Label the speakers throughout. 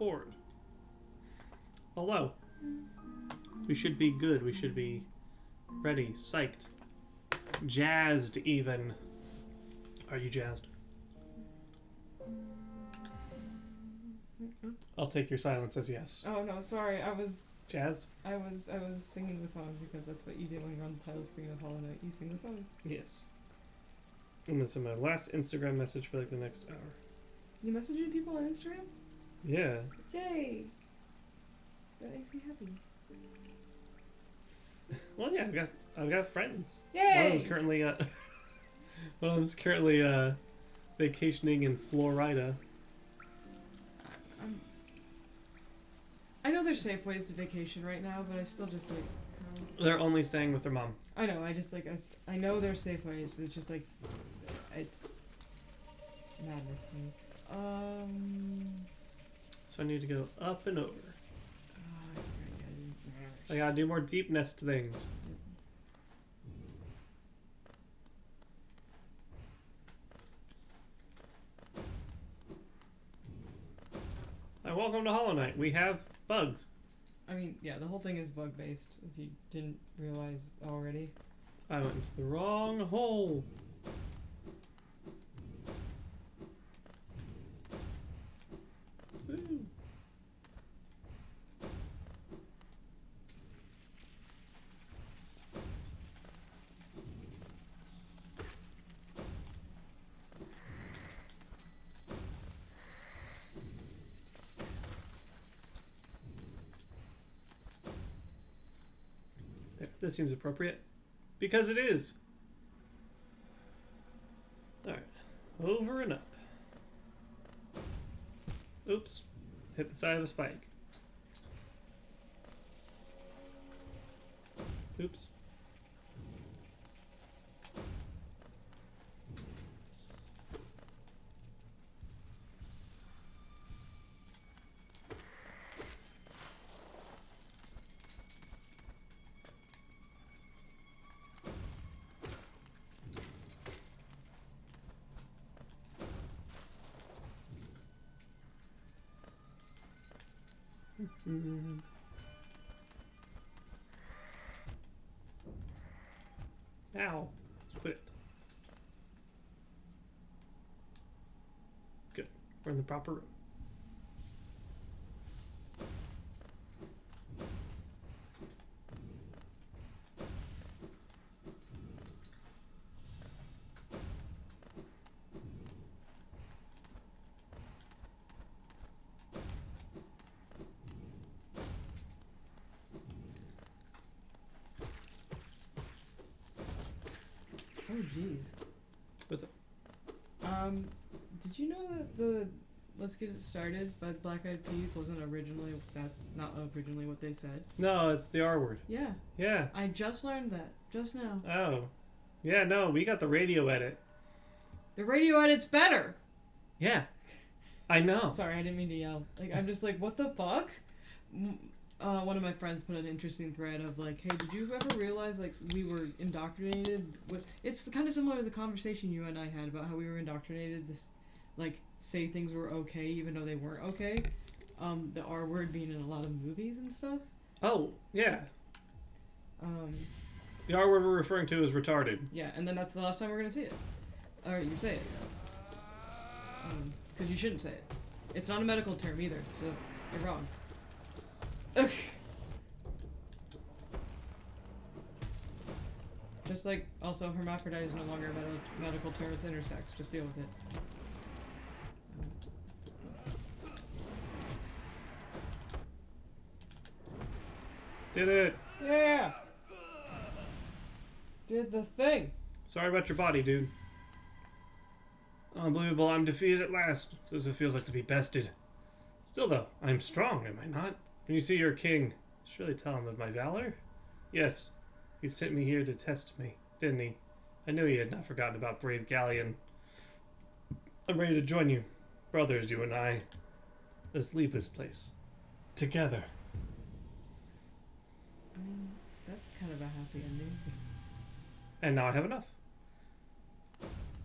Speaker 1: board. Hello. We should be good. We should be ready, psyched, jazzed even. Are you jazzed? I'll take your silence as yes.
Speaker 2: Oh no, sorry. I was
Speaker 1: jazzed.
Speaker 2: I was singing the song because that's what you do when you're on the title screen of Hollow Knight. You sing the song.
Speaker 1: Yes. I'm gonna send my last Instagram message for like the next hour.
Speaker 2: You messaging people on Instagram?
Speaker 1: Yeah.
Speaker 2: Yay! That makes me happy.
Speaker 1: Well, yeah, I've got friends.
Speaker 2: Yay!
Speaker 1: One of them's currently vacationing in Florida.
Speaker 2: I know there's safe ways to vacation right now, but I still just like.
Speaker 1: They're only staying with their mom.
Speaker 2: I know. I just like. I know there's safe ways. It's just like, it's madness to me.
Speaker 1: So I need to go up and over. I gotta do more deep nest things. Hi, welcome to Hollow Knight. We have bugs.
Speaker 2: I mean, yeah, the whole thing is bug based. If you didn't realize already.
Speaker 1: I went into the wrong hole. Woo. This seems appropriate. Because it is. Alright. Over and up. Oops. Hit the side of a spike. Oops. Ow. Quit. Good. We're in the proper room.
Speaker 2: Oh jeez.
Speaker 1: What's that?
Speaker 2: Did you know that the "Let's Get It Started" by the Black Eyed Peas wasn't originally? That's not originally what they said.
Speaker 1: No, it's the R word.
Speaker 2: Yeah.
Speaker 1: Yeah.
Speaker 2: I just learned that just now.
Speaker 1: Oh. Yeah, no, we got the radio edit.
Speaker 2: The radio edit's better.
Speaker 1: Yeah. I know.
Speaker 2: Sorry, I didn't mean to yell. Like, I'm just like, what the fuck? One of my friends put an interesting thread of like, hey, did you ever realize like we were indoctrinated with? It's kind of similar to the conversation you and I had about how we were indoctrinated this, like, say things were okay even though they weren't okay. The R word being in a lot of movies and stuff.
Speaker 1: Oh, yeah. The R word we're referring to is retarded.
Speaker 2: Yeah, and then that's the last time we're gonna see it. Or you say it. Because you shouldn't say it. It's not a medical term either, so you're wrong. Just like, also, hermaphrodite is no longer a medical term, it's intersex. Just deal with it.
Speaker 1: Did it.
Speaker 2: Yeah! Did the thing!
Speaker 1: Sorry about your body, dude. Unbelievable, I'm defeated at last. Just as it feels like to be bested. Still though, I'm strong, am I not? When you see your king, surely tell him of my valor? Yes, he sent me here to test me, didn't he? I knew he had not forgotten about brave Galleon. I'm ready to join you. Brothers, you and I. Let's leave this place. Together.
Speaker 2: I mean, that's kind of a happy ending.
Speaker 1: And now I have enough.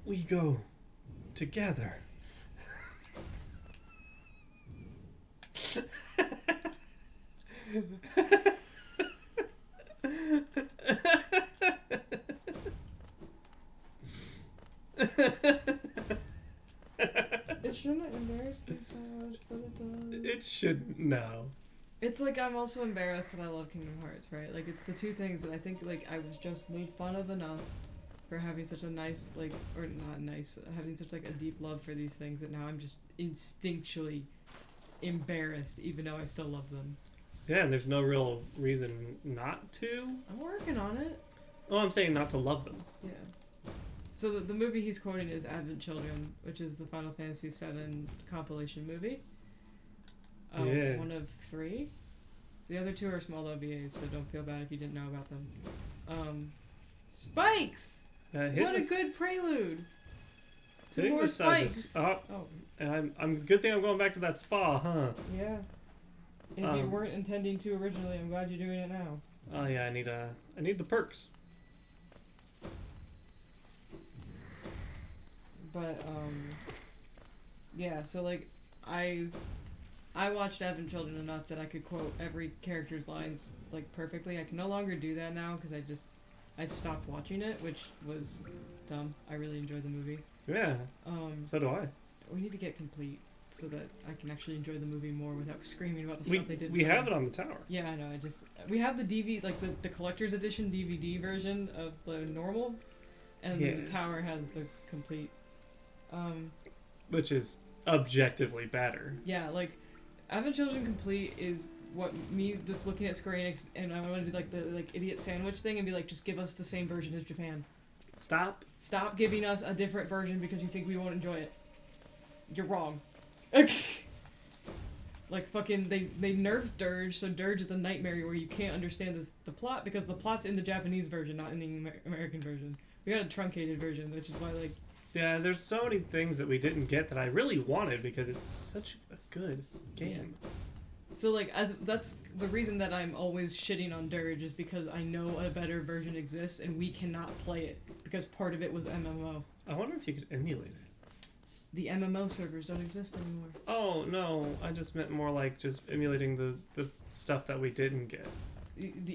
Speaker 1: We go together.
Speaker 2: It shouldn't embarrass me so much, but it does.
Speaker 1: It shouldn't. No.
Speaker 2: It's like I'm also embarrassed that I love Kingdom Hearts, right? Like it's the two things that I think like I was just made fun of enough for having such a nice like or not nice having such like a deep love for these things that now I'm just instinctually embarrassed even though I still love them.
Speaker 1: Yeah, and there's no real reason not to.
Speaker 2: I'm working on it.
Speaker 1: Oh, I'm saying not to love them.
Speaker 2: Yeah. So the movie he's quoting is Advent Children, which is the Final Fantasy VII compilation movie.
Speaker 1: Yeah.
Speaker 2: One of 3. The other 2 are small OVAs, so don't feel bad if you didn't know about them. Spikes! What a good prelude! To more spikes!
Speaker 1: Oh, good thing I'm going back to that spa, huh?
Speaker 2: Yeah. If you weren't intending to originally, I'm glad you're doing it now.
Speaker 1: Oh yeah, I need the perks.
Speaker 2: But, yeah, so, like, I watched Advent Children enough that I could quote every character's lines, like, perfectly. I can no longer do that now, because I stopped watching it, which was dumb. I really enjoyed the movie.
Speaker 1: Yeah, so do I.
Speaker 2: We need to get complete, so that I can actually enjoy the movie more without screaming about the stuff they did.
Speaker 1: We have it on the tower.
Speaker 2: Yeah, I know, we have the DVD, like, the collector's edition DVD version of the normal, and the tower has the complete...
Speaker 1: which is objectively better.
Speaker 2: Yeah, like, Advent Children Complete is what me just looking at Square Enix and I want to do like the idiot sandwich thing and be like, just give us the same version as Japan. Stop giving us a different version because you think we won't enjoy it. You're wrong. Like fucking they nerfed Dirge, so Dirge is a nightmare where you can't understand the plot because the plot's in the Japanese version, not in the American version. We got a truncated version, which is why like.
Speaker 1: Yeah, there's so many things that we didn't get that I really wanted because it's such a good game.
Speaker 2: Yeah. So like that's the reason that I'm always shitting on Dirge is because I know a better version exists and we cannot play it because part of it was MMO.
Speaker 1: I wonder if you could emulate it.
Speaker 2: The MMO servers don't exist anymore.
Speaker 1: Oh no, I just meant more like just emulating the stuff that we didn't get.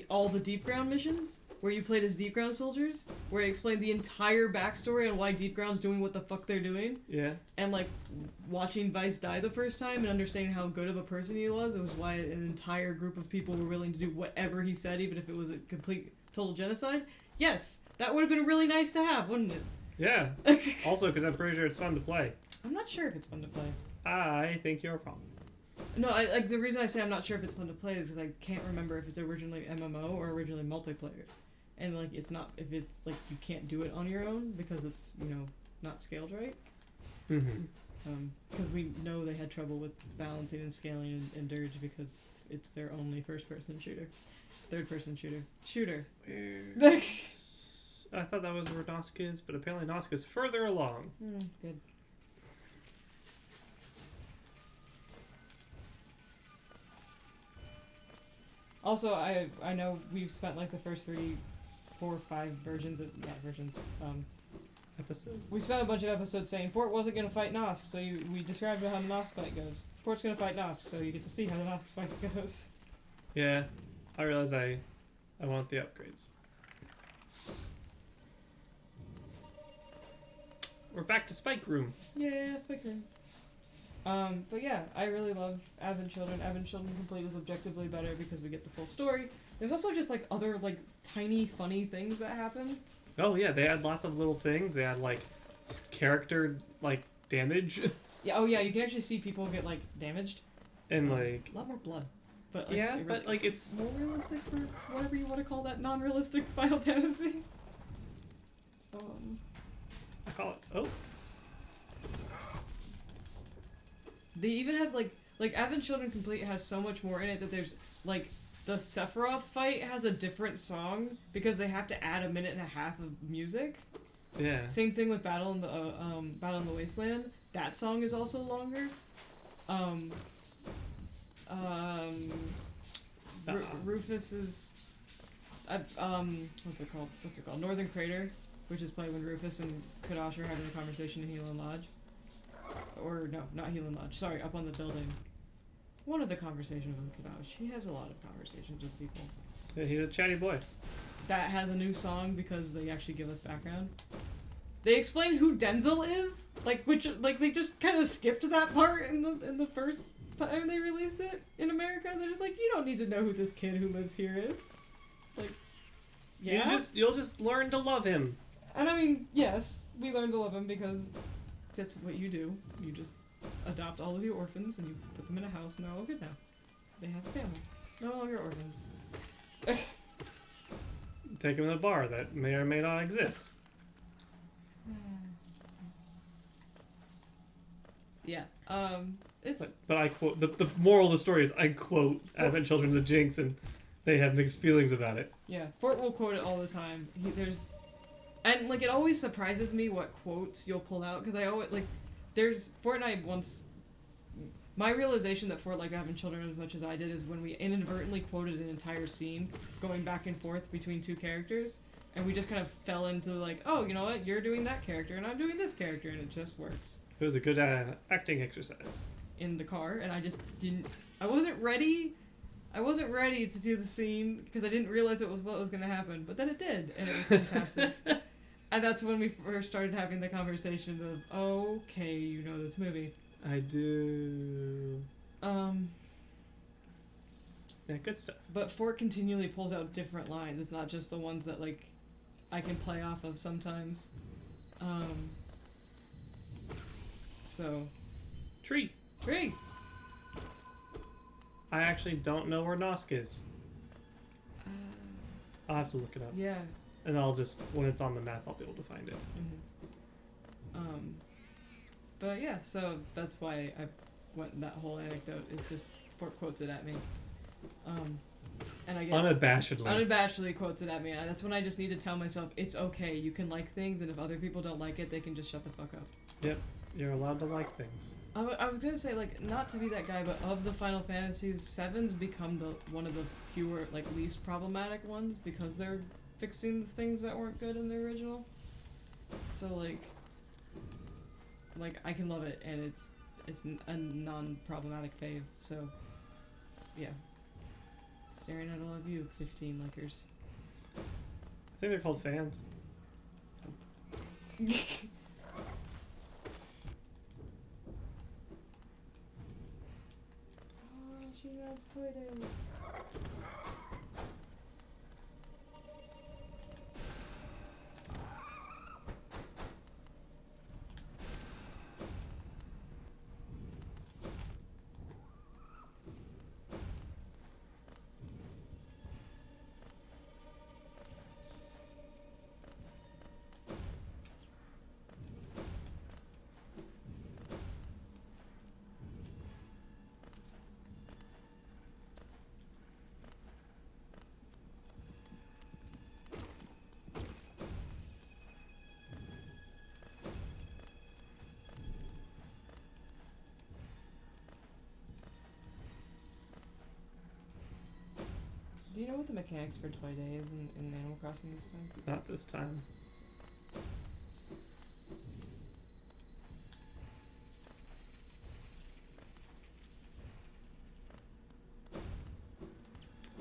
Speaker 2: All the Deep Ground missions? Where you played as Deep Ground soldiers, where I explained the entire backstory on why Deep Ground's doing what the fuck they're doing.
Speaker 1: Yeah. And
Speaker 2: like watching Vice die the first time and understanding how good of a person he was, it was why an entire group of people were willing to do whatever he said, even if it was a complete total genocide. Yes, that would have been really nice to have, wouldn't it?
Speaker 1: Yeah. Also, because I'm pretty sure it's fun to play.
Speaker 2: I'm not sure if it's fun to play.
Speaker 1: I think you're wrong.
Speaker 2: No, like the reason I say I'm not sure if it's fun to play is because I can't remember if it's originally MMO or originally multiplayer. And, like, it's not, if it's, like, you can't do it on your own because it's, you know, not scaled right.
Speaker 1: Mm-hmm.
Speaker 2: Because we know they had trouble with balancing and scaling in Dirge because it's their only first-person shooter. Third-person shooter. Shooter.
Speaker 1: Weird. I thought that was where Nosk is, but apparently Nosk is further along.
Speaker 2: Good. Also, I know we've spent, like, the first 3, 4, 5 versions of
Speaker 1: episodes.
Speaker 2: We spent a bunch of episodes saying Fort wasn't gonna fight Nosk, so we described how the Nosk fight goes. Fort's gonna fight Nosk, so you get to see how the Nosk fight goes.
Speaker 1: Yeah, I realize I want the upgrades. We're back to Spike Room.
Speaker 2: Yeah, Spike Room. But yeah, I really love Advent Children. Advent Children Complete is objectively better because we get the full story. There's also just like other like tiny funny things that happen.
Speaker 1: Oh yeah, they had lots of little things. They had like character like damage.
Speaker 2: Yeah. Oh yeah, you can actually see people get like damaged.
Speaker 1: And like
Speaker 2: a lot more blood. But like,
Speaker 1: yeah, but like it's
Speaker 2: more realistic for whatever you want to call that non-realistic Final Fantasy.
Speaker 1: I call it. Oh.
Speaker 2: They even have like Advent Children Complete has so much more in it that there's like the Sephiroth fight has a different song because they have to add 1.5 minutes of music.
Speaker 1: Yeah.
Speaker 2: Same thing with Battle in the Wasteland. That song is also longer. Rufus is what's it called? Northern Crater, which is played when Rufus and Kadash are having a conversation in Healing Lodge. Or no, not Healing Lodge. Sorry, up on the building. one of the conversations with Kadash. He has a lot of conversations with people.
Speaker 1: Yeah, he's a chatty boy.
Speaker 2: That has a new song because they actually give us background. They explain who Denzel is, they just kind of skipped that part in the first time they released it in America. They're just like, you don't need to know who this kid who lives here is. Like, yeah,
Speaker 1: You'll just learn to love him.
Speaker 2: and I mean, yes, we learned to love him because that's what you do. You just adopt all of the orphans and you put them in a house and they're all good now. They have a family. No longer orphans.
Speaker 1: Take him to a bar that may or may not exist.
Speaker 2: Yeah. It's
Speaker 1: But I quote the moral of the story is I quote Advent Children of Jynx, and they have mixed feelings about it.
Speaker 2: yeah. Fort will quote it all the time. And it always surprises me what quotes you'll pull out because I always there's Fortnite once. My realization that Fort liked having children as much as I did is when we inadvertently quoted an entire scene going back and forth between two characters, and we just kind of fell into oh, you know what, you're doing that character and I'm doing this character, and it just works.
Speaker 1: It was a good acting exercise.
Speaker 2: In the car, and I just didn't. I wasn't ready to do the scene because I didn't realize it was what was going to happen, but then it did, and it was fantastic. And that's when we first started having the conversation of, okay, you know this movie.
Speaker 1: I do. Yeah, good stuff.
Speaker 2: But Fort continually pulls out different lines. It's not just the ones that I can play off of sometimes. So.
Speaker 1: Tree. I actually don't know where Nosk is. I'll have to look it up.
Speaker 2: Yeah.
Speaker 1: And I'll just, when it's on the map, I'll be able to find it.
Speaker 2: Mm-hmm. But yeah, so that's why I went that whole anecdote is just Fort quotes it at me. And I get unabashedly quotes it at me. And that's when I just need to tell myself it's okay. You can like things, and if other people don't like it, they can just shut the fuck up.
Speaker 1: Yep, you're allowed to like things.
Speaker 2: I was gonna say not to be that guy, but of the Final Fantasies, 7's become one of the fewer least problematic ones because they're fixing the things that weren't good in the original. So I can love it, and it's a non-problematic fave. So yeah, staring at all of you, 15 likers.
Speaker 1: I think they're called fans.
Speaker 2: She wants Toy Day. Do you know what the mechanics for Toy Day is in Animal Crossing this time?
Speaker 1: Not this time.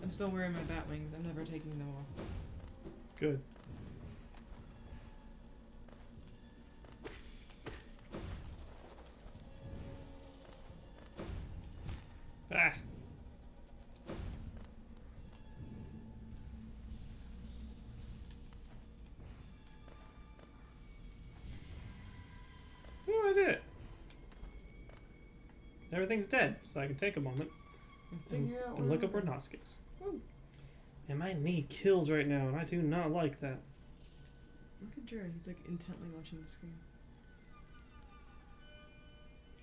Speaker 2: I'm still wearing my bat wings. I'm never taking them off.
Speaker 1: Good. Ah. Oh, I did it. Everything's dead, so I can take a moment and look up where Nosk is.
Speaker 2: Ooh.
Speaker 1: And my knee kills right now, and I do not like that.
Speaker 2: Look at Jerry. He's intently watching the screen.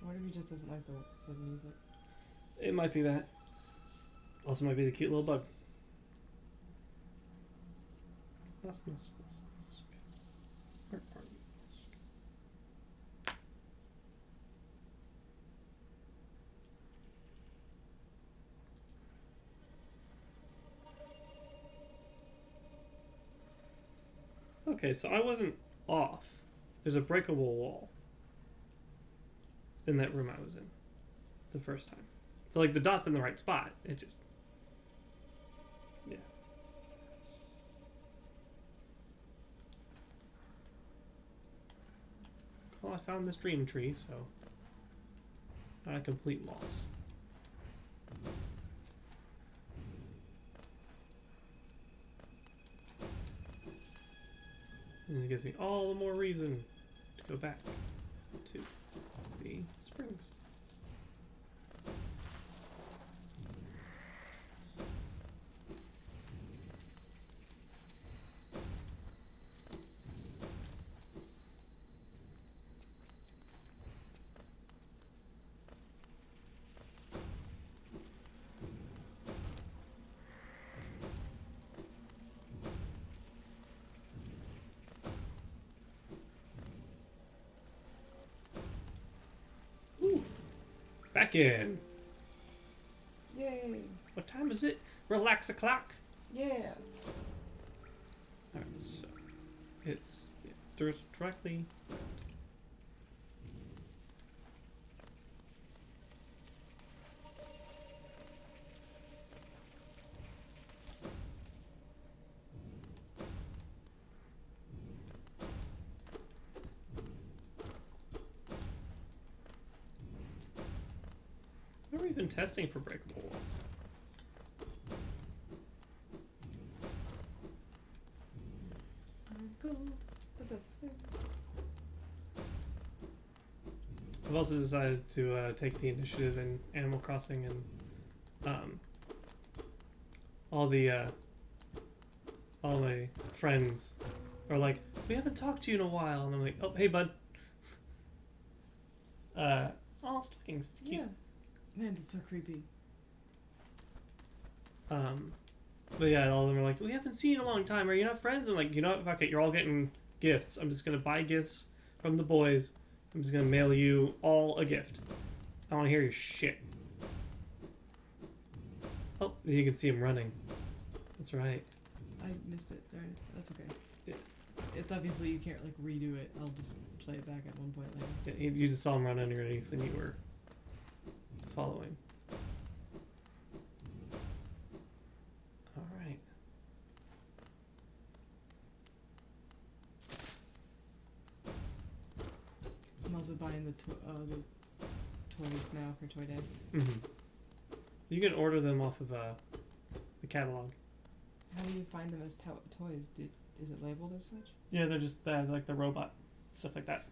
Speaker 2: What if he just doesn't like the music?
Speaker 1: It might be that. Also might be the cute little bug. Okay, so I wasn't off. There's a breakable wall in that room I was in the first time. So like the dot's in the right spot. It just, yeah. Well, I found this dream tree, so not a complete loss. And it gives me all the more reason to go back to the springs. Back in.
Speaker 2: Yay.
Speaker 1: What time is it? Relax a clock.
Speaker 2: Yeah.
Speaker 1: Alright, so it's directly. What are we even testing for breakable walls?
Speaker 2: Gold, but that's fair.
Speaker 1: I've also decided to take the initiative in Animal Crossing, and all my friends are like, "We haven't talked to you in a while," and I'm like, "Oh, hey, bud." Oh, stockings. It's cute.
Speaker 2: Yeah. Man, that's so creepy.
Speaker 1: But yeah, all of them are like, "We haven't seen you in a long time. Are you not friends?" I'm like, "You know what? Fuck it. You're all getting gifts. I'm just gonna buy gifts from the boys. I'm just gonna mail you all a gift. I want to hear your shit." Oh, you can see him running. That's right.
Speaker 2: I missed it. Darn it. That's okay.
Speaker 1: Yeah.
Speaker 2: It's obviously you can't like redo it. I'll just play it back at one point later.
Speaker 1: Yeah, you just saw him run underneath, and you were following. All right.
Speaker 2: I'm also buying the toys now for Toy Day.
Speaker 1: Mm-hmm. You can order them off of the catalog.
Speaker 2: How do you find them as toys? Is it labeled as such?
Speaker 1: Yeah, they're just like the robot stuff like that.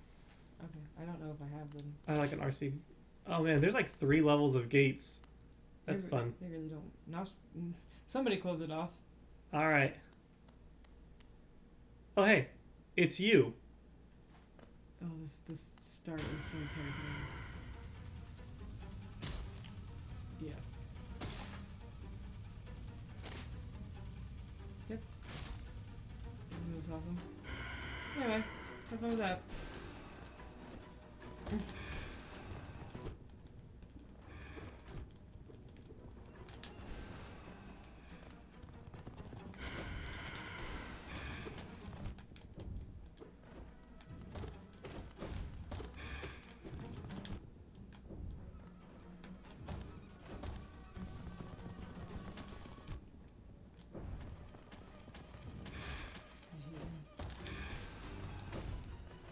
Speaker 2: Okay, I don't know if I have them.
Speaker 1: I like an RC. Oh man, there's like 3 levels of gates. That's fun.
Speaker 2: They really don't. Now, somebody close it off.
Speaker 1: All right. Oh hey, it's you.
Speaker 2: Oh, this start is so terrifying. Yeah. Yep. Isn't this awesome? Anyway, have fun with that.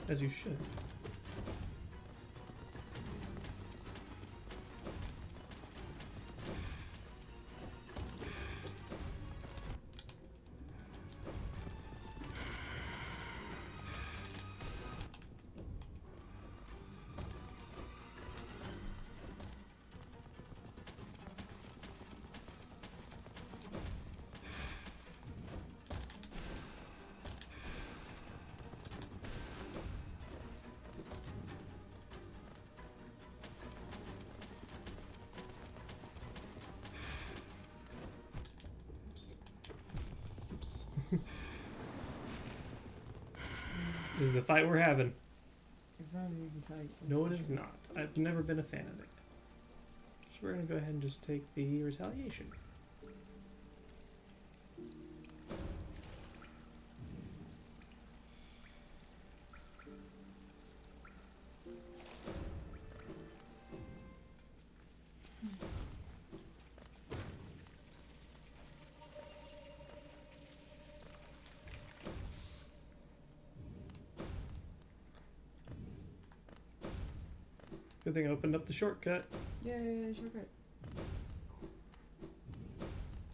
Speaker 1: As you should. This is the fight we're having.
Speaker 2: It's not an easy fight.
Speaker 1: No, it is not. I've never been a fan of it. So we're gonna go ahead and just take the retaliation. Good thing I opened up the shortcut.
Speaker 2: Yay, shortcut.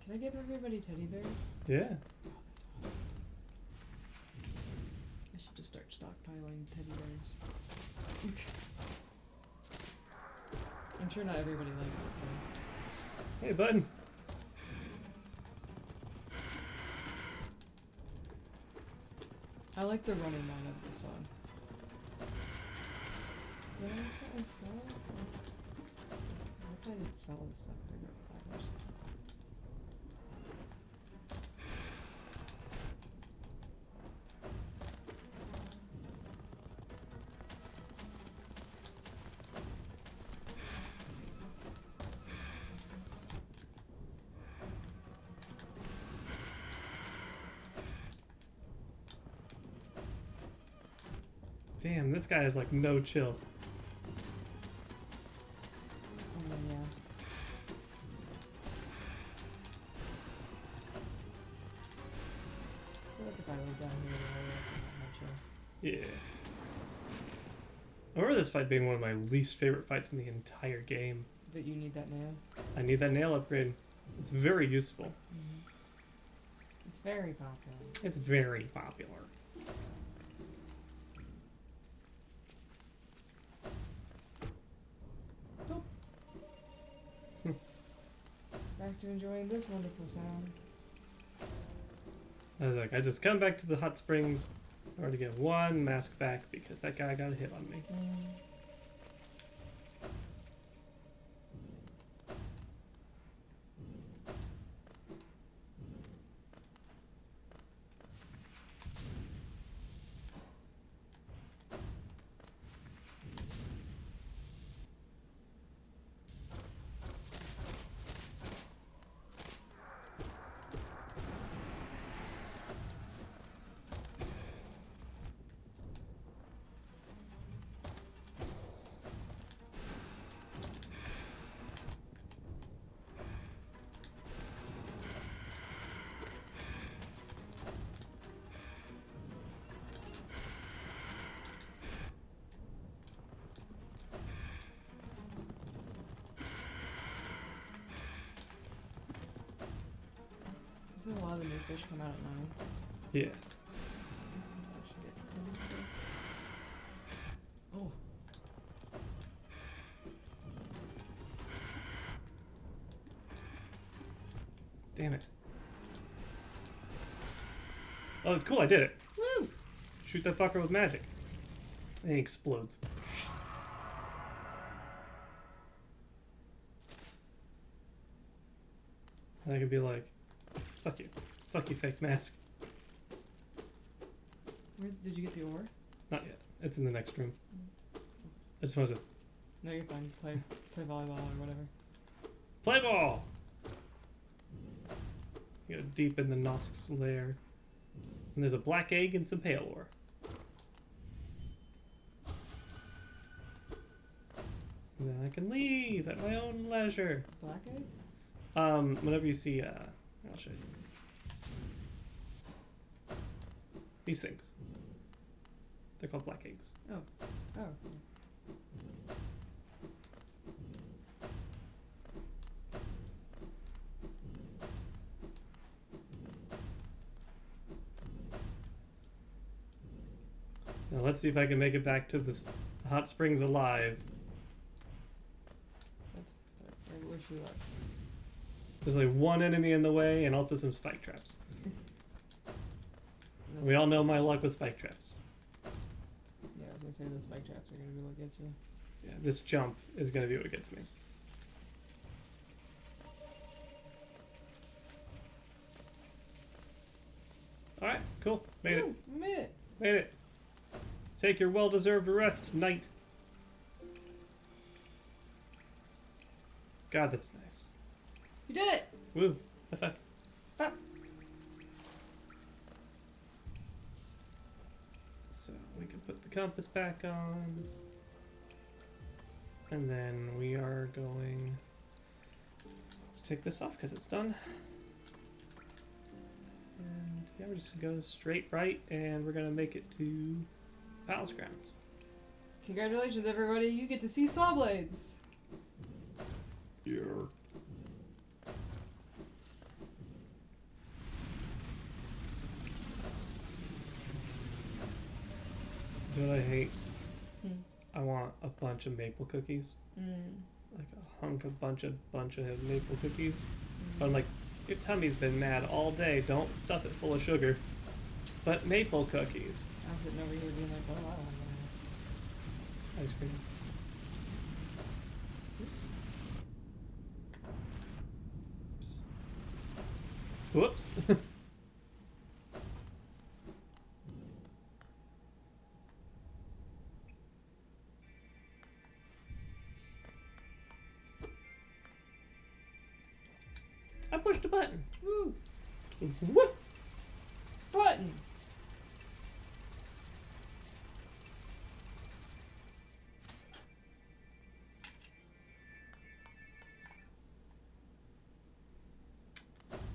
Speaker 2: Can I give everybody teddy bears?
Speaker 1: Yeah.
Speaker 2: Oh, that's awesome. I should just start stockpiling teddy bears. I'm sure not everybody likes it,
Speaker 1: Hey, bud.
Speaker 2: though. I like the running line of the song. Did I accidentally sell it? I hope I didn't sell this stuff. I wrote $5.
Speaker 1: Damn, this guy is like no chill.
Speaker 2: Oh, yeah. I feel like if I lived down here, I would also have my chill.
Speaker 1: Yeah. I remember this fight being one of my least favorite fights in the entire game.
Speaker 2: But you need that nail.
Speaker 1: I need that nail upgrade. It's very useful.
Speaker 2: Mm-hmm. It's very popular.
Speaker 1: It's very popular.
Speaker 2: Back to enjoying this wonderful sound.
Speaker 1: I was like, I just come back to the hot springs in order to get one mask back because that guy got a hit on me.
Speaker 2: Isn't a lot of the new fish come out at 9?
Speaker 1: Yeah.
Speaker 2: I should get some stuff. Oh.
Speaker 1: Damn it. Oh, cool, I did it.
Speaker 2: Woo!
Speaker 1: Shoot that fucker with magic. And he explodes. And I could be like, fuck you. Fuck you, fake mask.
Speaker 2: Where did you get the ore?
Speaker 1: Not yet. It's in the next room. I just wanted to
Speaker 2: No, you're fine. Play volleyball or whatever.
Speaker 1: play ball! You go deep in the Nosk's lair. And there's a black egg and some pale ore. And then I can leave at my own leisure.
Speaker 2: Black egg?
Speaker 1: Whenever you see, I'll show you. These things. They're called black eggs.
Speaker 2: Oh.
Speaker 1: Now let's see if I can make it back to the hot springs alive.
Speaker 2: That's. I wish you luck.
Speaker 1: There's like one enemy in the way and also some spike traps. We all know my luck with spike traps.
Speaker 2: Yeah, I was gonna say the spike traps are gonna be what gets you.
Speaker 1: Yeah, this jump is gonna be what gets me. Alright, cool. Made it.
Speaker 2: Ooh, we made it.
Speaker 1: Made it. Take your well-deserved rest, knight. God, that's nice.
Speaker 2: You did it!
Speaker 1: Woo. High five.
Speaker 2: Fap.
Speaker 1: So we can put the compass back on. And then we are going to take this off because it's done. And yeah, we're just going to go straight right and we're going to make it to Palace Grounds.
Speaker 2: Congratulations, everybody! You get to see saw blades.
Speaker 3: Yeah.
Speaker 1: You know what I hate?
Speaker 2: Hmm.
Speaker 1: I want a bunch of maple cookies. Like a bunch of maple cookies. But I'm like, your tummy's been mad all day. Don't stuff it full of sugar. But maple cookies.
Speaker 2: I'm sitting over here being like, oh, I don't know.
Speaker 1: Ice cream. Oops. Whoops. I pushed a button.
Speaker 2: Woo!
Speaker 1: Whoop.
Speaker 2: Button!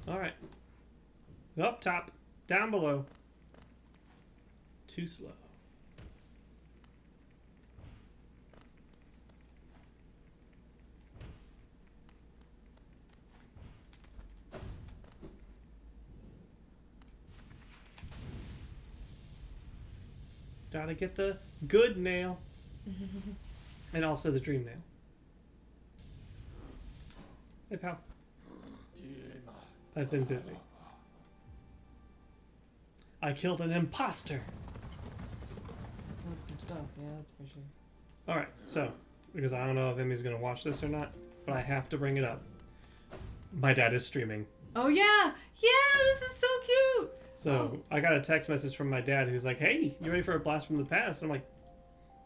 Speaker 1: Alright. Up top. Down below. Too slow. Gotta get the good nail. And also the dream nail. Hey, pal. I've been busy. I killed an imposter.
Speaker 2: That's some stuff, yeah, that's for sure.
Speaker 1: Alright, so, because I don't know if Emmy's gonna watch this or not, but I have to bring it up. My dad is streaming.
Speaker 2: Oh, yeah! Yeah, this is so cute!
Speaker 1: So, I got a text message from my dad who's like, hey, you ready for a blast from the past? I'm like,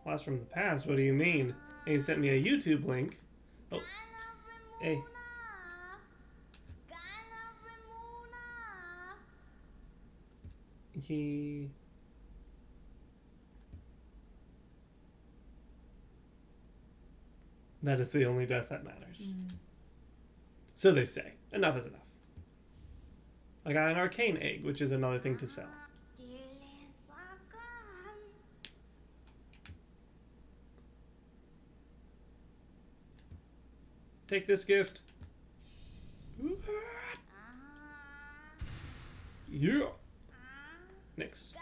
Speaker 1: blast from the past? What do you mean? And he sent me a YouTube link. Oh, hey. That is the only death that matters. So they say. Enough is enough. I got an arcane egg, which is another thing to sell. Take this gift. Yeah. Next.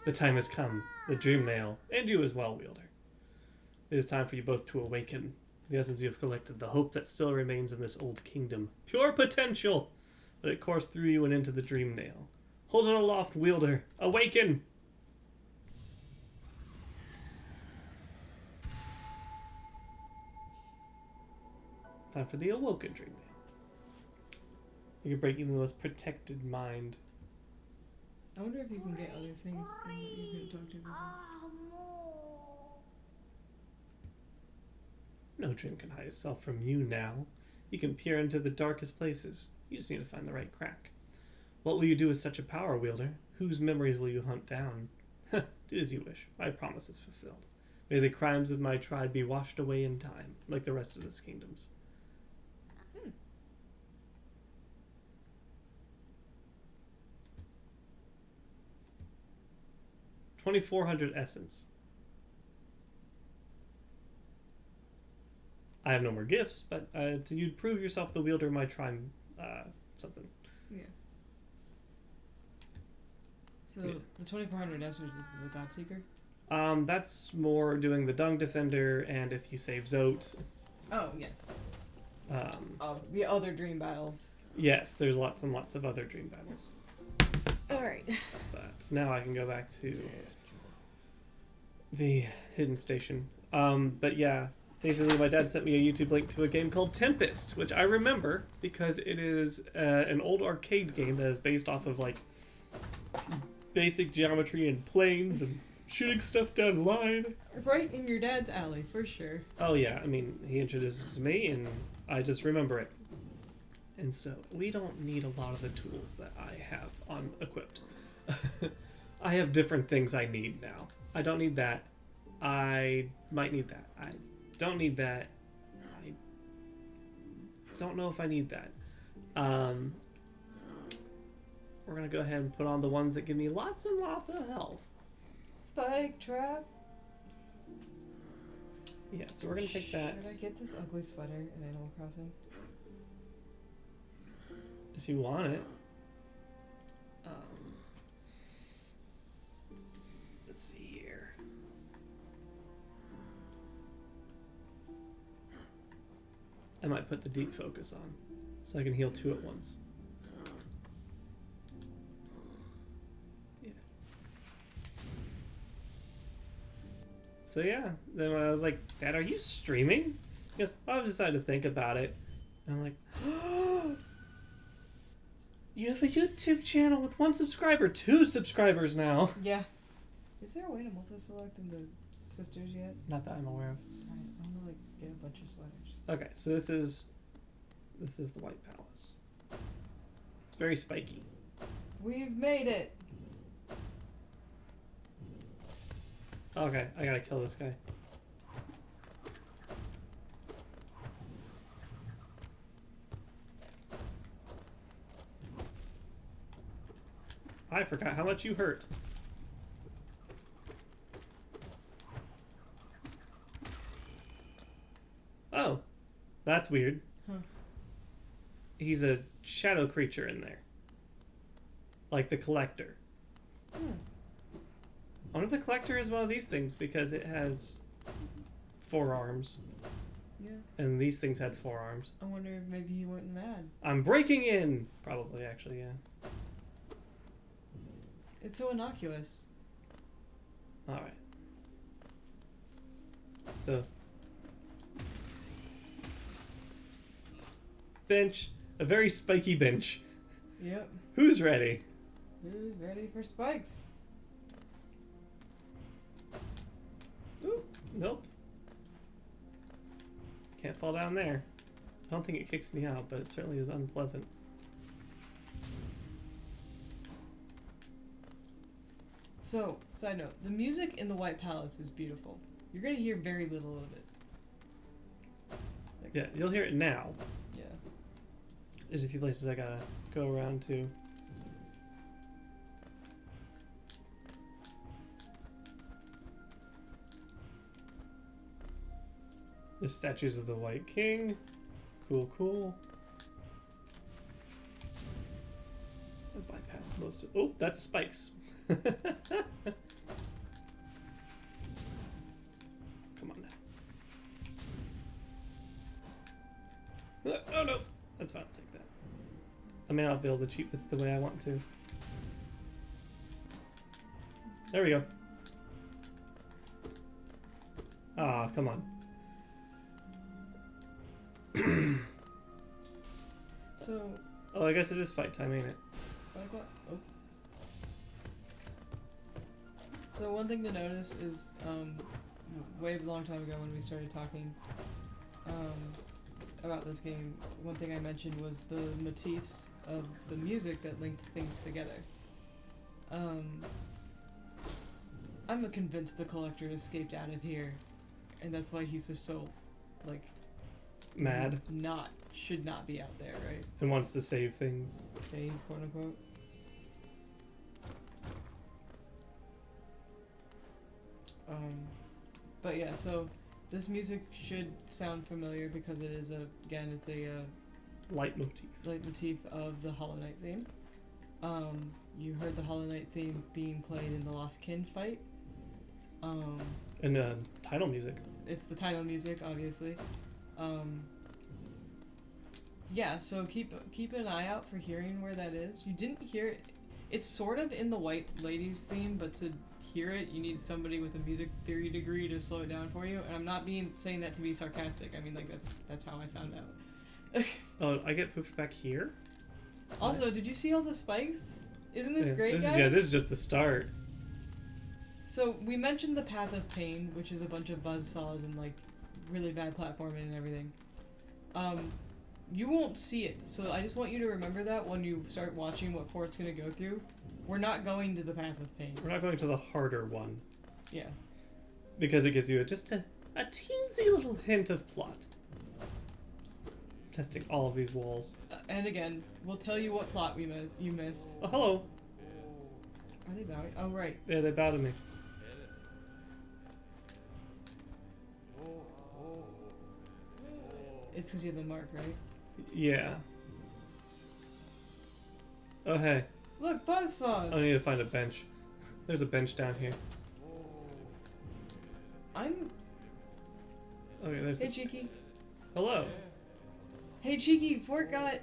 Speaker 1: The time has come. The dream nail, and you as well, Wielder. It is time for you both to awaken. The essence you have collected, the hope that still remains in this old kingdom. Pure potential! Let it course through you and into the dream nail. Hold it aloft, Wielder. Awaken! Time for the awoken dream nail. You can break even the most protected mind.
Speaker 2: I wonder if you can get other things that you couldn't talk to before.
Speaker 1: No dream can hide itself from you now. You can peer into the darkest places. You just need to find the right crack. What will you do with such a power, Wielder? Whose memories will you hunt down? Do as you wish. My promise is fulfilled. May the crimes of my tribe be washed away in time, like the rest of this kingdom's. 2,400 essence. I have no more gifts, but you'd prove yourself the wielder of my tribe, something.
Speaker 2: Yeah. So
Speaker 1: Yeah.
Speaker 2: the 2,400 essence is the God Seeker?
Speaker 1: That's more doing the Dung Defender, and if you save Zote.
Speaker 2: Oh, yes. The other dream battles.
Speaker 1: Yes, there's lots and lots of other dream battles.
Speaker 2: Alright.
Speaker 1: But now I can go back to the hidden station. But yeah, basically my dad sent me a YouTube link to a game called Tempest, which I remember because it is an old arcade game that is based off of like basic geometry and planes and shooting stuff down a line.
Speaker 2: Right in your dad's alley, for sure.
Speaker 1: Oh yeah, I mean, he introduces me and I just remember it. And so, we don't need a lot of the tools that I have unequipped. I have different things I need now. I don't need that. I might need that. I don't need that. I don't know if I need that. We're gonna go ahead and put on the ones that give me lots and lots of health.
Speaker 2: Spike trap.
Speaker 1: Yeah, so we're gonna take that.
Speaker 2: Should I get this ugly sweater in Animal Crossing?
Speaker 1: If you want it. Let's see here. I might put the deep focus on, so I can heal 2 at once. Yeah. So yeah, then I was like, Dad, are you streaming? He goes, I've decided to think about it. And I'm like, oh, you have a YouTube channel with 1 subscriber, 2 subscribers now.
Speaker 2: Yeah. Is there a way to multi-select in the sisters yet?
Speaker 1: Not that I'm aware of.
Speaker 2: Alright, I'm gonna like get a bunch of sweaters.
Speaker 1: Okay, so this is the White Palace. It's very spiky.
Speaker 2: We've made it!
Speaker 1: Okay, I gotta kill this guy. I forgot how much you hurt. Oh, that's weird.
Speaker 2: Huh.
Speaker 1: He's a shadow creature in there. Like the Collector.
Speaker 2: Hmm.
Speaker 1: I wonder if the Collector is one of these things because it has 4 arms.
Speaker 2: Yeah.
Speaker 1: And these things had 4 arms.
Speaker 2: I wonder if maybe he went mad.
Speaker 1: I'm breaking in! Probably, actually, yeah.
Speaker 2: It's so innocuous.
Speaker 1: Alright. So. Bench. A very spiky bench.
Speaker 2: Yep.
Speaker 1: Who's ready?
Speaker 2: Who's ready for spikes?
Speaker 1: Ooh, nope. Can't fall down there. I don't think it kicks me out, but it certainly is unpleasant.
Speaker 2: So, side note, the music in the White Palace is beautiful. You're gonna hear very little of it. Like,
Speaker 1: Yeah, you'll hear it now.
Speaker 2: yeah.
Speaker 1: There's a few places I gotta go around to. There's statues of the White King. Cool, cool. I bypassed most of. Oh, that's spikes. Come on now. Oh no! That's fine, I'll take that. I may not be able to cheat this the way I want to. There we go. Ah, come on.
Speaker 2: So,
Speaker 1: Oh, I guess it is fight time, ain't it?
Speaker 2: oh. So one thing to notice is, way a long time ago when we started talking, about this game, one thing I mentioned was the motifs of the music that linked things together. I'm convinced the Collector escaped out of here, and that's why he's just so, like,
Speaker 1: Mad.
Speaker 2: Should not be out there, right?
Speaker 1: And wants to save things.
Speaker 2: Save, quote unquote. But yeah, so this music should sound familiar because it is it's a
Speaker 1: Leitmotif.
Speaker 2: leitmotif of the Hollow Knight theme. You heard the Hollow Knight theme being played in the Lost Kin fight.
Speaker 1: And title music.
Speaker 2: It's the title music, obviously. Yeah, so keep an eye out for hearing where that is. You didn't hear it. It's sort of in the White Lady's theme, but to hear it, you need somebody with a music theory degree to slow it down for you. And I'm not saying that to be sarcastic. I mean, like, that's how I found out.
Speaker 1: Oh, I get poofed back here?
Speaker 2: Also, did you see all the spikes? Isn't this great, guys?
Speaker 1: This is just the start.
Speaker 2: So we mentioned the Path of Pain, which is a bunch of buzzsaws and like really bad platforming and everything. You won't see it, so I just want you to remember that when you start watching what Fort's gonna go through. We're not going to the Path of Pain.
Speaker 1: We're not going to the harder one.
Speaker 2: Yeah.
Speaker 1: Because it gives you just a teensy little hint of plot. Testing all of these walls.
Speaker 2: And again, we'll tell you what plot you missed.
Speaker 1: Oh, hello.
Speaker 2: Are they bowing? Oh, right.
Speaker 1: Yeah, they bow to me.
Speaker 2: It's because you have the mark, right?
Speaker 1: Yeah. Oh, hey.
Speaker 2: Look, Buzzsaws!
Speaker 1: I need to find a bench. There's a bench down here. Okay, there's
Speaker 2: Hey,
Speaker 1: the...
Speaker 2: Cheeky.
Speaker 1: Hello.
Speaker 2: Hey, Cheeky, Fort got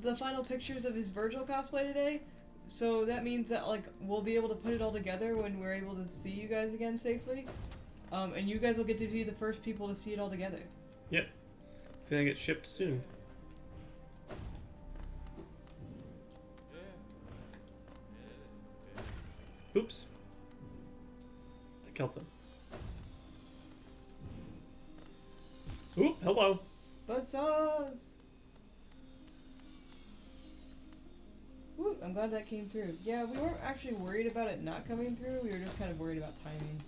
Speaker 2: the final pictures of his Virgil cosplay today. So that means that, like, we'll be able to put it all together when we're able to see you guys again safely. And you guys will get to be the first people to see it all together.
Speaker 1: Yep. It's gonna get shipped soon. Oops. I killed him. Oop, hello.
Speaker 2: Buzzsaws! Woo, I'm glad that came through. Yeah, we weren't actually worried about it not coming through. We were just kind of worried about timing.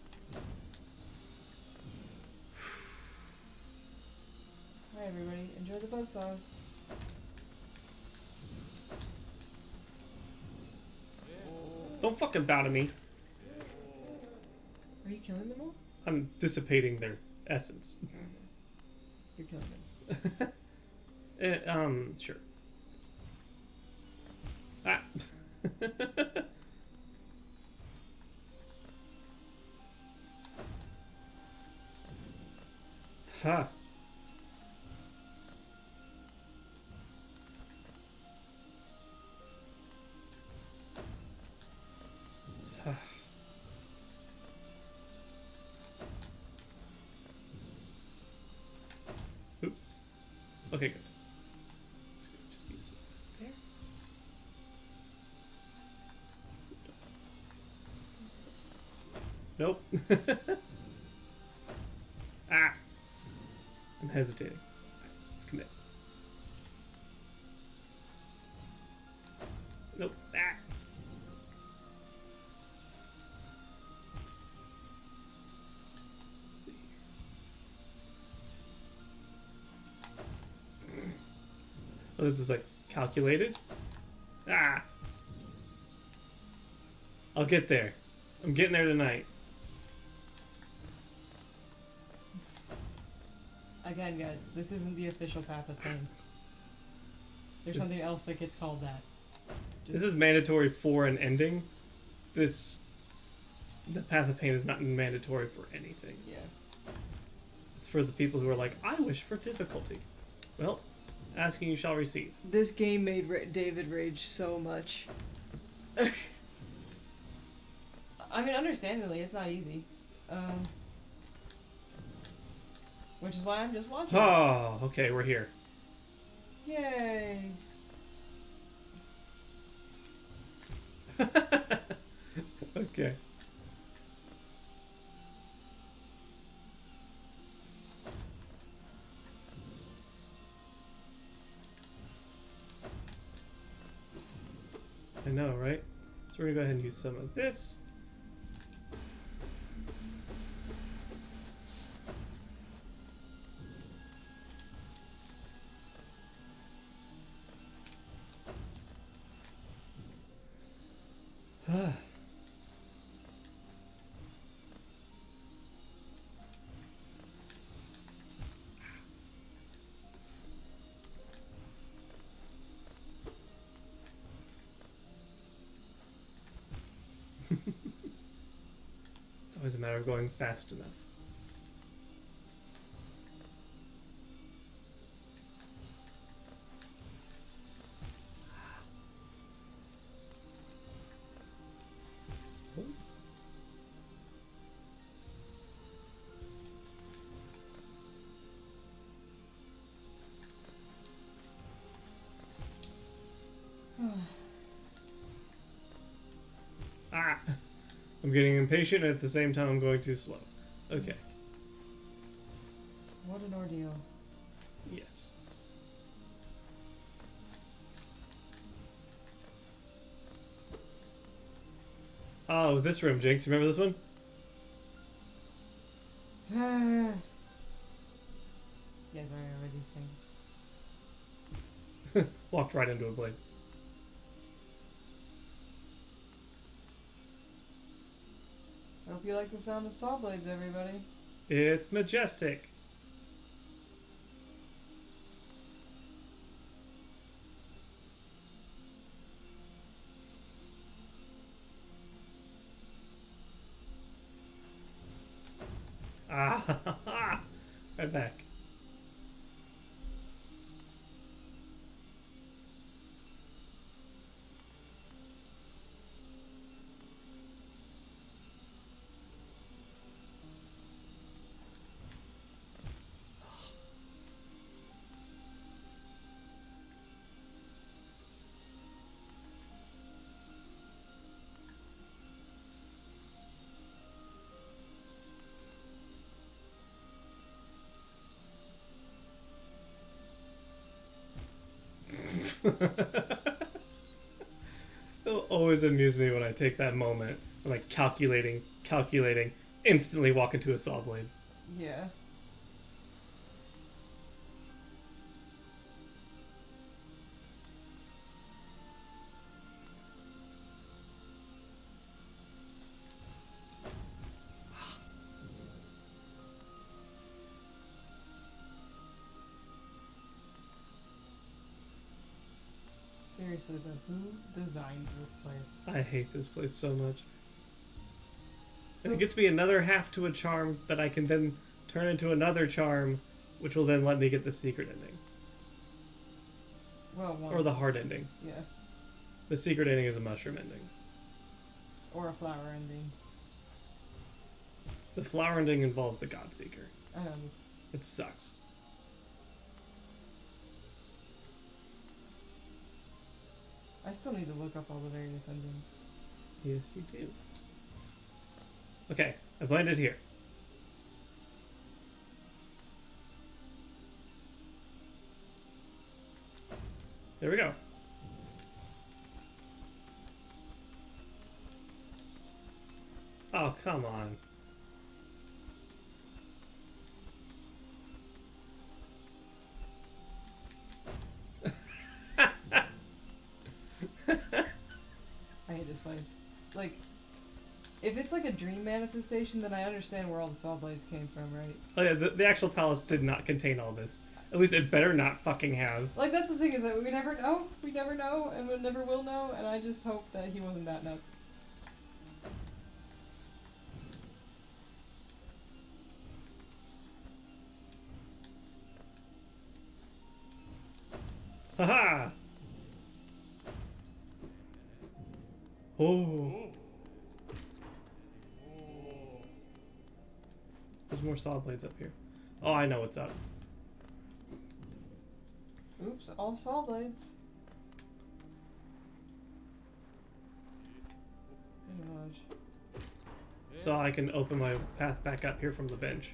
Speaker 2: Hi, everybody. Enjoy the Buzzsaws.
Speaker 1: Don't fucking bow to me.
Speaker 2: Are you killing them all?
Speaker 1: I'm dissipating their essence.
Speaker 2: You're killing them.
Speaker 1: Sure. Ah. Ha. Ha. Oops. Okay, good. Let's go just use some there. Nope. Ah! I'm hesitating. Let's commit. Nope. Ah! Let's see. Oh, this is like calculated? Ah! I'll get there. I'm getting there tonight.
Speaker 2: Again, guys, this isn't the official Path of Pain. There's something else that gets called that.
Speaker 1: This is mandatory for an ending. The Path of Pain is not mandatory for anything.
Speaker 2: Yeah.
Speaker 1: It's for the people who are like, I wish for difficulty. Well, asking you shall receive.
Speaker 2: This game made David rage so much. I mean, understandably, it's not easy. Which is why I'm just watching.
Speaker 1: Oh, okay, we're here.
Speaker 2: Yay!
Speaker 1: Okay. I know, right? So we're gonna go ahead and use some of this. It's always a matter of going fast enough. Ah! I'm getting impatient, and at the same time I'm going too slow. Okay.
Speaker 2: What an ordeal.
Speaker 1: Yes. Oh, this room, Jynx. Remember this one?
Speaker 2: Yes, I remember these things.
Speaker 1: Walked right into a blade.
Speaker 2: Hope you like the sound of saw blades, everybody.
Speaker 1: It's majestic. back. It'll always amuse me when I take that moment, like calculating, instantly walk into a saw blade.
Speaker 2: Yeah. Seriously, though, who designed this place?
Speaker 1: I hate this place so much.
Speaker 2: So,
Speaker 1: And it gets me another half to a charm that I can then turn into another charm, which will then let me get the secret ending.
Speaker 2: well, one.
Speaker 1: Or the hard ending.
Speaker 2: Yeah.
Speaker 1: The secret ending is a mushroom ending.
Speaker 2: Or a flower ending.
Speaker 1: The flower ending involves the Godseeker.
Speaker 2: I know.
Speaker 1: It sucks.
Speaker 2: I still need to look up all the various endings.
Speaker 1: Yes, you do. Okay, I've landed here. There we go. Oh, come on.
Speaker 2: I hate this place. Like, if it's like a dream manifestation, then I understand where all the saw blades came from, right?
Speaker 1: Oh yeah, the actual palace did not contain all this. At least it better not fucking have.
Speaker 2: Like, that's the thing, is that we never know. We never know, and we never will know, and I just hope that he wasn't that nuts.
Speaker 1: Haha! Oh. There's more saw blades up here. Oh, I know what's up.
Speaker 2: Oops, all saw blades. Gosh.
Speaker 1: So I can open my path back up here from the bench.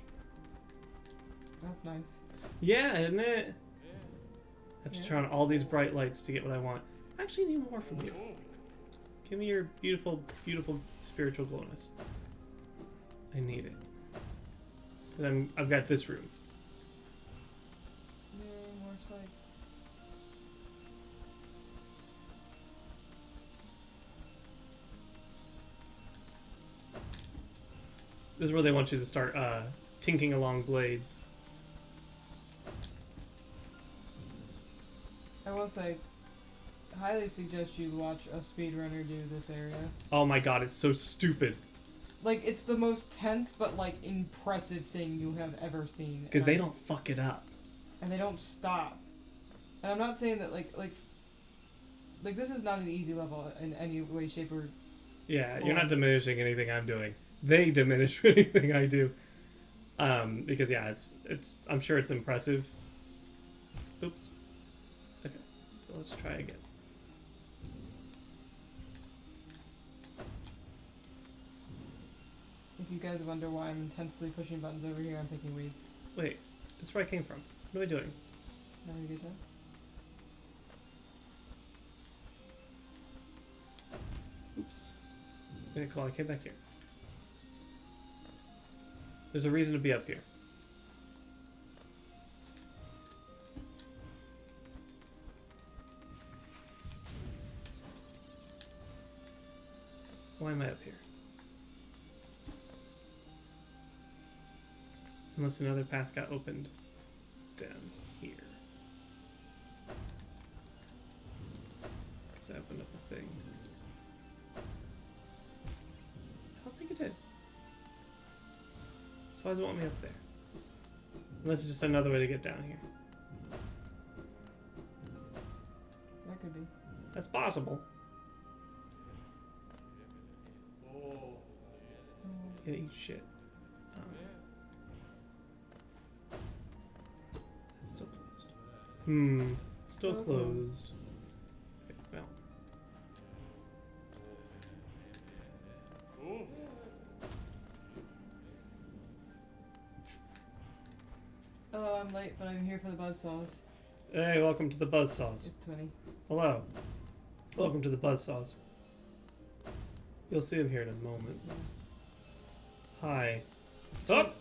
Speaker 2: That's nice.
Speaker 1: Yeah, isn't it? I have to
Speaker 2: Yeah.
Speaker 1: turn on all these bright lights to get what I want. I actually need more from you. Give me your beautiful, beautiful spiritual glowness. I need it. And I've got this room.
Speaker 2: Yay, more spikes.
Speaker 1: This is where they want you to start tinking along blades.
Speaker 2: I will say, highly suggest you watch a speedrunner do this area.
Speaker 1: Oh my god, it's so stupid.
Speaker 2: Like, it's the most tense but, like, impressive thing you have ever seen.
Speaker 1: Because they don't fuck it up.
Speaker 2: And they don't stop. And I'm not saying that, like, this is not an easy level in any way, shape, or...
Speaker 1: Yeah, you're not diminishing anything I'm doing. They diminish anything I do. Because yeah, it's I'm sure it's impressive. Oops. Okay, so let's try again.
Speaker 2: If you guys wonder why I'm intensely pushing buttons over here, I'm picking weeds.
Speaker 1: Wait, that's where I came from. What am I doing?
Speaker 2: Now we get that?
Speaker 1: Oops. Okay, cool, I came back here. There's a reason to be up here. Why am I up here? Unless another path got opened down here. Because I opened up a thing. I don't think it did. So why does it want me up there? Unless it's just another way to get down here.
Speaker 2: That could be.
Speaker 1: That's possible. Gonna eat shit. It's still closed. Still closed. Okay, well.
Speaker 2: Hello, I'm late, but I'm here for the Buzzsaws.
Speaker 1: Hey, welcome to the Buzzsaws.
Speaker 2: It's 20.
Speaker 1: Hello. Welcome to the Buzzsaws. You'll see him here in a moment. Hi. Up!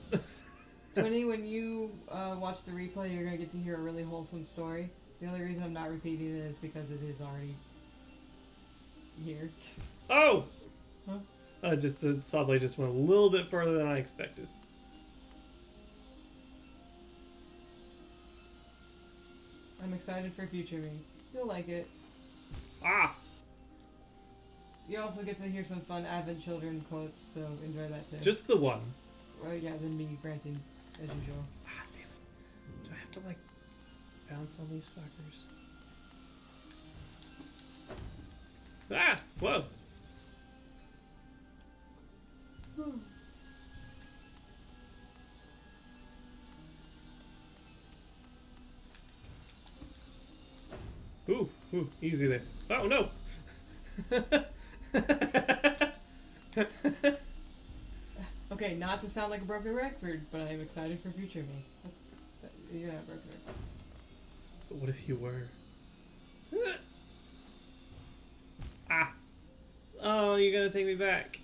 Speaker 2: 20, when you watch the replay, you're going to get to hear a really wholesome story. The only reason I'm not repeating it is because it is already here.
Speaker 1: Oh!
Speaker 2: Huh?
Speaker 1: Just the saw blade just went a little bit further than I expected.
Speaker 2: I'm excited for future me. You'll like it.
Speaker 1: Ah!
Speaker 2: You also get to hear some fun Advent Children quotes, so enjoy that too.
Speaker 1: Just the one.
Speaker 2: Well, yeah, then me ranting, as usual.
Speaker 1: Ah, damn it. Do I have to, like, bounce on these fuckers? Ah! Whoa! Ooh, easy there. Oh, no!
Speaker 2: Okay, not to sound like a broken record, but I'm excited for future me. You're not broken record.
Speaker 1: But what if you were? Ah! Oh, you're gonna take me back.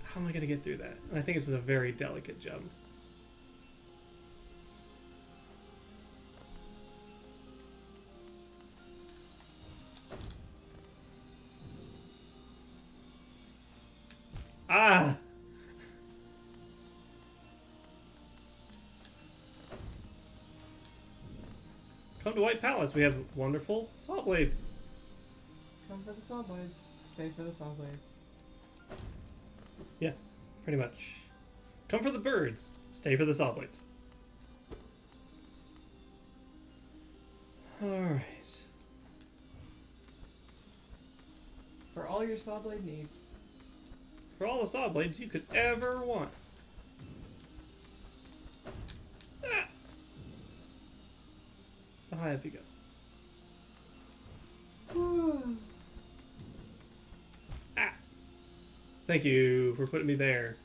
Speaker 1: How am I gonna get through that? And I think it's a very delicate jump. Ah! Come to White Palace. We have wonderful saw blades.
Speaker 2: Come for the saw blades. Stay for the saw blades.
Speaker 1: Yeah, pretty much. Come for the birds. Stay for the saw blades. Alright.
Speaker 2: For all your saw blade needs.
Speaker 1: For all the saw blades you could ever want. Ah! How high up you go? Ah! Thank you for putting me there.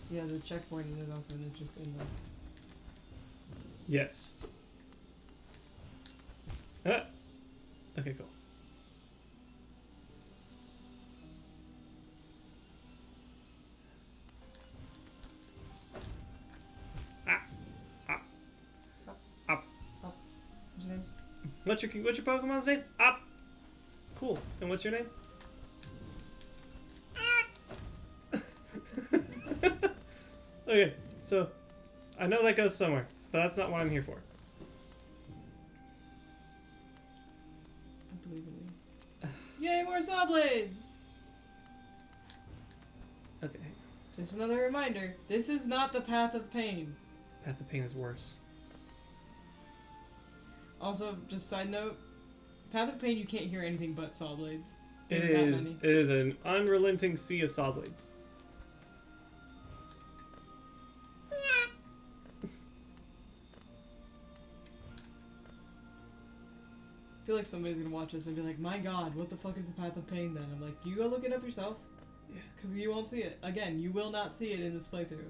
Speaker 2: Yeah, the checkpoint is also an interesting one.
Speaker 1: Yes. Ah! Okay, cool.
Speaker 2: What's your name?
Speaker 1: What's your Pokemon's name? Up. Cool. And what's your name? Okay, so I know that goes somewhere, but that's not what I'm here for.
Speaker 2: I believe in you. Yay, more saw blades!
Speaker 1: Okay.
Speaker 2: Just another reminder, this is not the path of pain.
Speaker 1: Path of Pain is worse.
Speaker 2: Also, just side note, Path of Pain you can't hear anything but saw blades.
Speaker 1: It
Speaker 2: There's that
Speaker 1: is.
Speaker 2: many.
Speaker 1: It is an unrelenting sea of saw blades.
Speaker 2: I feel like somebody's gonna watch this and be like, my god, what the fuck is the Path of Pain then? I'm like, you go look it up yourself.
Speaker 1: Yeah.
Speaker 2: Because you won't see it. Again, you will not see it in this playthrough.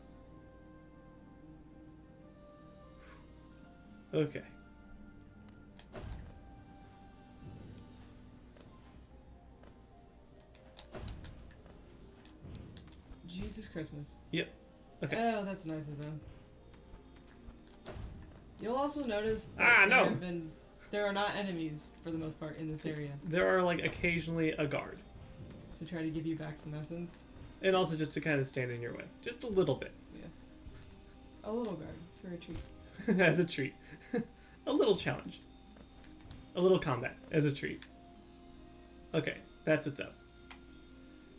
Speaker 1: Okay.
Speaker 2: Jesus Christmas.
Speaker 1: Yep. Okay.
Speaker 2: Oh, that's nice of them. You'll also notice that
Speaker 1: no!
Speaker 2: there are not enemies, for the most part, in this area.
Speaker 1: There are, like, occasionally a guard.
Speaker 2: To try to give you back some essence.
Speaker 1: And also just to kind of stand in your way. Just a little bit.
Speaker 2: Yeah. A little guard, for a treat.
Speaker 1: as a treat. A little challenge. A little combat as a treat. Okay, that's what's up.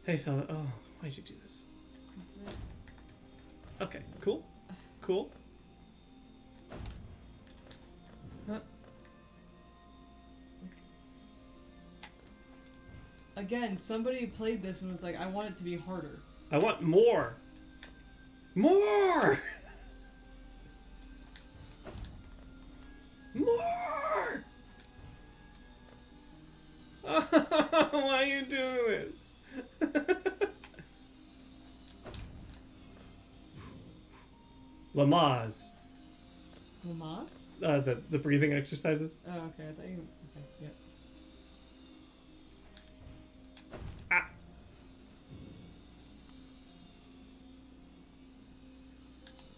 Speaker 1: Hey fella, oh, why'd you do this? Okay, cool. Cool. Huh.
Speaker 2: Again, somebody played this and was like, I want it to be harder.
Speaker 1: I want more! More! More! Why are you doing this? Lamaze.
Speaker 2: Lamas?
Speaker 1: The breathing exercises.
Speaker 2: Oh, okay. I thought you. Okay, yeah.
Speaker 1: Ah.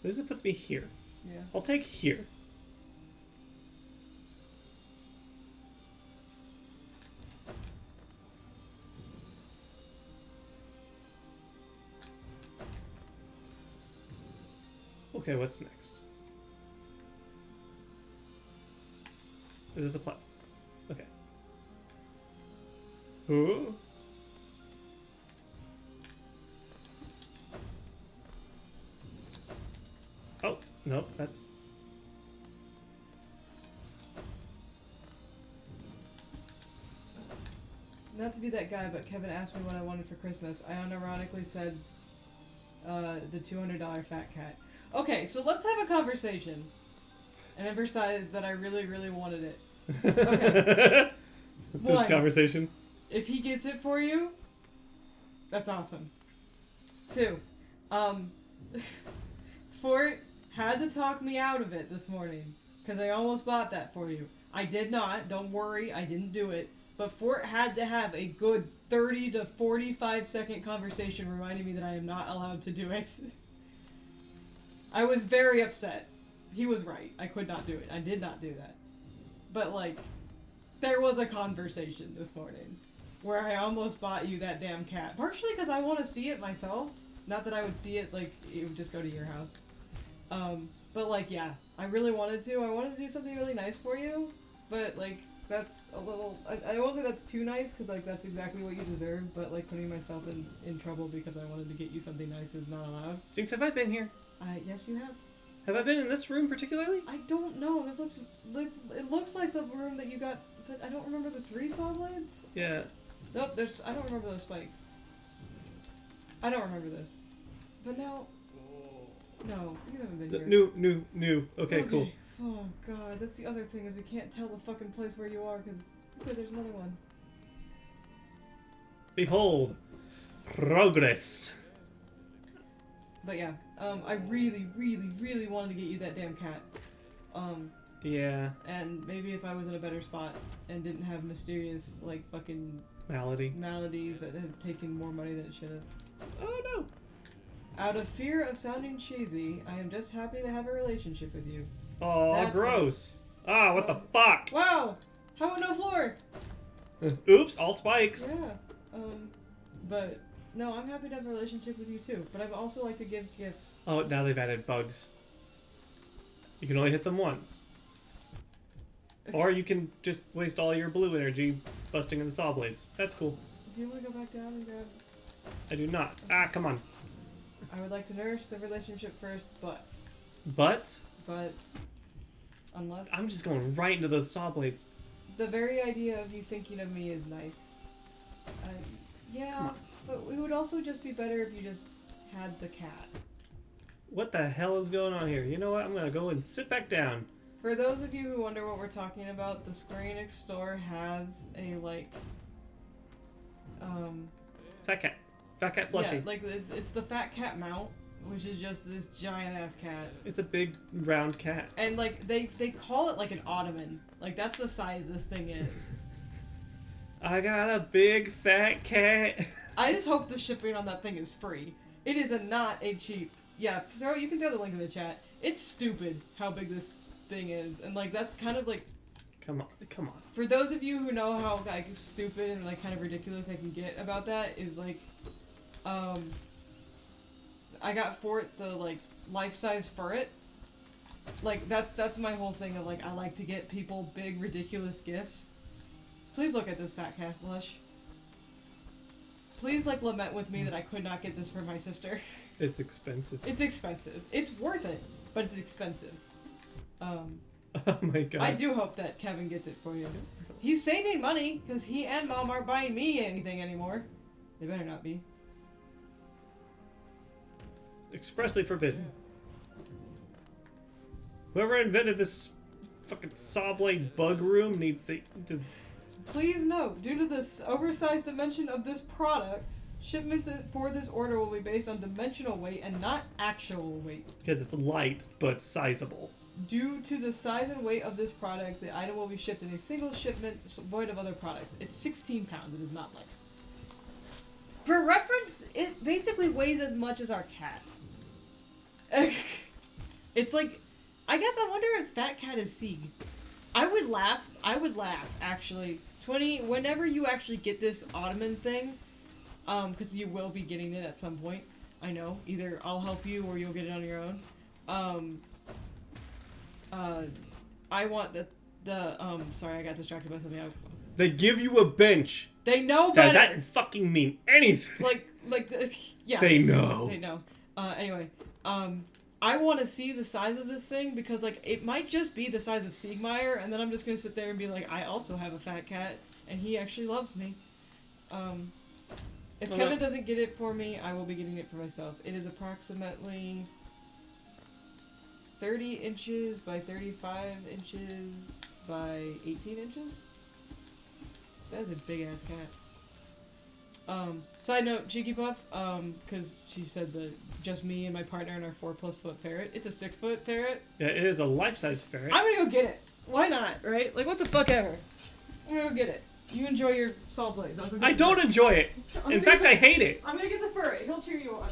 Speaker 1: This puts me here.
Speaker 2: Yeah.
Speaker 1: I'll take here. Okay, what's next? Is this a plot? Okay. Ooh. Oh, no, that's...
Speaker 2: Not to be that guy, but Kevin asked me what I wanted for Christmas. I unironically said the $200 fat cat. Okay, so let's have a conversation and emphasize that I really, really wanted it. Okay.
Speaker 1: This
Speaker 2: One.
Speaker 1: conversation.
Speaker 2: If he gets it for you, that's awesome. 2, Fort had to talk me out of it this morning because I almost bought that for you. I did not. Don't worry, I didn't do it. But Fort had to have a good 30 to 45 second conversation reminding me that I am not allowed to do it. I was very upset. He was right. I could not do it. I did not do that. But, like, there was a conversation this morning where I almost bought you that damn cat. Partially because I want to see it myself. Not that I would see it, like, it would just go to your house. But, like, yeah. I really wanted to. I wanted to do something really nice for you. But, like, that's a little... I won't say that's too nice because, like, that's exactly what you deserve. But, like, putting myself in trouble because I wanted to get you something nice is not allowed.
Speaker 1: Jynx, have I been here?
Speaker 2: Yes, you have.
Speaker 1: Have I been in this room particularly?
Speaker 2: I don't know. This looks it looks like the room that you got, but I don't remember the 3 saw blades.
Speaker 1: Yeah.
Speaker 2: Nope, I don't remember those spikes. I don't remember this. But now, no, you haven't been here.
Speaker 1: New. Okay, cool.
Speaker 2: Oh god, that's the other thing is we can't tell the fucking place where you are because okay, there's another one.
Speaker 1: Behold, progress.
Speaker 2: But yeah, I really, really, really wanted to get you that damn cat.
Speaker 1: Yeah.
Speaker 2: And maybe if I was in a better spot and didn't have mysterious, like, fucking maladies that have taken more money than it should have.
Speaker 1: Oh no.
Speaker 2: Out of fear of sounding cheesy, I am just happy to have a relationship with you.
Speaker 1: Oh,
Speaker 2: That's
Speaker 1: gross. Ah, what the fuck?
Speaker 2: Wow! How about no floor?
Speaker 1: Oops, all spikes.
Speaker 2: Yeah. But no, I'm happy to have a relationship with you too. But I'd also like to give gifts.
Speaker 1: Oh, now they've added bugs. You can only hit them once. Or you can just waste all your blue energy busting in the saw blades. That's cool.
Speaker 2: Do you want to go back down and grab?
Speaker 1: I do not. Ah, come on.
Speaker 2: I would like to nourish the relationship first, but unless
Speaker 1: I'm just going right into those saw blades.
Speaker 2: the very idea of you thinking of me is nice. Yeah, but it would also just be better if you just had the cat.
Speaker 1: What the hell is going on here? You know what? I'm gonna go and sit back down.
Speaker 2: For those of you who wonder what we're talking about, the Square Enix store has a, like,
Speaker 1: Fat cat. Fat cat plushie.
Speaker 2: yeah, like, it's the fat cat mount, which is just this giant-ass cat.
Speaker 1: It's a big, round cat.
Speaker 2: And, like, they call it, like, an ottoman. Like, that's the size this thing is.
Speaker 1: I got a big, fat cat.
Speaker 2: I just hope the shipping on that thing is free. It is not a cheap... Yeah, you can throw the link in the chat. It's stupid how big this thing is. And, like, that's kind of, like...
Speaker 1: Come on.
Speaker 2: For those of you who know how, like, stupid and, like, kind of ridiculous I can get about that is, like... I got Fort the, like, life-size furret. Like, that's my whole thing of, like, I like to get people big, ridiculous gifts. Please look at this fat cat blush. Please, like, lament with me that I could not get this for my sister.
Speaker 1: It's expensive.
Speaker 2: It's expensive. It's worth it, but it's expensive.
Speaker 1: Oh my god.
Speaker 2: I do hope that Kevin gets it for you. He's saving money, because he and Mom aren't buying me anything anymore. They better not be.
Speaker 1: Expressly forbidden. Whoever invented this fucking saw blade bug room needs to just...
Speaker 2: Please note, due to the oversized dimension of this product, shipments for this order will be based on dimensional weight and not actual weight.
Speaker 1: Because it's light, but sizable.
Speaker 2: Due to the size and weight of this product, the item will be shipped in a single shipment void of other products. It's 16 pounds, it is not light. For reference, it basically weighs as much as our cat. It's like, I guess I wonder if Fat Cat is Sieg. I would laugh, actually. Whenever you actually get this Ottoman thing, because you will be getting it at some point, I know, either I'll help you or you'll get it on your own. I want sorry, I got distracted by something.
Speaker 1: They give you a bench.
Speaker 2: They know
Speaker 1: Does
Speaker 2: better!
Speaker 1: that fucking mean anything?
Speaker 2: Yeah.
Speaker 1: They know.
Speaker 2: They know. Anyway, I want to see the size of this thing because, like, it might just be the size of Siegmeyer, and then I'm just going to sit there and be like, I also have a fat cat, and he actually loves me. If Kevin doesn't get it for me, I will be getting it for myself. It is approximately 30 inches by 35 inches by 18 inches. That is a big-ass cat. Side note, Cheeky Puff, because she said that just me and my partner and our 4+ foot ferret. It's a 6-foot ferret.
Speaker 1: Yeah, it is a life-size ferret.
Speaker 2: I'm gonna go get it. Why not, right? Like, what the fuck ever. I'm gonna go get it. You enjoy your saw blades.
Speaker 1: I don't enjoy it. In fact, I hate it.
Speaker 2: I'm gonna get the ferret. He'll cheer you on.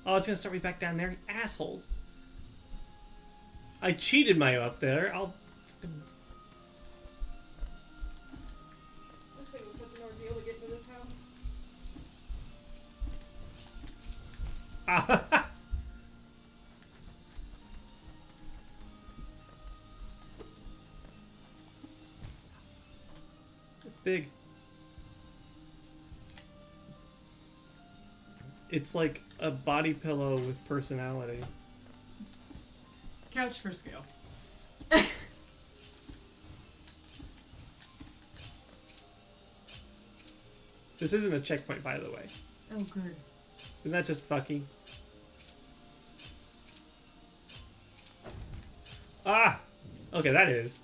Speaker 1: Oh, it's gonna start me back down there. Assholes. I cheated my way up there. I'll...
Speaker 2: This thing was such an ordeal to get into this house.
Speaker 1: It's big. It's like a body pillow with personality.
Speaker 2: Couch for scale.
Speaker 1: This isn't a checkpoint, by the way.
Speaker 2: Oh, good.
Speaker 1: Isn't that just fucking? Ah! Okay, that is.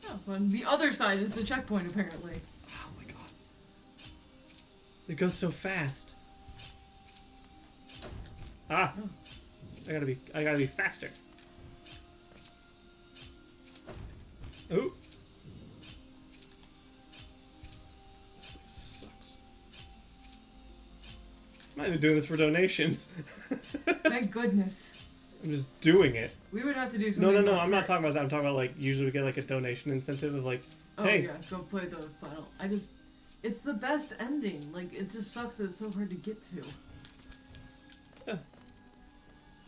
Speaker 2: Oh, well, the other side is the checkpoint, apparently.
Speaker 1: Oh my god. It goes so fast. Ah! I gotta be faster. Ooh! This place sucks. I'm not even doing this for donations.
Speaker 2: Thank goodness.
Speaker 1: I'm just doing it.
Speaker 2: We would have to do something.
Speaker 1: No, I'm not talking about that. I'm talking about, like, usually we get, like, a donation incentive of, like, hey.
Speaker 2: Oh, yeah, go play the final. It's the best ending. Like, it just sucks that it's so hard to get to.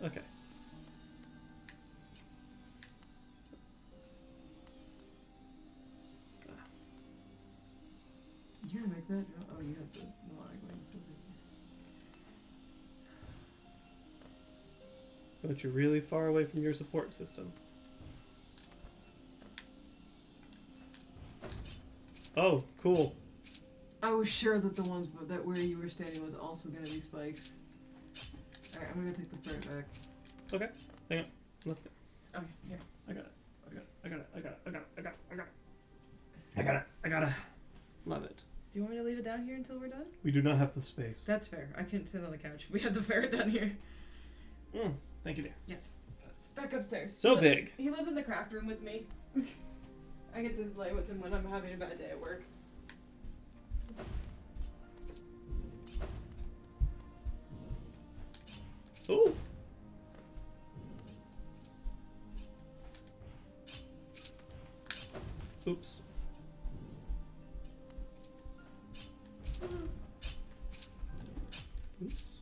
Speaker 1: Okay.
Speaker 2: Yeah, make that. Oh, you have the melodic wings.
Speaker 1: But you're really far away from your support system. Oh, cool.
Speaker 2: I was sure that the ones that where you were standing was also gonna be spikes. Alright, I'm gonna take the ferret back.
Speaker 1: Okay, hang on. Let's think.
Speaker 2: Okay, here.
Speaker 1: I got it. Love it.
Speaker 2: Do you want me to leave it down here until we're done?
Speaker 1: We do not have the space.
Speaker 2: That's fair. I can sit on the couch. We have the ferret down here.
Speaker 1: Thank you, dear.
Speaker 2: Yes. Back upstairs.
Speaker 1: So big.
Speaker 2: He lives in the craft room with me. I get to play with him when I'm having a bad day at work.
Speaker 1: Ooh. Oops. Oops.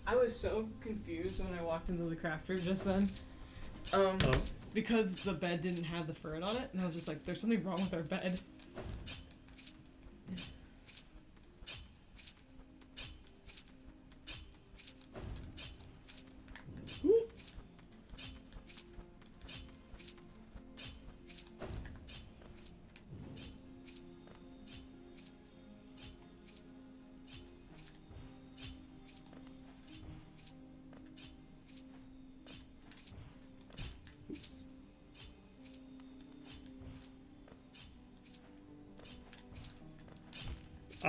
Speaker 2: I was so confused when I walked into the craft room just then.
Speaker 1: Oh.
Speaker 2: Because the bed didn't have the ferret on it, and I was just like, there's something wrong with our bed.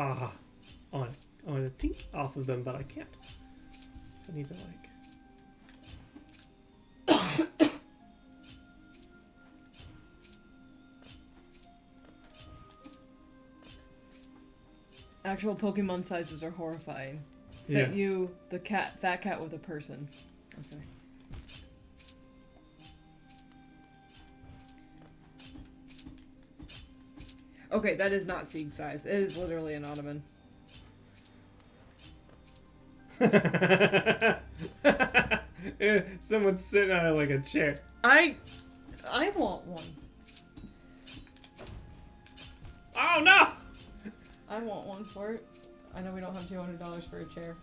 Speaker 1: Ah, I want to tink off of them, but I can't. So I need to like.
Speaker 2: Actual Pokemon sizes are horrifying.
Speaker 1: Yeah.
Speaker 2: Set you the fat cat with a person. Okay. Okay, that is not Sieg size. It is literally an ottoman.
Speaker 1: Someone's sitting on it like a chair.
Speaker 2: I want one.
Speaker 1: Oh no!
Speaker 2: I want one for it. I know we don't have $200 for a chair.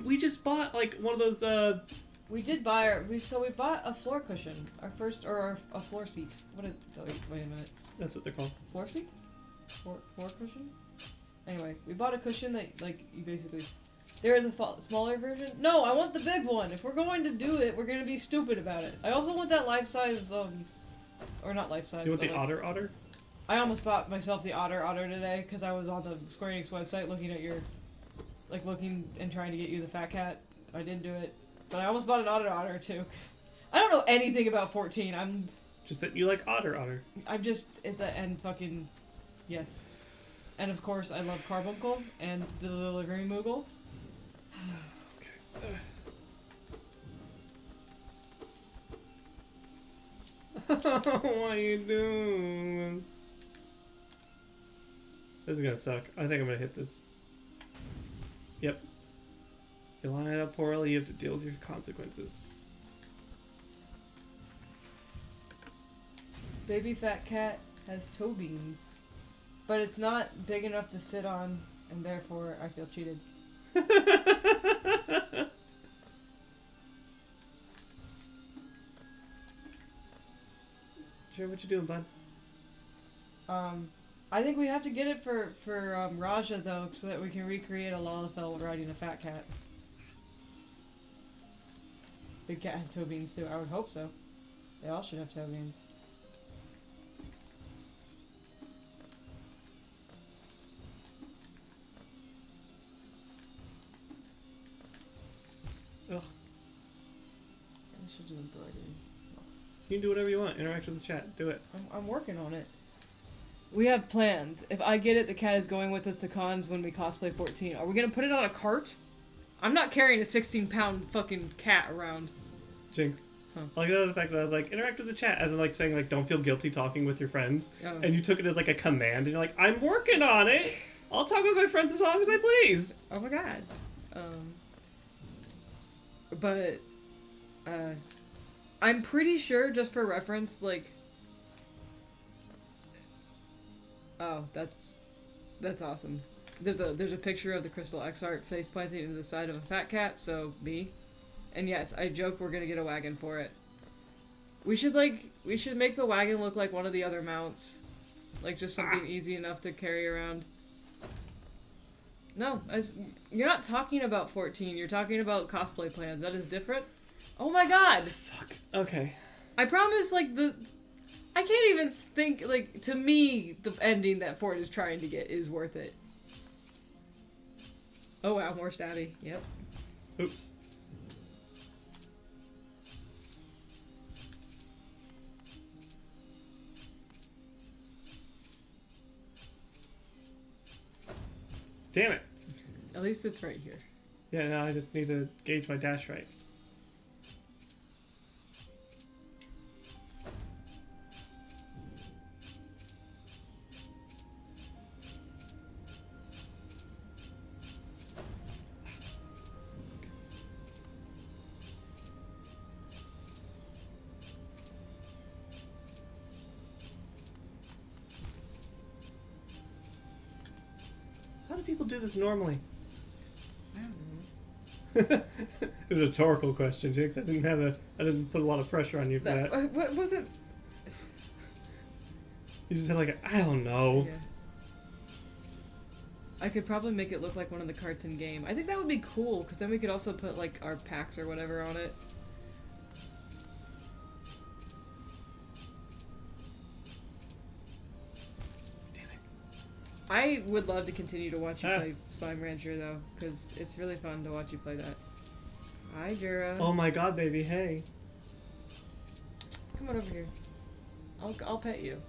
Speaker 1: We just bought like one of those.
Speaker 2: We did buy we bought a floor cushion. Our first a floor seat. Wait a minute.
Speaker 1: That's what they're called.
Speaker 2: Floor seat? Floor cushion? Anyway, we bought a cushion that, like, you basically... There is a smaller version. No, I want the big one. If we're going to do it, we're going to be stupid about it. I also want that life-size, or not life-size.
Speaker 1: You want the otter?
Speaker 2: I almost bought myself the otter today, because I was on the Square Enix website looking at your... Like, looking and trying to get you the fat cat. I didn't do it. But I almost bought an otter, too. I don't know anything about 14. I'm...
Speaker 1: Just that you like otter.
Speaker 2: I'm just at the end fucking... Yes. And of course, I love Carbuncle and the Delivery Moogle.
Speaker 1: Okay. Why are you doing this? This is gonna suck. I think I'm gonna hit this. Yep. You line it up poorly, you have to deal with your consequences.
Speaker 2: Baby fat cat has toe beans. But it's not big enough to sit on, and therefore I feel cheated.
Speaker 1: Sure, what you doing, bud?
Speaker 2: I think we have to get it for Raja, though, so that we can recreate a Lalafell riding a fat cat. Big cat has toe beans, too. I would hope so. They all should have toe beans.
Speaker 1: Ugh.
Speaker 2: I should do embroidery.
Speaker 1: You can do whatever you want. Interact with the chat. Do it.
Speaker 2: I'm working on it. We have plans. If I get it, the cat is going with us to cons when we cosplay 14. Are we gonna put it on a cart? I'm not carrying a 16-pound fucking cat around.
Speaker 1: Jinx.
Speaker 2: Huh.
Speaker 1: I like the fact that I was like, interact with the chat, as in like saying like, don't feel guilty talking with your friends.
Speaker 2: Oh.
Speaker 1: And you took it as like a command, and you're like, I'm working on it! I'll talk with my friends as long as I please!
Speaker 2: Oh my god. But, I'm pretty sure, just for reference, like... Oh, that's awesome. There's a picture of the Crystal X art face planting into the side of a fat cat, so me. And yes, I joke we're gonna get a wagon for it. We should make the wagon look like one of the other mounts. Like, just something easy enough to carry around. No, you're not talking about 14, you're talking about cosplay plans. That is different. Oh my god!
Speaker 1: Fuck. Okay.
Speaker 2: I promise, like, I can't even think, like, to me, the ending that Ford is trying to get is worth it. Oh wow, more stabby. Yep.
Speaker 1: Oops. Damn it.
Speaker 2: At least it's right here.
Speaker 1: Yeah, now I just need to gauge my dash right. people do this normally?
Speaker 2: I don't know.
Speaker 1: It was a rhetorical question, Jynx. I didn't put a lot of pressure on you for that.
Speaker 2: What was it?
Speaker 1: You just said like, I don't know.
Speaker 2: Yeah. I could probably make it look like one of the carts in game. I think that would be cool, because then we could also put like our packs or whatever on it.
Speaker 1: Damn it.
Speaker 2: I would love to continue to watch you
Speaker 1: Ah.
Speaker 2: play Slime Rancher though, because it's really fun to watch you play that. Hi, Jura.
Speaker 1: Oh my god, baby, hey.
Speaker 2: Come on over here. I'll pet you.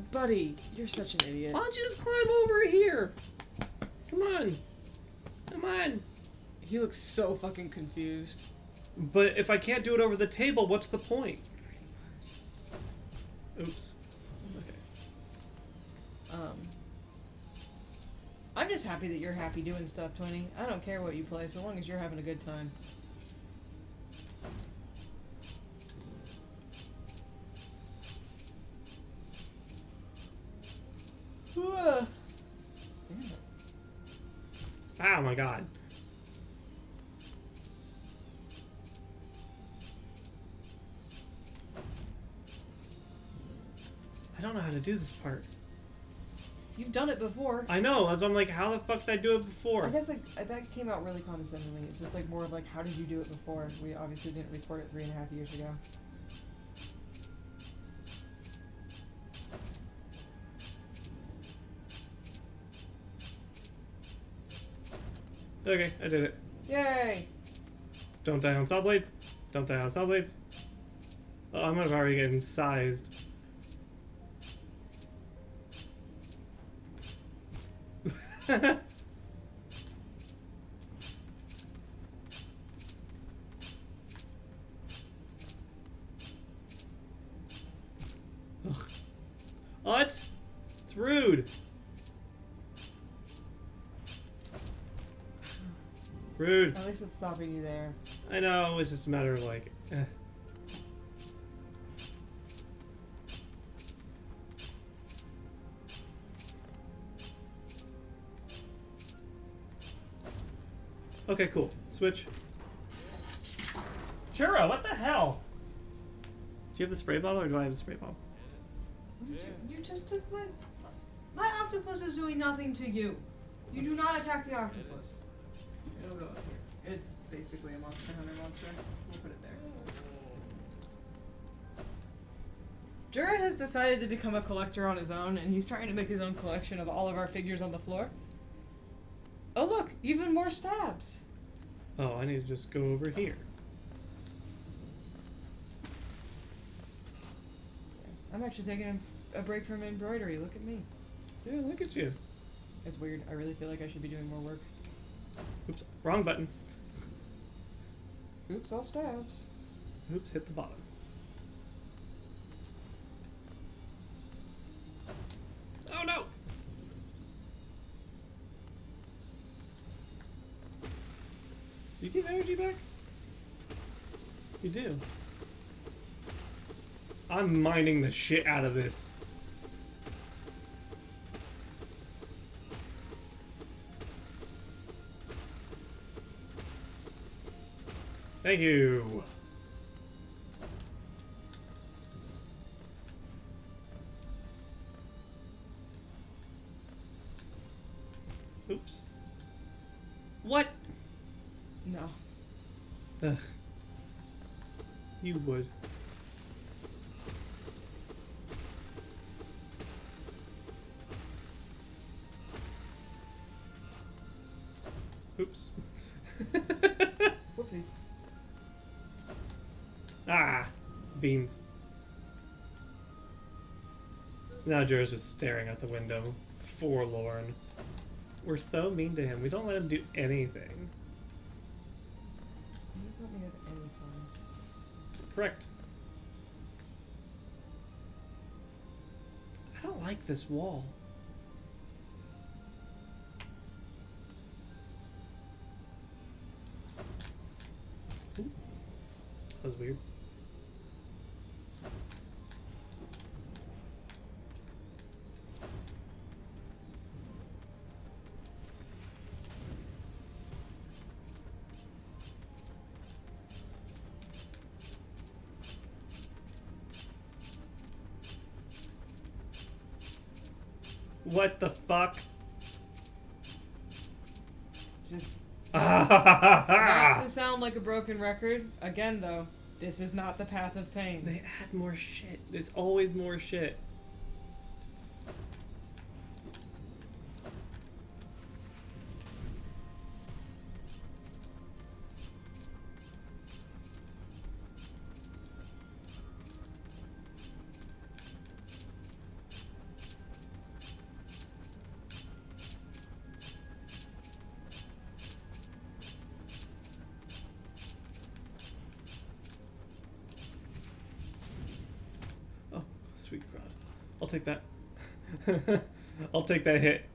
Speaker 2: Buddy, you're such an idiot.
Speaker 1: Why don't you just climb over here? Come on. Come on.
Speaker 2: He looks so fucking confused.
Speaker 1: But if I can't do it over the table, what's the point? Oops. Okay.
Speaker 2: I'm just happy that you're happy doing stuff, Twinny. I don't care what you play, so long as you're having a good time. Damn it.
Speaker 1: Oh my god. I don't know how to do this part.
Speaker 2: You've done it before.
Speaker 1: I know, that's why I'm like, how the fuck did I do it before?
Speaker 2: I guess like that came out really condescendingly. It's just like more of like, how did you do it before? We obviously didn't record it 3.5 years ago.
Speaker 1: Okay, I did it.
Speaker 2: Yay!
Speaker 1: Don't die on saw blades. Don't die on saw blades. Oh, I'm already getting sized. Ugh. What? It's rude. Rude.
Speaker 2: At least it's stopping you there.
Speaker 1: I know, it's just a matter of like, Okay, cool. Switch. Churro, what the hell? Do you have the spray bottle or do I have the spray bottle?
Speaker 2: You just took my octopus is doing nothing to you. You do not attack the octopus. It'll go up here. It's basically a Monster Hunter monster. We'll put it there. Jura has decided to become a collector on his own, and he's trying to make his own collection of all of our figures on the floor. Oh look, even more stabs.
Speaker 1: Oh, I need to just go over here.
Speaker 2: I'm actually taking a break from embroidery. Look at me.
Speaker 1: Yeah, look at you.
Speaker 2: It's weird. I really feel like I should be doing more work.
Speaker 1: Oops, wrong button.
Speaker 2: Oops, all stabs.
Speaker 1: Oops, hit the bottom. Oh no! Do you give energy back? You do. I'm mining the shit out of this. Thank you. Oops. What?
Speaker 2: No.
Speaker 1: Ugh. You would. Oops.
Speaker 2: Whoopsie.
Speaker 1: Ah, beans. Now Jura's just staring out the window, forlorn. We're so mean to him. We don't let him do anything.
Speaker 2: You don't let me have any fun.
Speaker 1: Correct. I don't like this wall. Ooh. That was weird. What the fuck?
Speaker 2: Just
Speaker 1: Ah!
Speaker 2: not to sound like a broken record. Again, though, this is not the path of pain.
Speaker 1: They add more shit. It's always more shit. Oh, sweet God. I'll take that. I'll take that hit.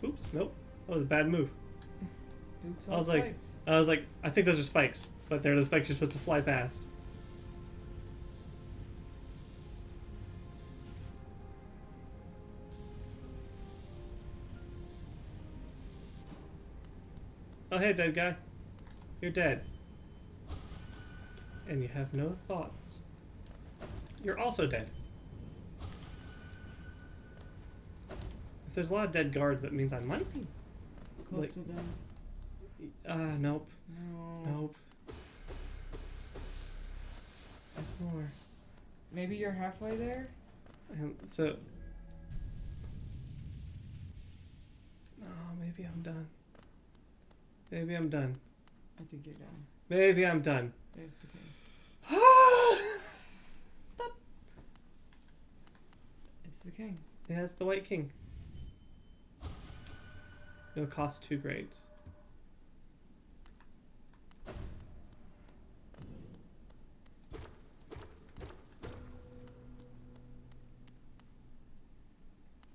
Speaker 1: Oops, nope. That was a bad move.
Speaker 2: Oops,
Speaker 1: I was like, I think those are spikes, but they're the spikes you're supposed to fly past. Oh, hey, dead guy. You're dead. And you have no thoughts. You're also dead. If there's a lot of dead guards, that means I might be.
Speaker 2: close
Speaker 1: like-
Speaker 2: to done.
Speaker 1: Nope.
Speaker 2: No.
Speaker 1: Nope. There's more.
Speaker 2: Maybe you're halfway there.
Speaker 1: And so. Oh, maybe I'm done. Maybe I'm done.
Speaker 2: I think you're done.
Speaker 1: Maybe I'm done.
Speaker 2: There's the king. It's the king.
Speaker 1: Yeah, it's the White King. No cost too great.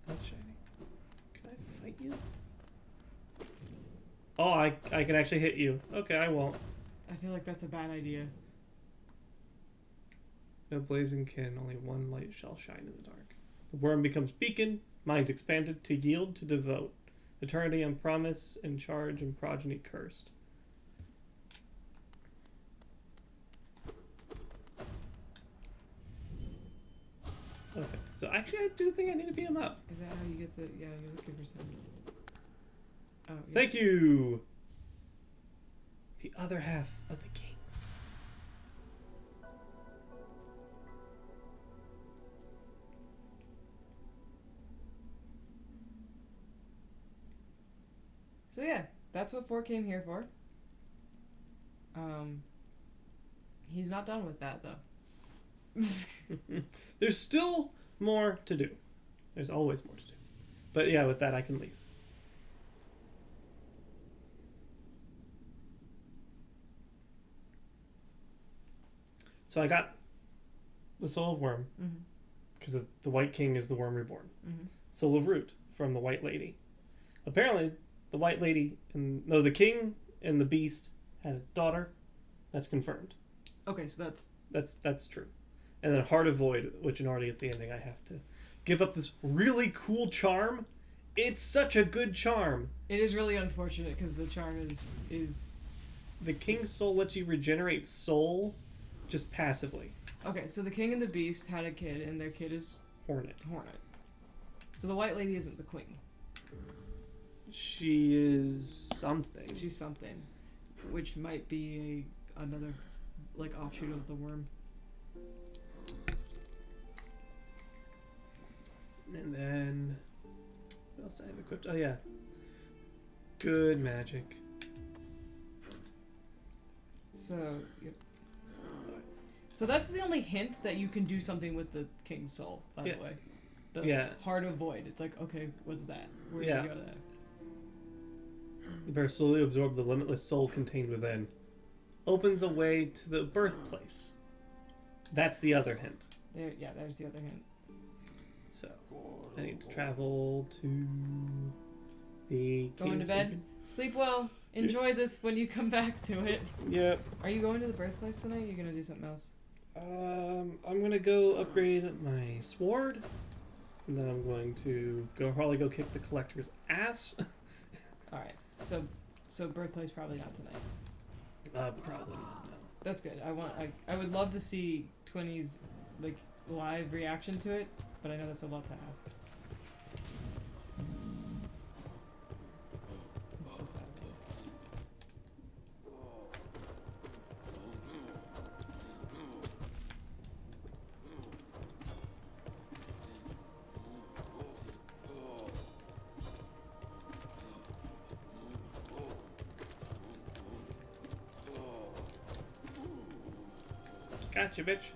Speaker 1: That's shiny. Can I fight you? Oh, I can actually hit you. Okay, I won't.
Speaker 2: I feel like that's a bad idea.
Speaker 1: No blazing kin, only one light shall shine in the dark. The worm becomes beacon, minds expanded to yield to devote. Eternity and promise, and charge and progeny cursed. Okay, so actually I do think I need to beat him up.
Speaker 2: Is that how you get the? Yeah, you're looking for some. Oh. Yeah.
Speaker 1: Thank you! The other half of the kings.
Speaker 2: So yeah, that's what 4 came here for. He's not done with that though.
Speaker 1: There's still more to do. There's always more to do. But yeah, with that I can leave. So I got the Soul of Worm,
Speaker 2: Mm-hmm.
Speaker 1: because the White King is the Worm Reborn.
Speaker 2: Mm-hmm.
Speaker 1: Soul of Root from the White Lady. Apparently, the White Lady the King and the Beast had a daughter. That's confirmed.
Speaker 2: Okay, so that's
Speaker 1: That's true. And then Heart of Void, which in already at the ending I have to give up this really cool charm. It's such a good charm.
Speaker 2: it is really unfortunate because the charm is
Speaker 1: The King's Soul lets you regenerate soul just passively.
Speaker 2: okay. So the king and the beast had a kid, and their kid is
Speaker 1: Hornet.
Speaker 2: Hornet. So the white lady isn't the queen.
Speaker 1: She is something.
Speaker 2: She's something, which might be another like offshoot of the worm.
Speaker 1: And then what else I have equipped? Oh yeah. Good magic.
Speaker 2: So yep. So that's the only hint that you can do something with the king's soul. By
Speaker 1: Yeah.
Speaker 2: the way, the
Speaker 1: Yeah.
Speaker 2: heart of void. It's like okay, what's that? Where do
Speaker 1: Yeah.
Speaker 2: you go there?
Speaker 1: The bear slowly absorb the limitless soul contained within. Opens a way to the birthplace. That's the other hint.
Speaker 2: There, yeah. There's the other hint.
Speaker 1: So I need to travel to the
Speaker 2: Go into
Speaker 1: King's
Speaker 2: bed.
Speaker 1: Beacon.
Speaker 2: Sleep well. Enjoy this when you come back to it.
Speaker 1: Yep.
Speaker 2: Are you going to the birthplace tonight? Or are you gonna do something else?
Speaker 1: I'm gonna go upgrade my sword, and then I'm going to probably go kick the collector's ass.
Speaker 2: All right. So birthplace probably not tonight.
Speaker 1: Probably not. No.
Speaker 2: That's good. I would love to see Twinny's like live reaction to it, but I know that's a lot to ask. I'm so sad.
Speaker 1: Gotcha, bitch.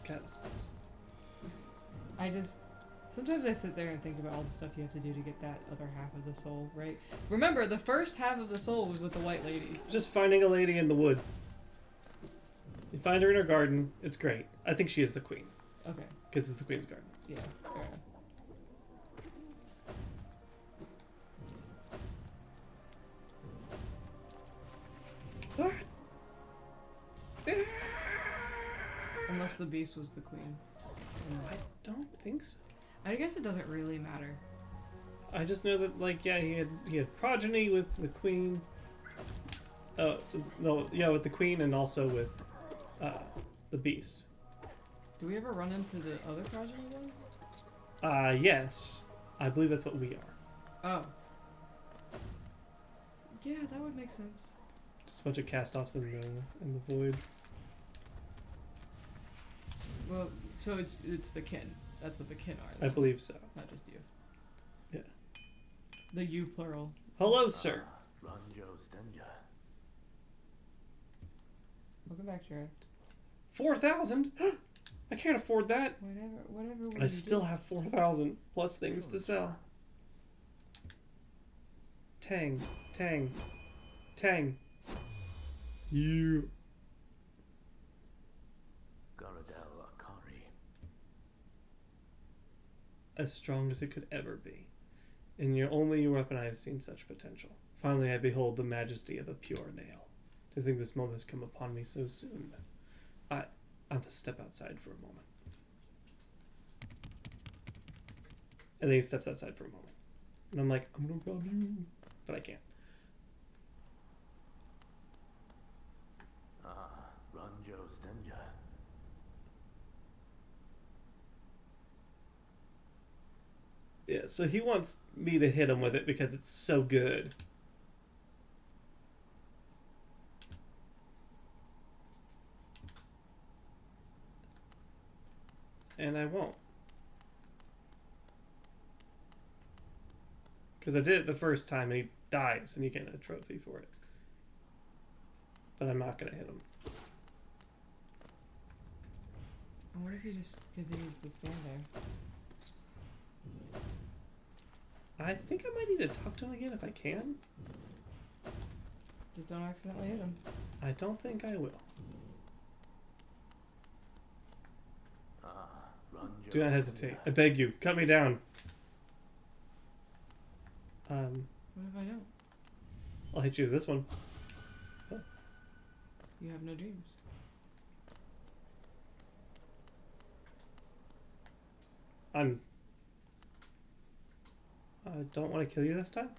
Speaker 1: God, this is...
Speaker 2: Sometimes I sit there and think about all the stuff you have to do to get that other half of the soul, right? Remember, the first half of the soul was with the white lady.
Speaker 1: Just finding a lady in the woods. You find her in her garden. It's great. I think she is the queen.
Speaker 2: Okay.
Speaker 1: Because it's the queen's garden.
Speaker 2: Yeah, fair enough.
Speaker 1: What?
Speaker 2: Unless the beast was the queen.
Speaker 1: I don't think so.
Speaker 2: I guess it doesn't really matter.
Speaker 1: I just know that, like, yeah, he had progeny with the queen. No, yeah, with the queen and also with the beast.
Speaker 2: Do we ever run into the other progeny then?
Speaker 1: Yes, I believe that's what we are.
Speaker 2: Oh. Yeah, that would make sense.
Speaker 1: Just a bunch of cast-offs in the void.
Speaker 2: Well, so it's the kin. That's what the kin are.
Speaker 1: I
Speaker 2: Then.
Speaker 1: believe so.
Speaker 2: Not just you.
Speaker 1: Yeah.
Speaker 2: The you plural.
Speaker 1: Hello, sir.
Speaker 2: Welcome back, Jared.
Speaker 1: 4,000? I can't afford that.
Speaker 2: Whatever. What
Speaker 1: I still have 4,000 plus things to sell. Tang. You. As strong as it could ever be. In only your weapon I have seen such potential. Finally I behold the majesty of a pure nail. To think this moment has come upon me so soon. I must step outside for a moment. And then he steps outside for a moment. And I'm like, I'm gonna grab you. But I can't. Yeah, so he wants me to hit him with it because it's so good. And I won't. Because I did it the first time and he dies and you get a trophy for it. But I'm not going to hit him.
Speaker 2: What if he just continues to stand there?
Speaker 1: I think I might need to talk to him again if I can.
Speaker 2: Just don't accidentally hit him.
Speaker 1: I don't think I will. Do not hesitate. I beg you, cut me down.
Speaker 2: What if I don't?
Speaker 1: I'll hit you with this one.
Speaker 2: You have no dreams.
Speaker 1: I don't want to kill you this time.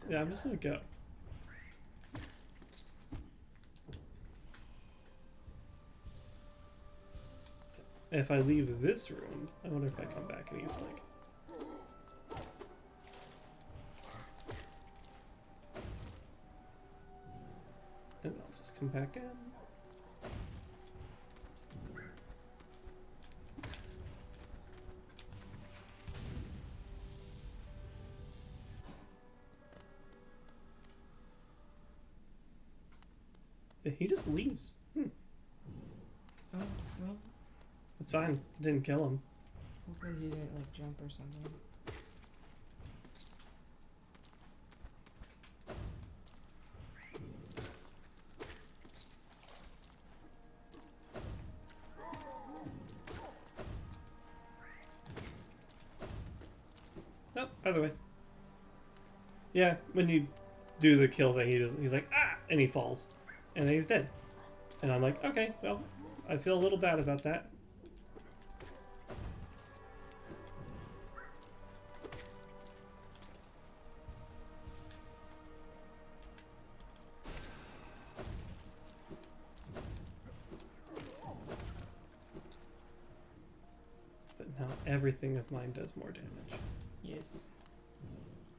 Speaker 1: Yeah, I'm just gonna go. If I leave this room, I wonder if I come back and he's like... And I'll just come back in. He just leaves.
Speaker 2: Oh, well.
Speaker 1: It's fine. Didn't kill him.
Speaker 2: Hopefully he didn't, like, jump or something.
Speaker 1: Oh, either way. Yeah, when you do the kill thing, he's like, ah! And he falls. And then he's dead. And I'm like, okay, well, I feel a little bad about that. But now everything of mine does more damage.
Speaker 2: Yes.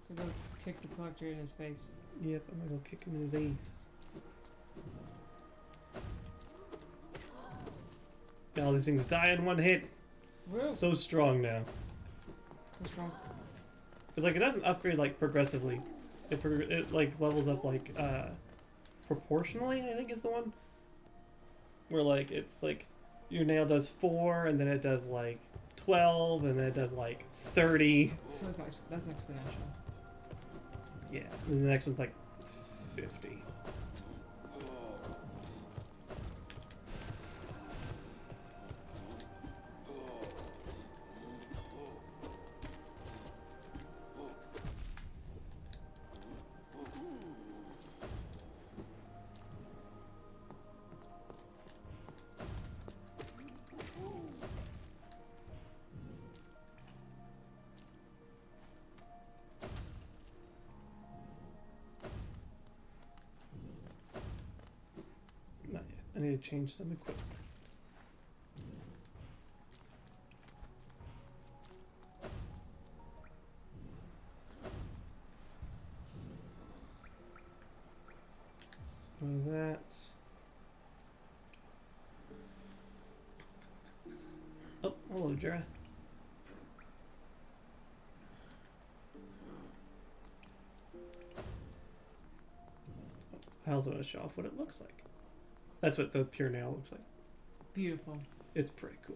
Speaker 2: So go kick the collector in his face.
Speaker 1: Yep, I'm gonna go kick him in his ace. All these things die in one hit.
Speaker 2: Woo!
Speaker 1: So strong now.
Speaker 2: So strong.
Speaker 1: Because like it doesn't upgrade like progressively. It like levels up like proportionally, I think is the one. Where like it's like your nail does 4 and then it does like 12 and then it does like 30.
Speaker 2: So it's actually, that's exponential.
Speaker 1: Yeah. And the next one's like 50. Not yet. I need to change some equipment. So that. Oh, hello, Jera. I also want to show off what it looks like. That's what the pure nail looks like.
Speaker 2: Beautiful.
Speaker 1: It's pretty cool.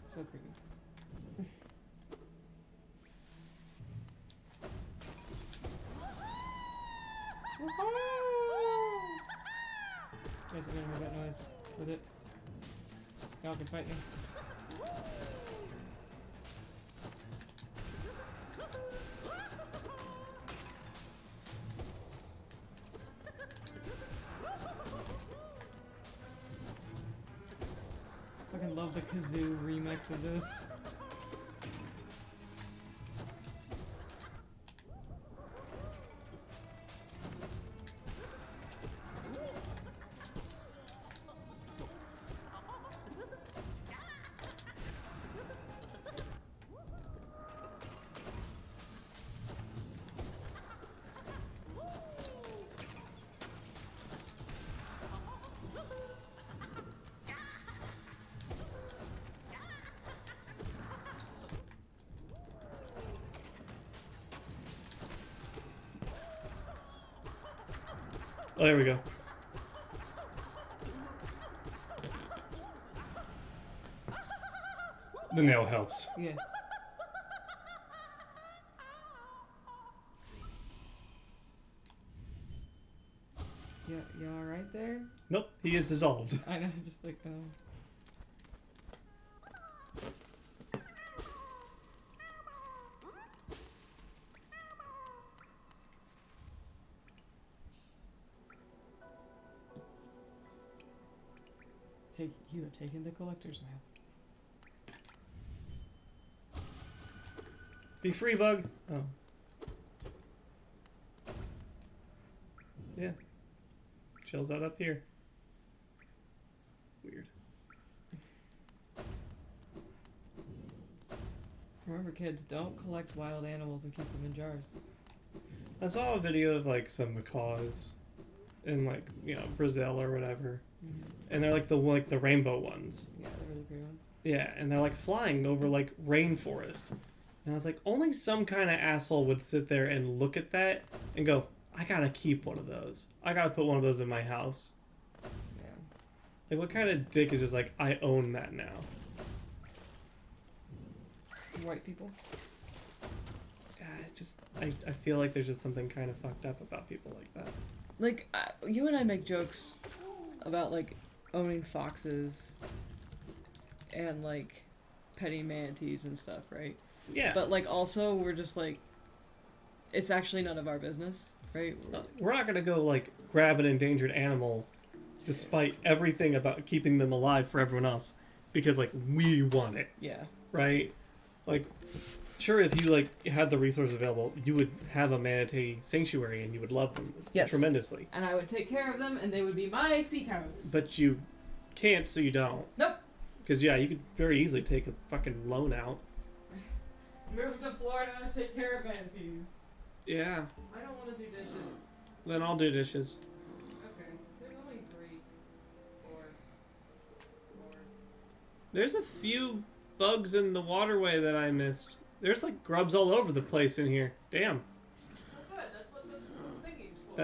Speaker 2: So creepy. Guys, I'm gonna make that noise with it. Y'all can fight me. Fucking love the kazoo remix of this.
Speaker 1: Oh, there we go. The nail helps.
Speaker 2: Yeah. Yeah, you alright there?
Speaker 1: Nope, he is dissolved.
Speaker 2: I know, just like, you have taken the collector's map.
Speaker 1: Be free, bug. Oh. Yeah. Chills out up here. Weird.
Speaker 2: Remember, kids, don't collect wild animals and keep them in jars.
Speaker 1: I saw a video of like some macaws in like Brazil or whatever, and they're like the rainbow ones.
Speaker 2: Yeah, they're really great ones.
Speaker 1: Yeah, and they're like flying over like rainforest, and I was like, only some kind of asshole would sit there and look at that and go, I gotta keep one of those. I gotta put one of those in my house.
Speaker 2: Yeah.
Speaker 1: Like, what kind of dick is just like, I own that now?
Speaker 2: White people.
Speaker 1: I feel like there's just something kind of fucked up about people like that.
Speaker 2: Like, you and I make jokes about, like, owning foxes and, like, petting manatees and stuff, right?
Speaker 1: Yeah.
Speaker 2: But, like, also, we're just, like, it's actually none of our business, right?
Speaker 1: We're not gonna go, like, grab an endangered animal despite everything about keeping them alive for everyone else because, like, we want it,
Speaker 2: Yeah.
Speaker 1: right? Like, sure, if you, like, had the resources available, you would have a manatee sanctuary and you would love them tremendously.
Speaker 2: And I would take care of them, and they would be my sea cows.
Speaker 1: But you can't, so you don't.
Speaker 2: Nope.
Speaker 1: Because, yeah, you could very easily take a fucking loan out.
Speaker 2: Move to Florida and take care of manatees.
Speaker 1: Yeah.
Speaker 2: I don't want to do dishes.
Speaker 1: Then I'll do dishes.
Speaker 2: Okay. There's only 3, 4.
Speaker 1: There's a few bugs in the waterway that I missed. There's like grubs all over the place in here. Damn.
Speaker 2: Oh, good. That's what the thingy's for.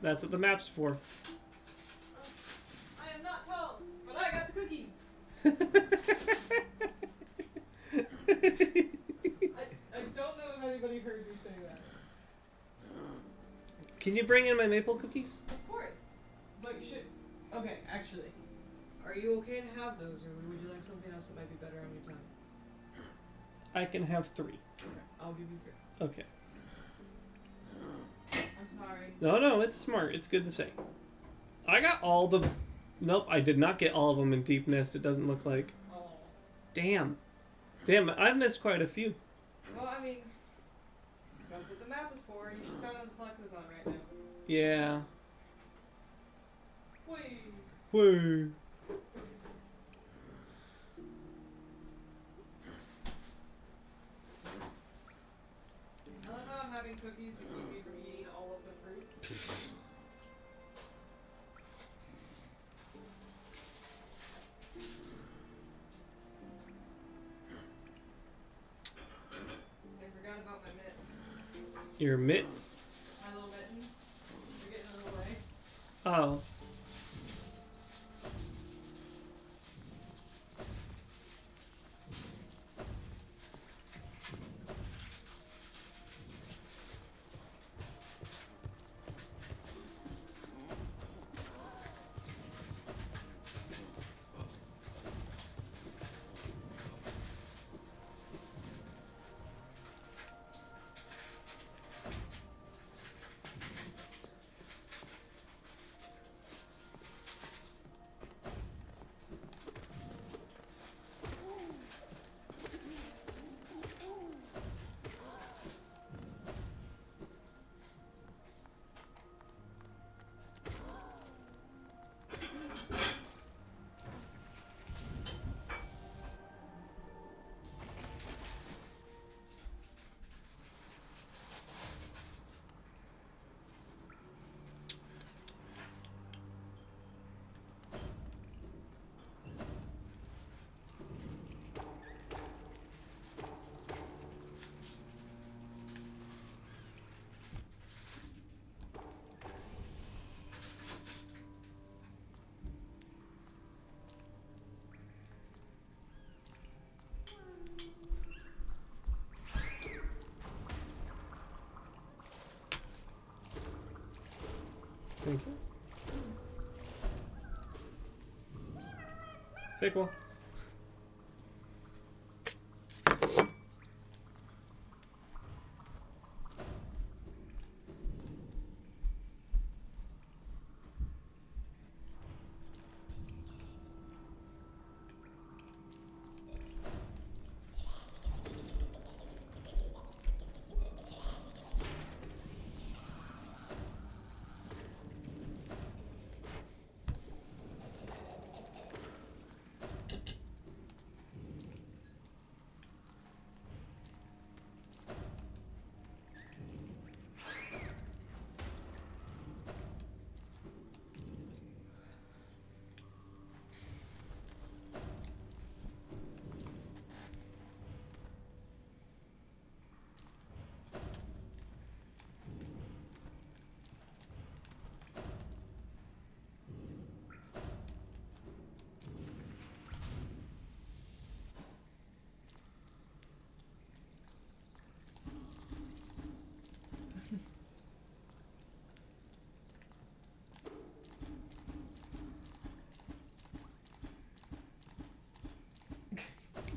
Speaker 1: That's what the map's for.
Speaker 2: I am not tall, but I got the cookies. I don't know if anybody heard me say that.
Speaker 1: Can you bring in my maple cookies?
Speaker 2: Of course. But you should... Okay, actually. Are you okay to have those, or would you like something else that might be better on your tongue?
Speaker 1: I can have 3.
Speaker 2: Okay, I'll give you 3.
Speaker 1: Okay.
Speaker 2: I'm sorry.
Speaker 1: No, it's smart. It's good to say. I got all the... Nope, I did not get all of them in Deep Nest. It doesn't look like...
Speaker 2: Oh.
Speaker 1: Damn, I've missed quite a few.
Speaker 2: Well, I mean... That's what the map is for. You should start on the Plexathon right now.
Speaker 1: Yeah.
Speaker 2: Whee!
Speaker 1: Whoa.
Speaker 2: I love how I'm having cookies to keep me from eating all of the fruit. I forgot about my mitts.
Speaker 1: Your mitts?
Speaker 2: My little mittens. They're getting in the way.
Speaker 1: Oh. Thank you. Fickle.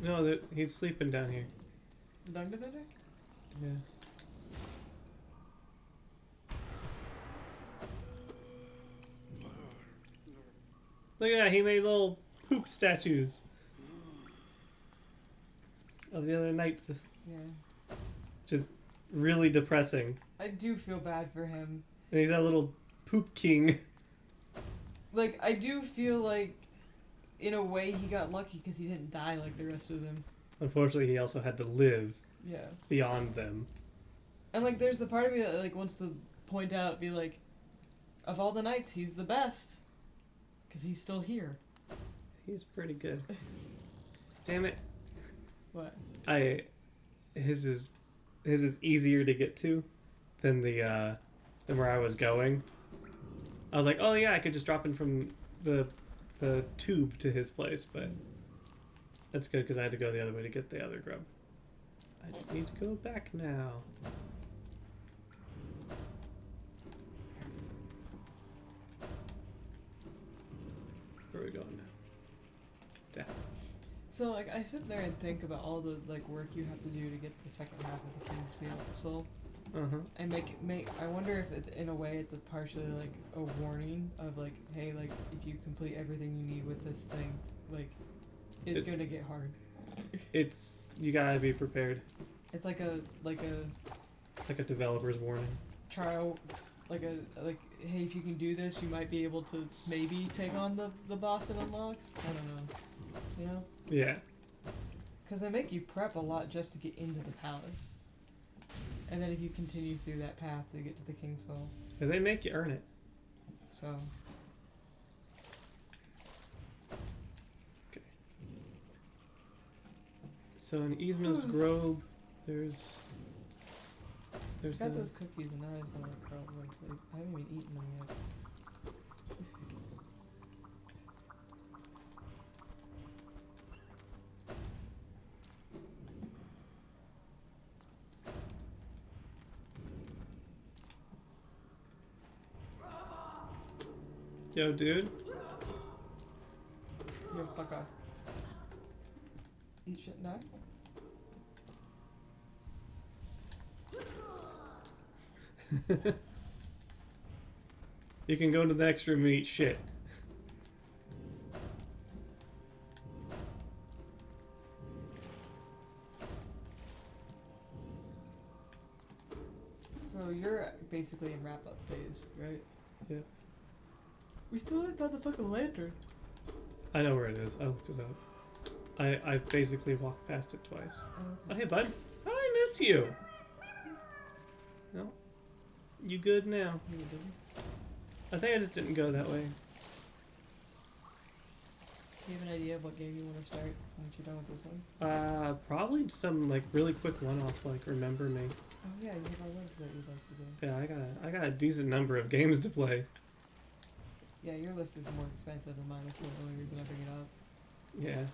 Speaker 1: No, he's sleeping down here.
Speaker 2: Dung defender?
Speaker 1: Yeah. Look at that, he made little poop statues of the other knights.
Speaker 2: Yeah.
Speaker 1: Just really depressing.
Speaker 2: I do feel bad for him.
Speaker 1: And he's that little poop king.
Speaker 2: Like, I do feel like, in a way, he got lucky because he didn't die like the rest of them.
Speaker 1: Unfortunately, he also had to live
Speaker 2: Yeah.
Speaker 1: beyond them.
Speaker 2: And, like, there's the part of me that, like, wants to point out, be like, of all the knights, he's the best. Because he's still here.
Speaker 1: He's pretty good. Damn it.
Speaker 2: What?
Speaker 1: His is easier to get to than than where I was going. I was like, oh yeah, I could just drop in from the tube to his place, but that's good because I had to go the other way to get the other grub. I just need to go back now. Where are we going now? Down.
Speaker 2: So, like, I sit there and think about all the, like, work you have to do to get the second half of the King's Soul.
Speaker 1: Uh-huh.
Speaker 2: And I wonder if in a way it's partially like a warning of like, hey, like if you complete everything you need with this thing, like it's gonna get hard.
Speaker 1: You gotta be prepared.
Speaker 2: It's like a
Speaker 1: developer's warning.
Speaker 2: trial, like hey, if you can do this, you might be able to maybe take on the boss it unlocks. I don't know, you know?
Speaker 1: Yeah.
Speaker 2: Because they make you prep a lot just to get into the palace. And then if you continue through that path, you get to the King's Soul.
Speaker 1: And they make you earn it.
Speaker 2: So.
Speaker 1: Okay. So in Yzma's Grove, there's
Speaker 2: I got those cookies and now I just want to curl up and sleep. I haven't even eaten them yet.
Speaker 1: Yo, dude.
Speaker 2: Yo, fuck off. Eat shit and die?
Speaker 1: You can go into the next room and eat shit.
Speaker 2: So you're basically in wrap-up phase, right?
Speaker 1: Yeah.
Speaker 2: We still haven't got the fucking lantern.
Speaker 1: I know where it is. I looked it up. I basically walked past it twice. Oh, hey, bud. How did I miss you? No. You good now?
Speaker 2: You busy?
Speaker 1: I think I just didn't go that way.
Speaker 2: Do you have an idea of what game you want to start once you're done with this one?
Speaker 1: Probably some like really quick one-offs like Remember Me.
Speaker 2: Oh yeah, you have a list that you'd like to do.
Speaker 1: Yeah, I got a decent number of games to play.
Speaker 2: Yeah, your list is more expensive than mine. That's the only reason I bring it up.
Speaker 1: Yeah.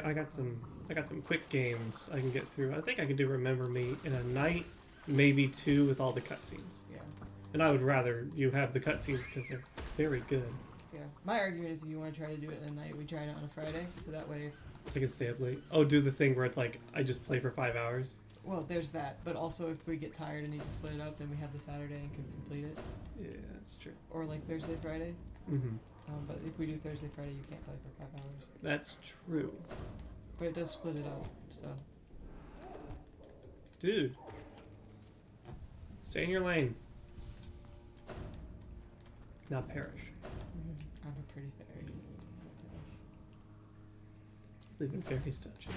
Speaker 1: I got some quick games I can get through. I think I could do Remember Me in a night, maybe two with all the cutscenes.
Speaker 2: Yeah.
Speaker 1: And I would rather you have the cutscenes because they're very good.
Speaker 2: Yeah. My argument is if you want to try to do it in a night, we try it on a Friday, so that way.
Speaker 1: I can stay up late. Oh, do the thing where it's like I just play for 5 hours.
Speaker 2: Well, there's that, but also if we get tired and need to split it up, then we have the Saturday and can complete it.
Speaker 1: Yeah, that's true.
Speaker 2: Or like Thursday, Friday.
Speaker 1: Mm-hmm.
Speaker 2: But if we do Thursday, Friday, you can't play for 5 hours.
Speaker 1: That's true.
Speaker 2: But it does split it up, so.
Speaker 1: Dude. Stay in your lane. Not perish.
Speaker 2: I'm a pretty fairy.
Speaker 1: Live in fairy statue.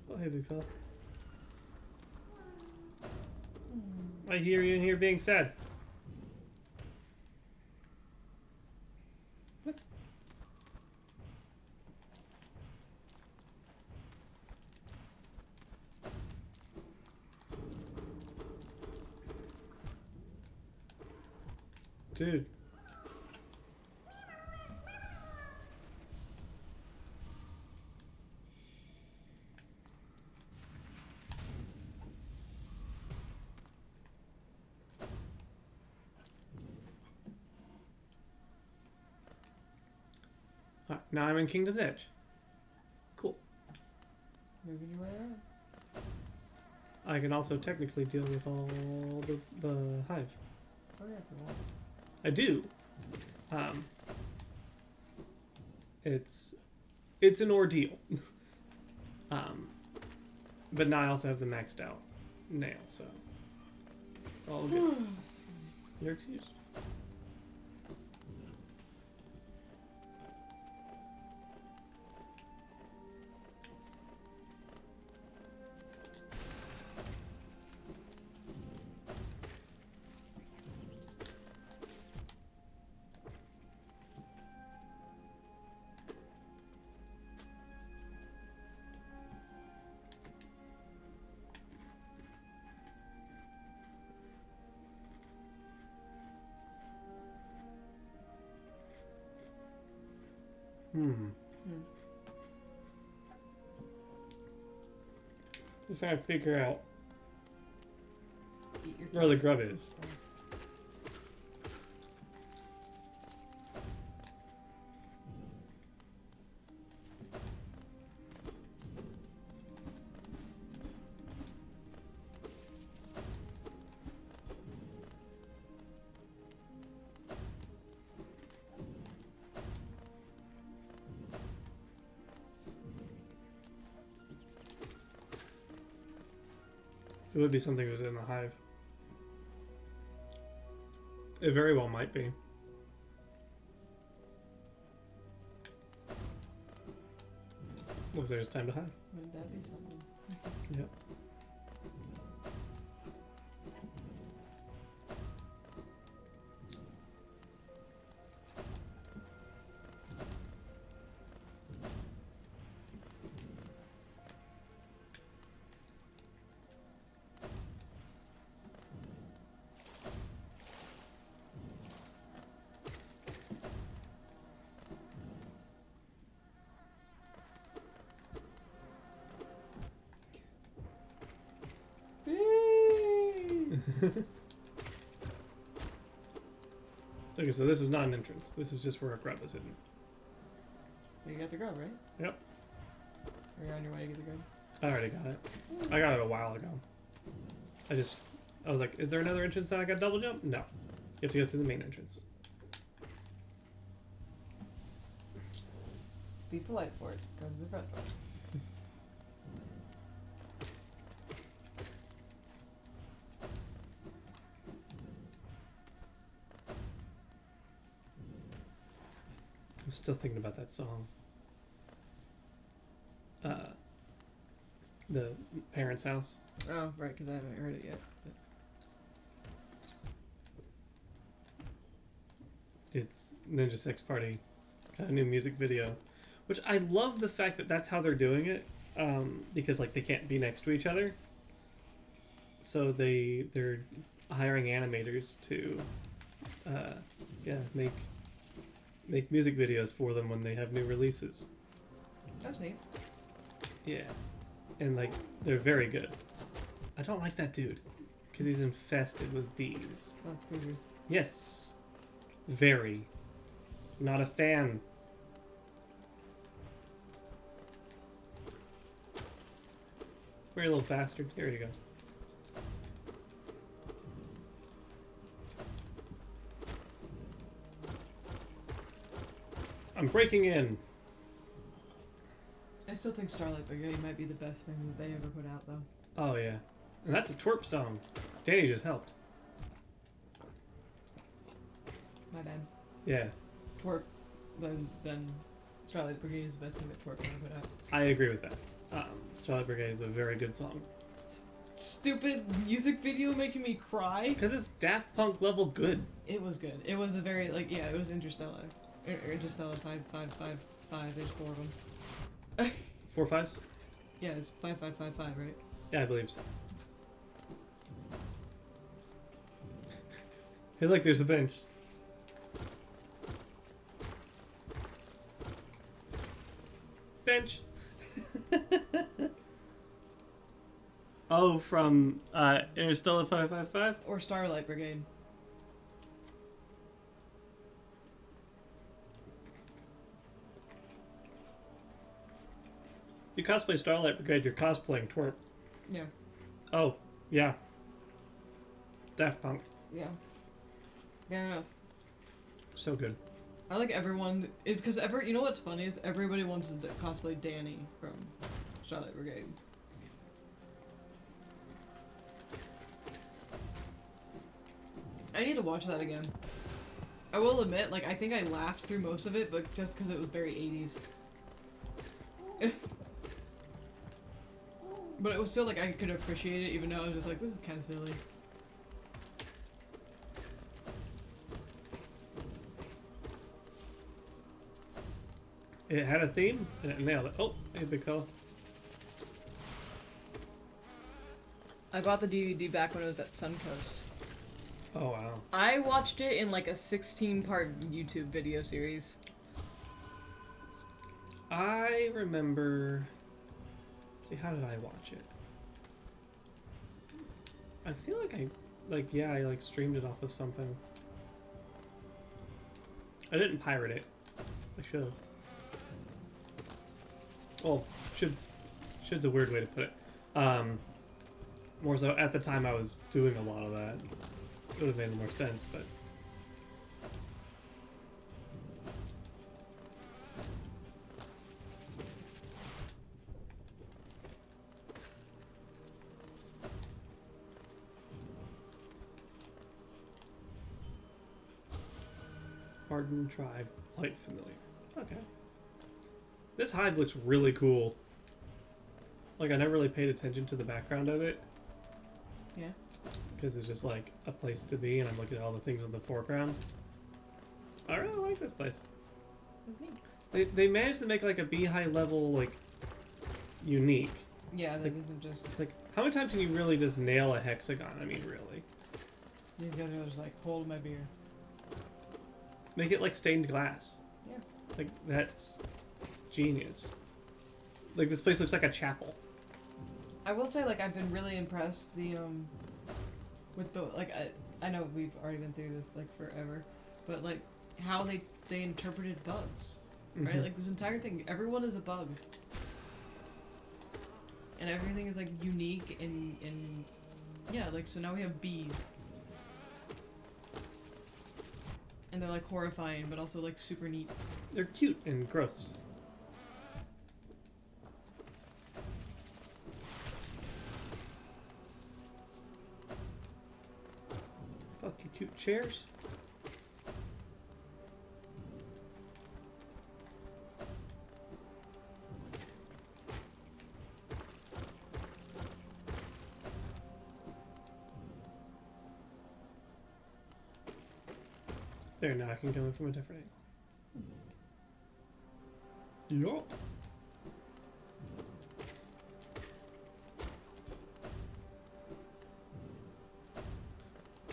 Speaker 1: Oh, hey, big fella. I hear you in here being sad. What? Dude. now I'm in Kingdom's Edge. Cool.
Speaker 2: Moving your way around.
Speaker 1: I can also technically deal with all the hive.
Speaker 2: Oh yeah, if you want.
Speaker 1: I do. It's an ordeal. But now I also have the maxed out nail, so it's all good. You're excused. Just trying to figure out
Speaker 2: Eat your
Speaker 1: where the
Speaker 2: food.
Speaker 1: grub is. It would be something that was in the hive. It very well might be. Looks like it's time to hive.
Speaker 2: Wouldn't that be something?
Speaker 1: Yep. Okay, so this is not an entrance. This is just where a grub is hidden.
Speaker 2: Well, you got the grub, right?
Speaker 1: Yep.
Speaker 2: Are you on your way to get the grub?
Speaker 1: I already got it. I got it a while ago. I was like, is there another entrance that I got double jump? No. You have to go through the main entrance.
Speaker 2: Be polite for it. Go to the front door.
Speaker 1: I'm still thinking about that song. The parents' house.
Speaker 2: Oh, right, because I haven't heard it yet. But
Speaker 1: It's Ninja Sex Party, got a new music video, which I love the fact that that's how they're doing it, because like they can't be next to each other, so they're hiring animators to, make music videos for them when they have new releases.
Speaker 2: that's neat.
Speaker 1: Yeah, and like they're very good. I don't like that dude, because he's infested with bees.
Speaker 2: Oh, creepy.
Speaker 1: Yes, very. Not a fan. Very little bastard. Here you go. I'm breaking in.
Speaker 2: I still think Starlight Brigade might be the best thing that they ever put out, though.
Speaker 1: Oh yeah, and that's a twerp song. Danny just helped.
Speaker 2: My bad.
Speaker 1: Yeah,
Speaker 2: Twerk, then Starlight Brigade is the best thing that Twerk ever put out.
Speaker 1: I agree with that. Starlight Brigade is a very good song.
Speaker 2: Stupid music video making me cry.
Speaker 1: Because it's Daft Punk level good.
Speaker 2: It was good. It was a very, like, yeah, it was Interstellar. Interstellar 555. There's 4 of them.
Speaker 1: 4 5s?
Speaker 2: Yeah, it's 5555, right?
Speaker 1: Yeah, I believe so. Hey, look, there's a bench. Bench. Oh, from Interstellar 555?
Speaker 2: Or Starlight Brigade.
Speaker 1: You cosplay Starlight Brigade, you're cosplaying Twerp.
Speaker 2: Yeah.
Speaker 1: Oh, yeah. Daft Punk.
Speaker 2: Yeah. Yeah, no.
Speaker 1: So good.
Speaker 2: I like everyone, because you know what's funny is everybody wants to cosplay Danny from Starlight Brigade. I need to watch that again. I will admit, like, I think I laughed through most of it, but just because it was very 80s. But it was still, like, I could appreciate it, even though I was just like, this is kind of silly.
Speaker 1: It had a theme, and it nailed it. Oh, hey, Big Fella.
Speaker 2: I bought the DVD back when it was at Suncoast.
Speaker 1: Oh, wow.
Speaker 2: I watched it in, like, a 16-part YouTube video series.
Speaker 1: I remember... Let's see, how did I watch it? I feel like I streamed it off of something. I didn't pirate it. I should have. Well, should's a weird way to put it. More so, at the time I was doing a lot of that. It would have made more sense, but... Hardened tribe, light familiar. Okay. This hive looks really cool. Like, I never really paid attention to the background of it.
Speaker 2: Yeah.
Speaker 1: Because it's just like a place to be, and I'm looking at all the things in the foreground. I really like this place. They managed to make like a beehive level like unique.
Speaker 2: Yeah,
Speaker 1: It's
Speaker 2: that
Speaker 1: like-
Speaker 2: isn't just...
Speaker 1: It's like, how many times can you really just nail a hexagon? I mean, really.
Speaker 2: These guys are just like, hold my beer.
Speaker 1: Make it like stained glass.
Speaker 2: Yeah.
Speaker 1: Like, that's genius. Like, this place looks like a chapel.
Speaker 2: I will say, like, I've been really impressed with the, like, I know we've already been through this, like, forever, but, like, how they interpreted bugs, right?
Speaker 1: Mhm.
Speaker 2: Like, this entire thing, everyone is a bug. And everything is, like, unique and yeah, like, so now we have bees. And they're, like, horrifying, but also, like, super neat.
Speaker 1: They're cute and gross. Fuck you, cute chairs. There, now I can come in from a different angle. Yup.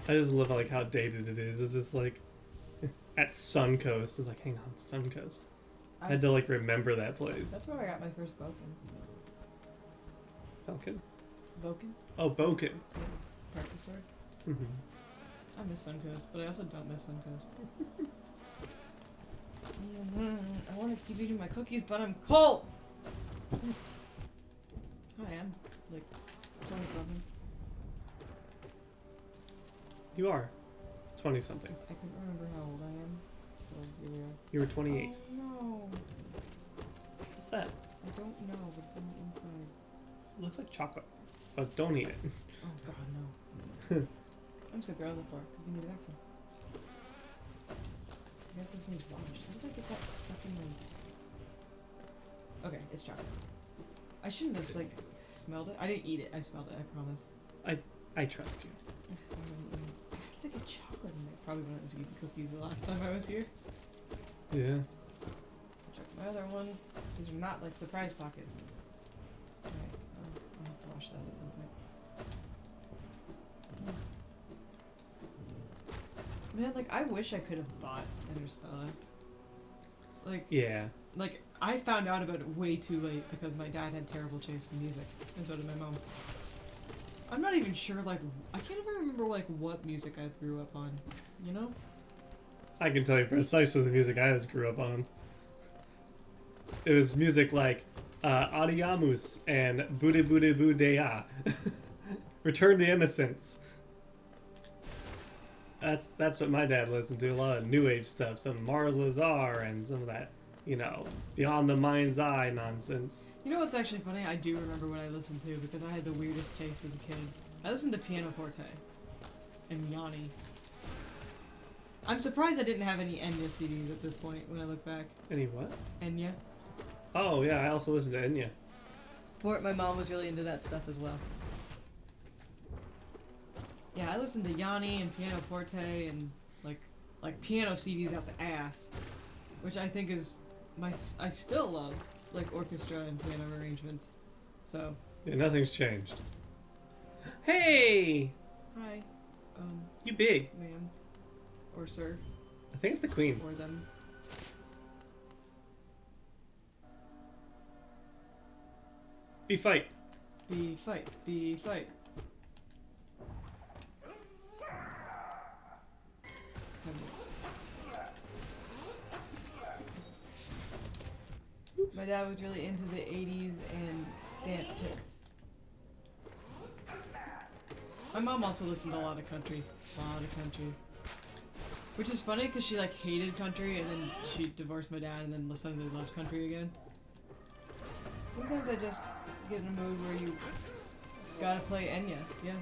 Speaker 1: I just love like how dated it is. It's just like at Suncoast. It's like, hang on, Suncoast. I had to like remember that place.
Speaker 2: That's where I got my first Boken.
Speaker 1: Falcon?
Speaker 2: Boken?
Speaker 1: Oh, Boken.
Speaker 2: Practice sword.
Speaker 1: Mm-hmm.
Speaker 2: I miss Suncoast, but I also don't miss Suncoast. I want to keep eating my cookies, but I'm cold! I am. Like, 27.
Speaker 1: You are 20 something.
Speaker 2: I couldn't remember how old I am, so here we are.
Speaker 1: You were 28.
Speaker 2: Oh, no.
Speaker 1: What's that?
Speaker 2: I don't know, but it's on the inside.
Speaker 1: It looks like chocolate. But don't eat it.
Speaker 2: Oh, God, no. I'm just gonna throw it on the floor, because we need a vacuum. I guess this needs washed. How did I get that stuck in my... Okay, it's chocolate. I shouldn't have, like, smelled it. I didn't eat it. I smelled it, I promise.
Speaker 1: I trust you.
Speaker 2: How did I get chocolate in there? Probably when I was eating cookies the last time I was here.
Speaker 1: Yeah.
Speaker 2: Check my other one. These are not, like, surprise pockets. Alright, I'll have to wash that at some point. Man, like, I wish I could have bought Interstellar. Like,
Speaker 1: Yeah.
Speaker 2: like, I found out about it way too late because my dad had terrible taste in music, and so did my mom. I'm not even sure, like, I can't even remember, like, what music I grew up on, you know?
Speaker 1: I can tell you precisely the music I just grew up on. It was music like Adiamus and Bude Bude Budea. Return to Innocence. That's what my dad listened to. A lot of new age stuff. Some Mars Lazar and some of that, Beyond the Mind's Eye nonsense.
Speaker 2: You know what's actually funny? I do remember what I listened to because I had the weirdest taste as a kid. I listened to Pianoforte and Yanni. I'm surprised I didn't have any Enya CDs at this point when I look back.
Speaker 1: Any what?
Speaker 2: Enya.
Speaker 1: Oh yeah, I also listened to Enya.
Speaker 2: My mom was really into that stuff as well. Yeah, I listened to Yanni and Pianoforte and like piano CDs out the ass, which I think is I still love like orchestra and piano arrangements. So.
Speaker 1: Yeah, nothing's changed. Hey.
Speaker 2: Hi.
Speaker 1: You big.
Speaker 2: Ma'am. Or sir.
Speaker 1: I think it's the queen.
Speaker 2: Or them.
Speaker 1: Be fight.
Speaker 2: Be fight. Be fight. My dad was really into the 80s and dance hits. My mom also listened to a lot of country. Which is funny because she hated country and then she divorced my dad and then suddenly loves country again. Sometimes I just get in a mood where you gotta play Enya, yeah.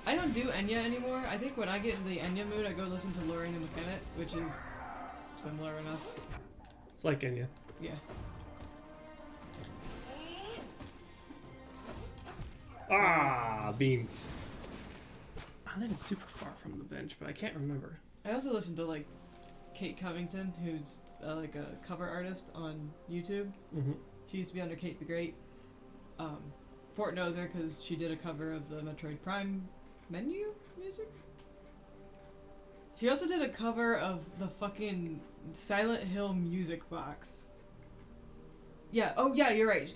Speaker 2: I don't do Enya anymore. I think when I get into the Enya mood, I go listen to Lorraine and McKenna, which is similar enough.
Speaker 1: It's like Enya.
Speaker 2: Yeah.
Speaker 1: Ah, beans. I think it's super far from the bench, but I can't remember.
Speaker 2: I also listen to Kate Covington, who's a cover artist on YouTube.
Speaker 1: Mm-hmm.
Speaker 2: She used to be under Kate the Great. Fort knows her because she did a cover of the Metroid Prime menu music. She also did a cover of the fucking Silent Hill music box. Yeah, oh yeah, you're right.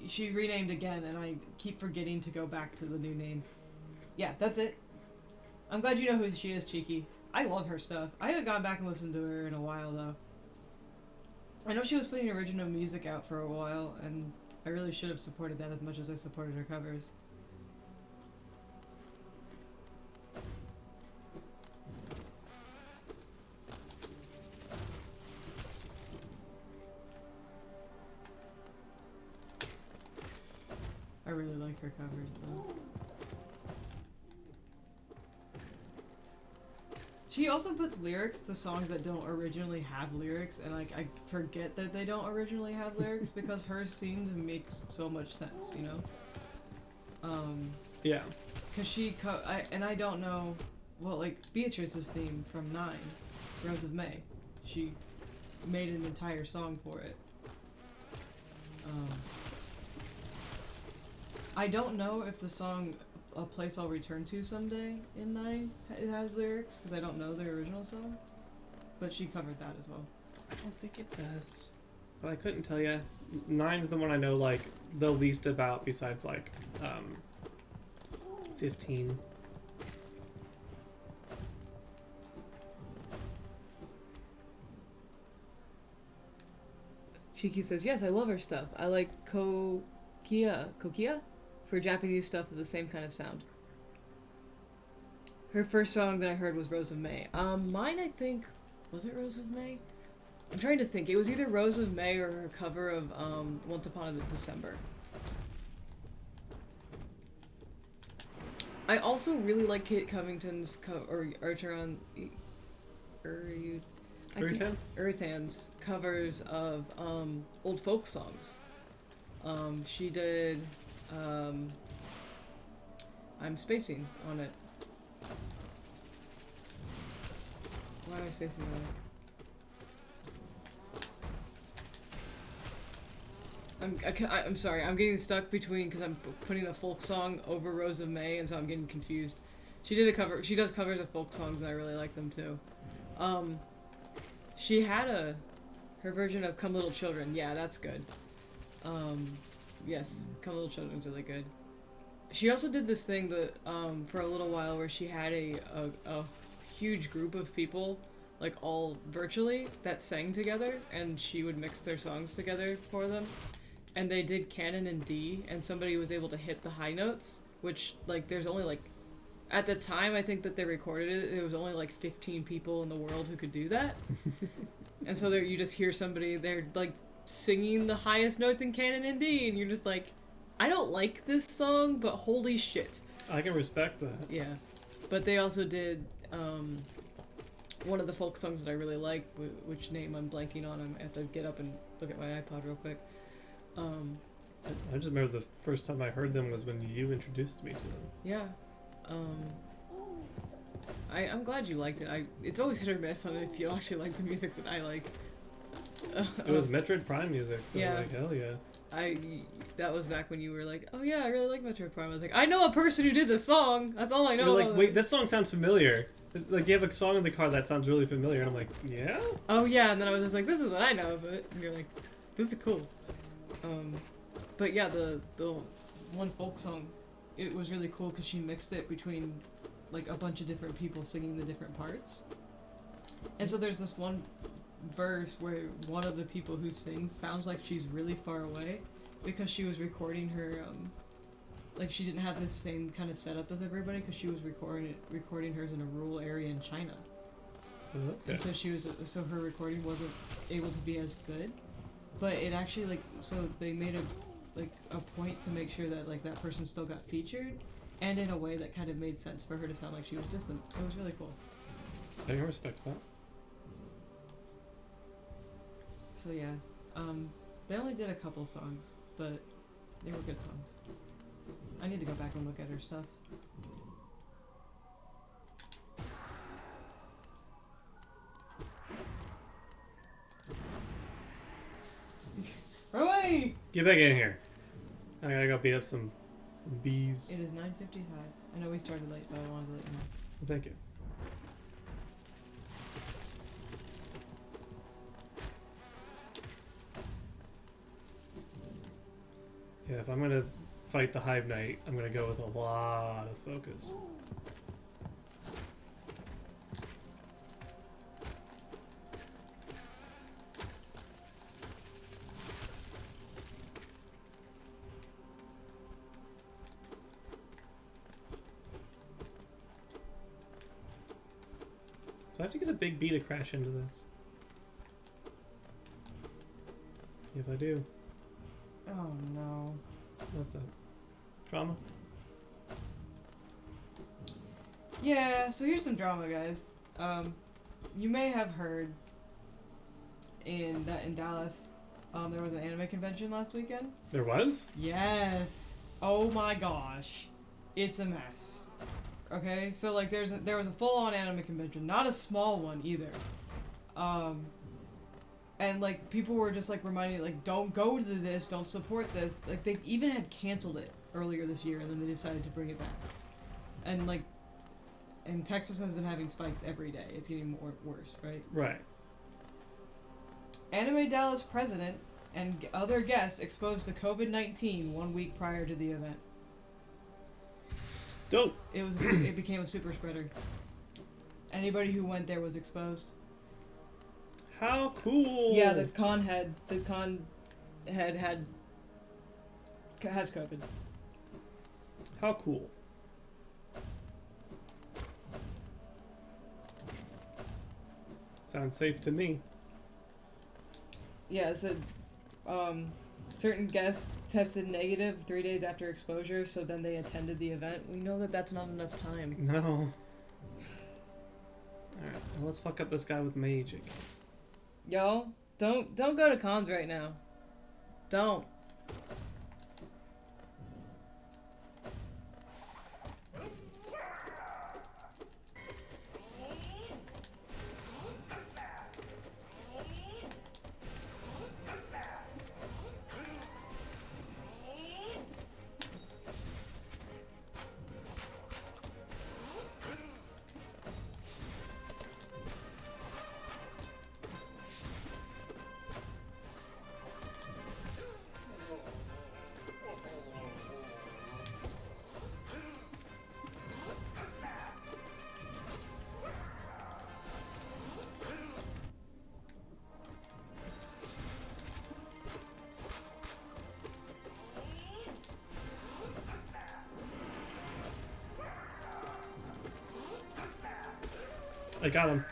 Speaker 2: She renamed again, and I keep forgetting to go back to the new name. Yeah, that's it. I'm glad you know who she is, Cheeky. I love her stuff. I haven't gone back and listened to her in a while, though. I know she was putting original music out for a while, and I really should have supported that as much as I supported her covers. I really like her covers, though. She also puts lyrics to songs that don't originally have lyrics, and I forget that they don't originally have lyrics because hers seem to make so much sense,
Speaker 1: Yeah.
Speaker 2: Cause I don't know, well, Beatrice's theme from 9, Rose of May, she made an entire song for it. I don't know if the song A Place I'll Return to Someday in 9 it has lyrics, because I don't know the original song, but she covered that as well.
Speaker 1: I don't think it does. But I couldn't tell you. 9's the one I know the least about besides 15.
Speaker 2: Shiki says, yes, I love her stuff. I like Kokia for Japanese stuff with the same kind of sound. Her first song that I heard was Rose of May. Mine, I think, was it Rose of May? I'm trying to think. It was either Rose of May or her cover of Once Upon a December. I also really like Kate Covington's Uritan's covers of old folk songs. She did I'm spacing on it. Why am I spacing on it? I'm sorry, I'm getting stuck between, because I'm putting a folk song over Rose of May, and so I'm getting confused. She does covers of folk songs, and I really like them too. She had her version of Come Little Children. Yeah, that's good. Yes, Come Little Children's really good. She also did this thing that, for a little while, where she had a huge group of people like all virtually, that sang together, and she would mix their songs together for them. And they did canon in D, and somebody was able to hit the high notes, which, like, there's only, like, at the time I think that they recorded it, there was only, like, 15 people in the world who could do that. And so there, you just hear somebody, they're, like, singing the highest notes in canon in D, and you're just like, I don't like this song, but holy shit.
Speaker 1: I can respect that.
Speaker 2: Yeah. But they also did, one of the folk songs that I really like, which name I'm blanking on, I have to get up and look at my iPod real quick.
Speaker 1: I just remember the first time I heard them was when you introduced me to them.
Speaker 2: Yeah. I'm glad you liked it. It's always hit or miss on if you actually like the music that I like.
Speaker 1: It was Metroid Prime music, so
Speaker 2: yeah.
Speaker 1: like, hell yeah.
Speaker 2: That was back when you were like, oh yeah, I really like Metroid Prime. I was like, I know a person who did this song. That's all I know.
Speaker 1: You're like, wait, this song sounds familiar. Like, you have a song in the car that sounds really familiar, and I'm like, yeah?
Speaker 2: Oh yeah, and then I was just like, this is what I know of it. And you're like, this is cool. But yeah, the one folk song, it was really cool because she mixed it between like a bunch of different people singing the different parts. And so there's this one verse where one of the people who sings sounds like she's really far away because she was recording her like she didn't have the same kind of setup as everybody because she was recording hers in a rural area in China.
Speaker 1: Okay.
Speaker 2: And so her recording wasn't able to be as good. But it actually, like, so they made a point to make sure that, like, that person still got featured, and in a way that kind of made sense for her to sound like she was distant. It was really cool.
Speaker 1: I can respect that.
Speaker 2: So yeah, they only did a couple songs, but they were good songs. I need to go back and look at her stuff. Run away!
Speaker 1: Get back in here. I gotta go beat up some bees.
Speaker 2: It is 9:55. I know we started late, but I wanted to let you know.
Speaker 1: Thank you. Yeah, if I'm gonna fight the Hive Knight, I'm gonna go with a lot of focus. So I have to get a big bee to crash into this. If I do.
Speaker 2: Oh no.
Speaker 1: What's that? Drama?
Speaker 2: Yeah, so here's some drama, guys. You may have heard in Dallas, there was an anime convention last weekend.
Speaker 1: There was?
Speaker 2: Yes. Oh my gosh. It's a mess. Okay, so like there was a full-on anime convention, not a small one either. And like people were just like reminding like don't go to this, don't support this. Like they even had canceled it earlier this year and then they decided to bring it back. And like and Texas has been having spikes every day. It's getting worse, right?
Speaker 1: Right.
Speaker 2: Anime Dallas president and other guests exposed to COVID-19 1 week prior to the event.
Speaker 1: Dope.
Speaker 2: It became a super spreader. Anybody who went there was exposed.
Speaker 1: How cool!
Speaker 2: Yeah, the con head has COVID.
Speaker 1: How cool. Sounds safe to me.
Speaker 2: Yeah, it said certain guests tested negative 3 days after exposure, so then they attended the event. We know that that's not enough time.
Speaker 1: No. Alright, well, let's fuck up this guy with magic.
Speaker 2: Y'all, don't go to cons right now. Don't.
Speaker 1: I got him.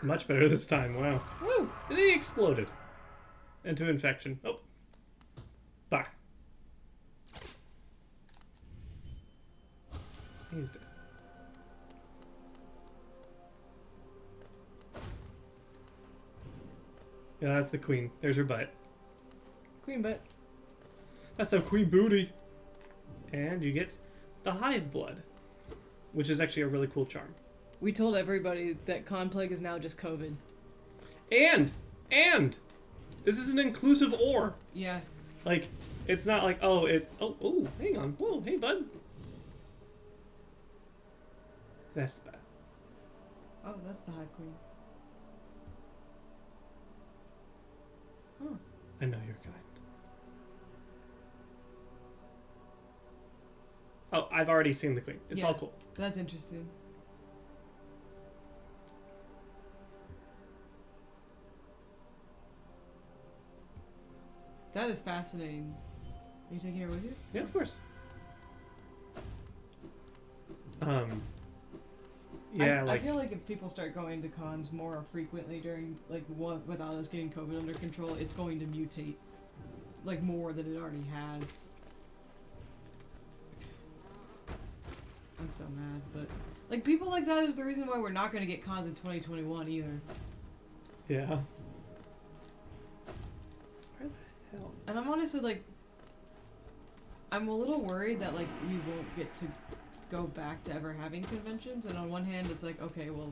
Speaker 1: Much better this time, wow.
Speaker 2: Woo!
Speaker 1: And then he exploded. Into infection. Oh. Bye. He's dead. Yeah, that's the queen. There's her butt.
Speaker 2: Queen butt.
Speaker 1: That's a queen booty. And you get the hive blood, which is actually a really cool charm.
Speaker 2: We told everybody that con plague is now just COVID.
Speaker 1: And this is an inclusive ore.
Speaker 2: Yeah.
Speaker 1: Like, it's not like, oh, it's, oh, hang on. Whoa, hey, bud. Vespa.
Speaker 2: Oh, that's the Hive Queen. Huh.
Speaker 1: I know you're kind. Oh, I've already seen the queen. It's all cool.
Speaker 2: That's interesting. That is fascinating. Are you taking her with you?
Speaker 1: Yeah, of course. Yeah,
Speaker 2: I feel like if people start going to cons more frequently during, like, without us getting COVID under control, it's going to mutate, like, more than it already has. I'm so mad, but, like, people like that is the reason why we're not going to get cons in 2021 either.
Speaker 1: Yeah. Where the hell?
Speaker 2: And I'm honestly, like, I'm a little worried that, like, we won't get to go back to ever having conventions, and on one hand it's like, okay, well,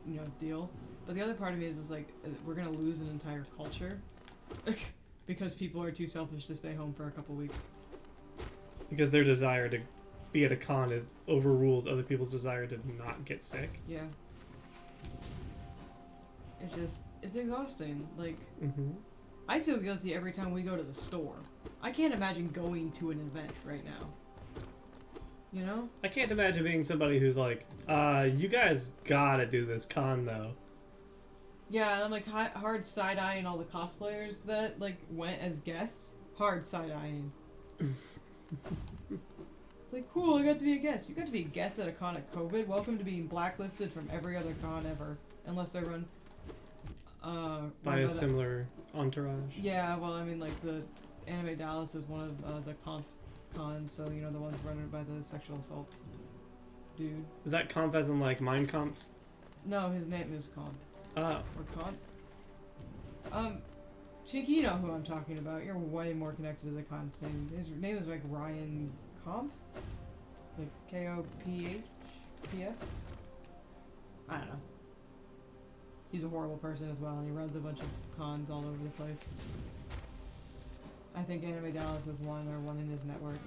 Speaker 2: you know, deal, but the other part of me is like, we're gonna lose an entire culture because people are too selfish to stay home for a couple weeks.
Speaker 1: Because their desire to be at a con overrules other people's desire to not get sick.
Speaker 2: Yeah. It's exhausting. Like, I feel guilty every time we go to the store. I can't imagine going to an event right now. You know?
Speaker 1: I can't imagine being somebody who's like, you guys gotta do this con though.
Speaker 2: Yeah, and I'm like hard side-eyeing all the cosplayers that like went as guests. Hard side-eyeing. It's like, cool, I got to be a guest. You got to be a guest at a con at COVID. Welcome to being blacklisted from every other con ever. Unless they're run
Speaker 1: by a similar entourage.
Speaker 2: Yeah, well, I mean, like, the Anime Dallas is one of the cons, so, you know, the ones run by the sexual assault dude.
Speaker 1: Is that Conf as in, like, Mein Kampf?
Speaker 2: No, his name is Con.
Speaker 1: Oh.
Speaker 2: Or Con. Chinky, you know who I'm talking about. You're way more connected to the con scene. His name is, like, Ryan Kampf? Like, K-O-P-H-P-F? I don't know. He's a horrible person as well, and he runs a bunch of cons all over the place. I think Anime Dallas is one, or one in his network.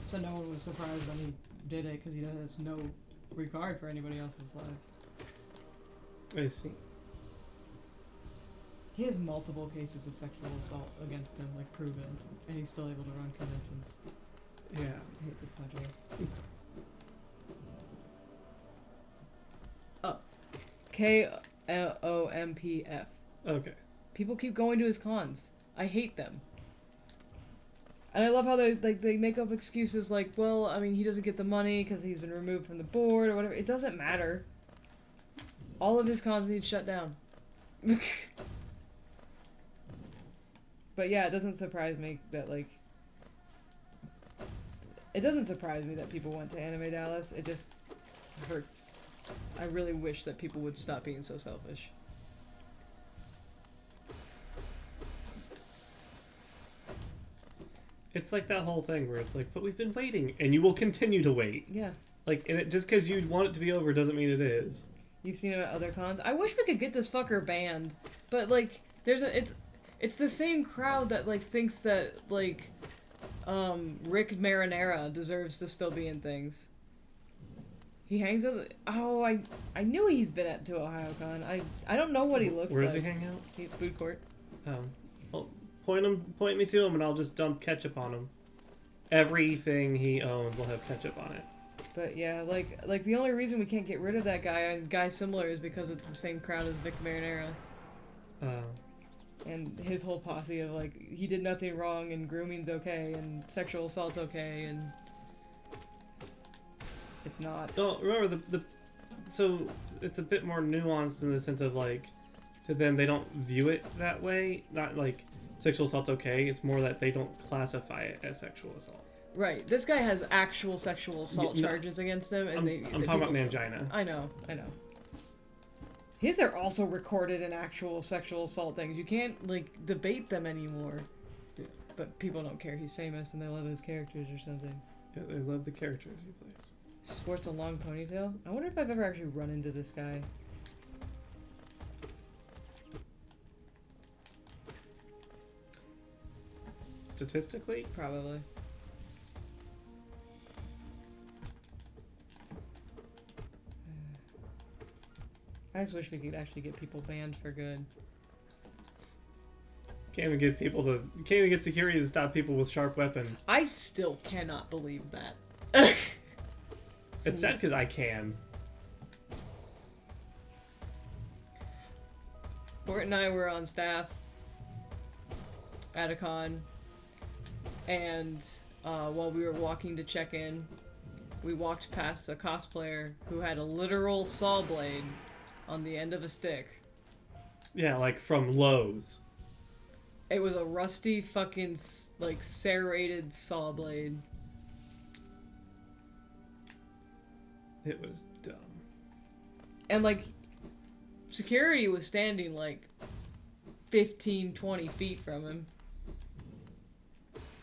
Speaker 2: So no one was surprised when he did it, because he has no regard for anybody else's lives.
Speaker 1: I see.
Speaker 2: He has multiple cases of sexual assault against him, like, proven, and he's still able to run conventions.
Speaker 1: Yeah.
Speaker 2: I hate this country. Oh. K-O-M-P-F.
Speaker 1: Okay.
Speaker 2: People keep going to his cons. I hate them. And I love how they make up excuses like, well, I mean, he doesn't get the money because he's been removed from the board or whatever. It doesn't matter. All of his cons need shut down. But yeah, it doesn't surprise me that, like... It doesn't surprise me that people went to Anime Dallas. It just hurts. I really wish that people would stop being so selfish.
Speaker 1: It's like that whole thing where it's like, but we've been waiting, and you will continue to wait.
Speaker 2: Yeah.
Speaker 1: Like, and just because you want it to be over doesn't mean it is.
Speaker 2: You've seen him at other cons. I wish we could get this fucker banned, but like, it's the same crowd that like thinks that like, Rick Marinara deserves to still be in things. He hangs out. Oh, I knew he's been to OhioCon. I don't know what he looks like.
Speaker 1: Where does he hang out?
Speaker 2: Food court.
Speaker 1: Well, point me to him, and I'll just dump ketchup on him. Everything he owns will have ketchup on it.
Speaker 2: But yeah, like the only reason we can't get rid of that guy and guy similar is because it's the same crowd as Vic Marinara. And his whole posse of like, he did nothing wrong and grooming's okay and sexual assault's okay and... it's not.
Speaker 1: So remember so it's a bit more nuanced in the sense of like, to them they don't view it that way. Not like sexual assault's okay. It's more that they don't classify it as sexual assault.
Speaker 2: Right. This guy has actual sexual assault charges against him, and
Speaker 1: I'm talking about Mangina.
Speaker 2: I know. His are also recorded in actual sexual assault things. You can't like debate them anymore.
Speaker 1: Yeah.
Speaker 2: But people don't care. He's famous, and they love his characters or something.
Speaker 1: Yeah, they love the characters he plays.
Speaker 2: Sports a long ponytail. I wonder if I've ever actually run into this guy.
Speaker 1: Statistically,
Speaker 2: Probably. I just wish we could actually get people banned for good.
Speaker 1: can't even get security to stop people with sharp weapons.
Speaker 2: I still cannot believe that.
Speaker 1: It's sad because I can.
Speaker 2: Bort and I were on staff at a con, and while we were walking to check in, we walked past a cosplayer who had a literal saw blade on the end of a stick.
Speaker 1: Yeah, like from Lowe's.
Speaker 2: It was a rusty fucking, like, serrated saw blade.
Speaker 1: It was dumb.
Speaker 2: And, like, security was standing, like, 15, 20 feet from him.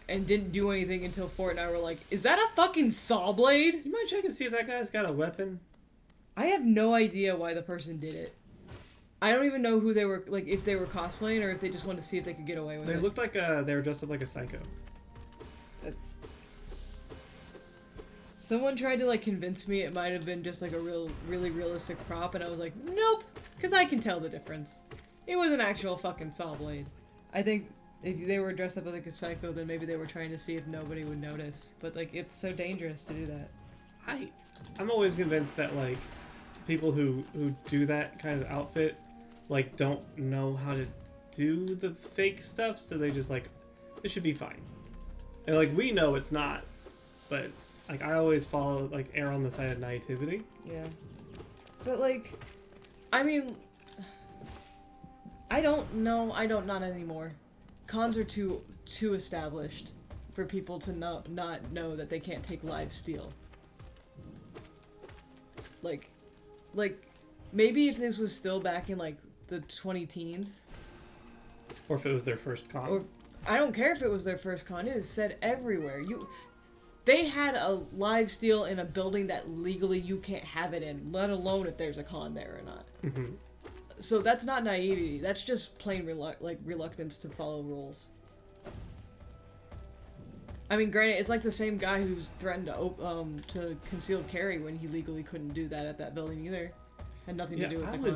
Speaker 2: And didn't do anything until Fort and I were like, is that a fucking saw blade?
Speaker 1: You might check and see if that guy's got a weapon.
Speaker 2: I have no idea why the person did it. I don't even know who they were, like, if they were cosplaying or if they just wanted to see if they could get away with it.
Speaker 1: They looked like they were dressed up like a psycho.
Speaker 2: That's... Someone tried to, like, convince me it might have been just, like, a really realistic prop, and I was like, nope, because I can tell the difference. It was an actual fucking saw blade. I think if they were dressed up like a psycho, then maybe they were trying to see if nobody would notice. But, like, it's so dangerous to do that.
Speaker 1: I'm always convinced that, like, people who do that kind of outfit, like, don't know how to do the fake stuff, so they just, like, it should be fine. And, like, we know it's not, but, like, I always follow, like, err on the side of naivety.
Speaker 2: Yeah. But, like, I mean, I don't know. Not anymore. Cons are too established for people to not know that they can't take live steel. Like, maybe if this was still back in, like, the 20-teens.
Speaker 1: Or if it was their first con.
Speaker 2: Or, I don't care if it was their first con. It is said everywhere. They had a live steel in a building that legally you can't have it in, let alone if there's a con there or not.
Speaker 1: Mm-hmm.
Speaker 2: So that's not naivety. That's just plain reluctance to follow rules. I mean, granted, it's like the same guy who's threatened to concealed carry when he legally couldn't do that at that building either. Had nothing to do with the con.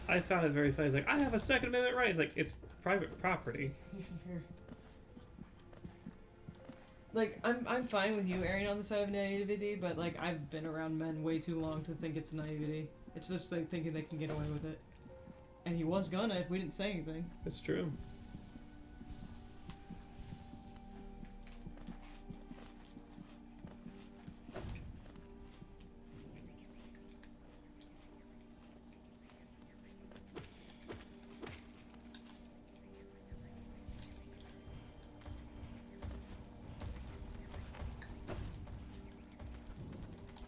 Speaker 1: I found it very funny. It's like, I have a Second Amendment right. It's like, it's private property.
Speaker 2: Like, I'm fine with you erring on the side of naivety, but, like, I've been around men way too long to think it's naivety. It's just, like, thinking they can get away with it. And he was gonna if we didn't say anything.
Speaker 1: It's true.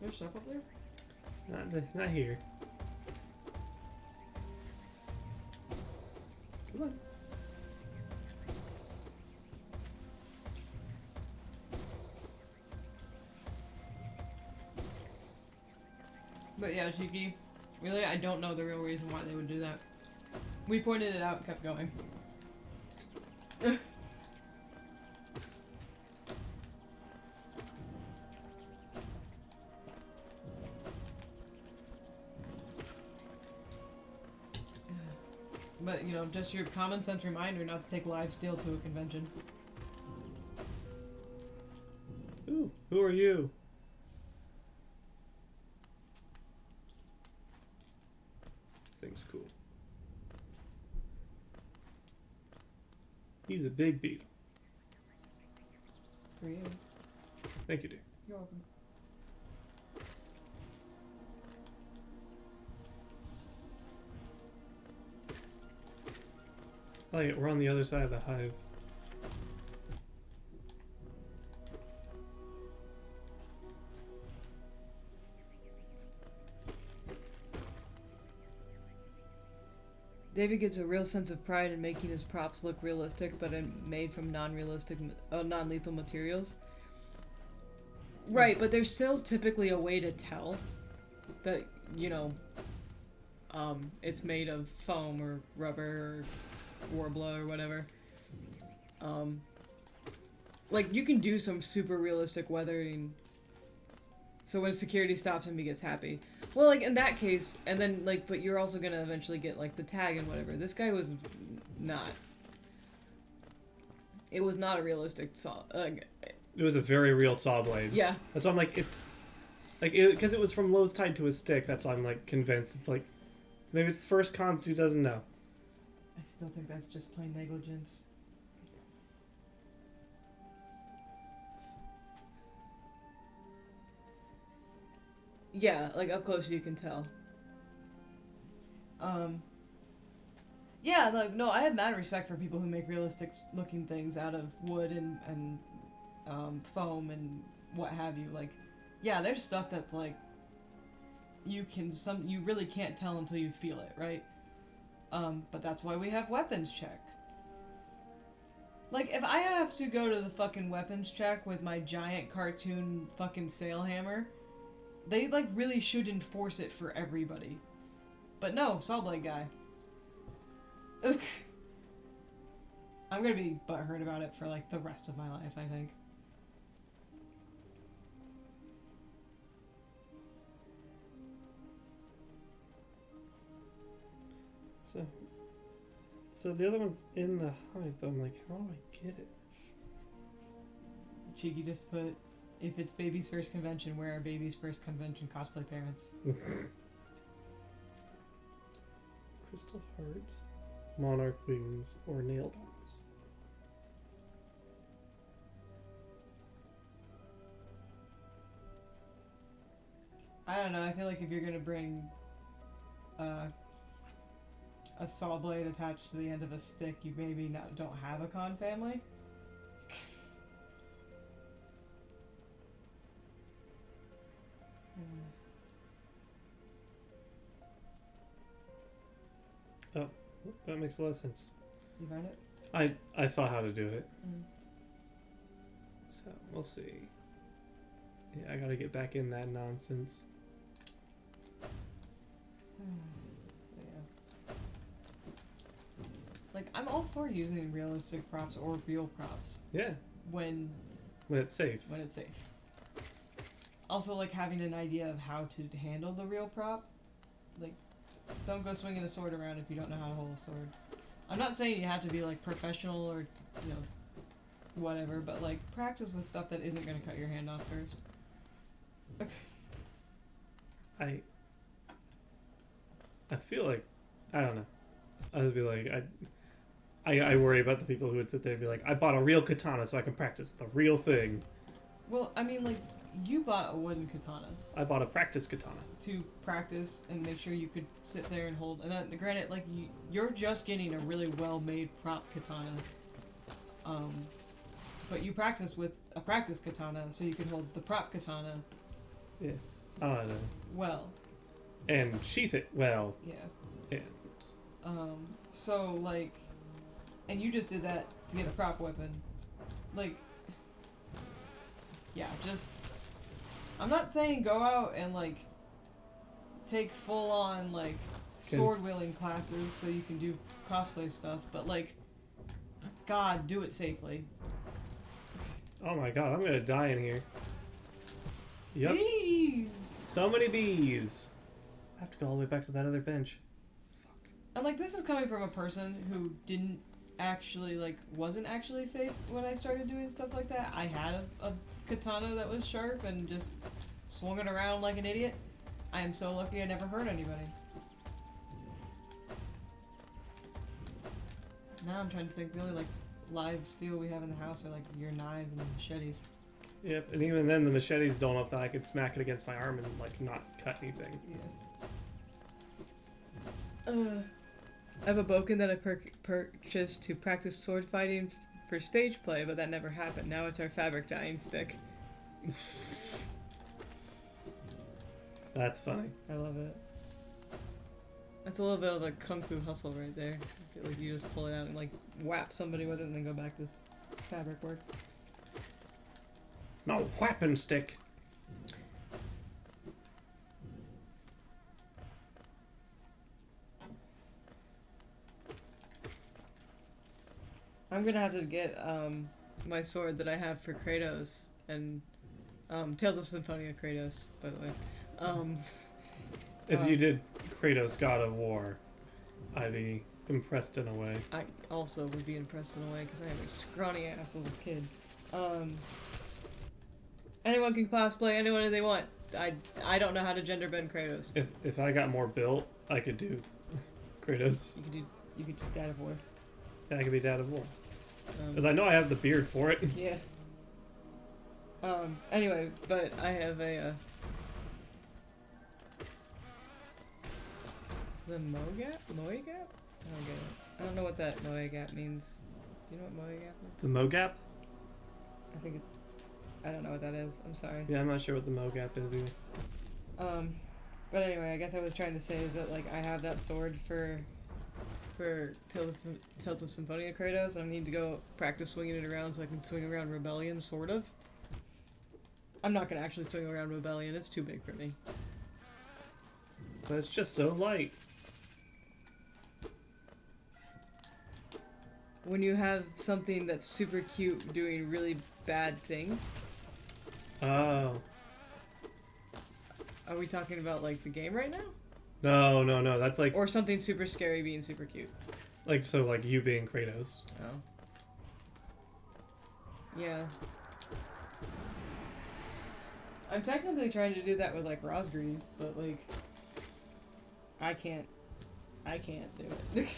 Speaker 2: There's stuff up there?
Speaker 1: Not here. Come on.
Speaker 2: But yeah, Shiki, really, I don't know the real reason why they would do that. We pointed it out and kept going. But, you know, just your common sense reminder not to take live steel to a convention.
Speaker 1: Ooh, who are you? Thing's cool. He's a big beetle.
Speaker 2: For you.
Speaker 1: Thank you, dear.
Speaker 2: You're welcome.
Speaker 1: Like, we're on the other side of the hive.
Speaker 2: David gets a real sense of pride in making his props look realistic, but made from non-lethal materials. Right, but there's still typically a way to tell that, you know, it's made of foam or rubber or Warbler or whatever. Like, you can do some super realistic weathering. So when security stops him, he gets happy. Well, like, in that case, and then, like, but you're also gonna eventually get, like, the tag and whatever. This guy was not. It was not a realistic saw.
Speaker 1: It was a very real saw blade.
Speaker 2: Yeah.
Speaker 1: That's why I'm like, it's... Like, because it was from Lowe's tied to a stick, that's why I'm, like, convinced. It's like, maybe it's the first con who doesn't know.
Speaker 2: I still think that's just plain negligence. Yeah, like, up close you can tell. Yeah, like, no, I have mad respect for people who make realistic looking things out of wood and foam and what have you. Like, yeah, there's stuff that's like, you really can't tell until you feel it, right? But that's why we have weapons check. Like, if I have to go to the fucking weapons check with my giant cartoon fucking sail hammer, they, like, really should enforce it for everybody. But no, saw blade guy. Ugh. I'm gonna be butthurt about it for, like, the rest of my life, I think.
Speaker 1: So the other one's in the hive, but I'm like, how do I get it?
Speaker 2: Cheeky just put, if it's baby's first convention, where are baby's first convention cosplay parents?
Speaker 1: Crystal hearts, monarch wings, or nail bones.
Speaker 2: I don't know, I feel like if you're gonna bring a saw blade attached to the end of a stick, you maybe don't have a con family.
Speaker 1: Oh, that makes a lot of sense.
Speaker 2: You found it?
Speaker 1: I saw how to do it.
Speaker 2: Mm.
Speaker 1: So, we'll see. Yeah, I gotta get back in that nonsense.
Speaker 2: Yeah. Like, I'm all for using realistic props or real props
Speaker 1: Yeah,
Speaker 2: when
Speaker 1: it's safe.
Speaker 2: it's safe. Also, like, having an idea of how to handle the real prop. Like, don't go swinging a sword around if you don't know how to hold a sword. I'm not saying you have to be, like, professional or, you know, whatever, but, like, practice with stuff that isn't going to cut your hand off first. Okay.
Speaker 1: I feel like, I don't know. I would be like, I worry about the people who would sit there and be like, I bought a real katana so I can practice with a real thing.
Speaker 2: Well, I mean, like, you bought a wooden katana.
Speaker 1: I bought a practice katana.
Speaker 2: To practice and make sure you could sit there and hold. And granted, like, you're just getting a really well-made prop katana. But you practiced with a practice katana so you could hold the prop katana.
Speaker 1: Yeah. Oh, I know.
Speaker 2: Well.
Speaker 1: And sheath it well.
Speaker 2: Yeah.
Speaker 1: And.
Speaker 2: So, like, and you just did that to get a prop weapon. Like, yeah, just, I'm not saying go out and, like, take full-on, like, sword-wielding classes so you can do cosplay stuff, but, like, God, do it safely.
Speaker 1: Oh my god, I'm gonna die in here. Yep.
Speaker 2: Bees!
Speaker 1: So many bees. I have to go all the way back to that other bench. Fuck.
Speaker 2: And, like, this is coming from a person who didn't actually, like, wasn't actually safe when I started doing stuff like that. I had a katana that was sharp and just swung it around like an idiot. I am so lucky I never hurt anybody. Now I'm trying to think, the only, like, live steel we have in the house are, like, your knives and machetes.
Speaker 1: Yep, and even then the machetes don't know if that I could smack it against my arm and, like, not cut anything.
Speaker 2: Yeah. I have a boken that I purchased to practice sword fighting for stage play, but that never happened. Now it's our fabric dyeing stick.
Speaker 1: That's funny.
Speaker 2: I love it. That's a little bit of a kung fu hustle right there. I feel like you just pull it out and like whap somebody with it and then go back to fabric work.
Speaker 1: No weapon stick.
Speaker 2: I'm gonna have to get my sword that I have for Kratos and Tales of Symphonia Kratos, by the way.
Speaker 1: If you did Kratos God of War, I'd be impressed in a way.
Speaker 2: I also would be impressed in a way because I have a scrawny ass little kid. Anyone can cosplay anyone they want. I don't know how to gender bend Kratos.
Speaker 1: If I got more built, I could do Kratos.
Speaker 2: You could do Dad of War.
Speaker 1: Yeah, I could be Dad of War. Because I know I have the beard for it.
Speaker 2: Yeah. Anyway, but I have a the Moegap? Moegap? I don't get it. I don't know what that Moegap means. Do you know what Moegap means?
Speaker 1: The Mogap?
Speaker 2: I think it's... I don't know what that is. I'm sorry.
Speaker 1: Yeah, I'm not sure what the Mogap is either.
Speaker 2: But anyway, I guess I was trying to say is that, like, I have that sword for Tales of Symphonia Kratos, and I need to go practice swinging it around so I can swing around Rebellion, sort of. I'm not gonna actually swing around Rebellion, it's too big for me.
Speaker 1: But it's just so light.
Speaker 2: When you have something that's super cute doing really bad things.
Speaker 1: Oh.
Speaker 2: Are we talking about, like, the game right now?
Speaker 1: No, that's like...
Speaker 2: Or something super scary being super cute?
Speaker 1: Like, so, like, you being Kratos.
Speaker 2: Oh. Yeah. I'm technically trying to do that with, like, Rosgreaves, but, like... I can't do it.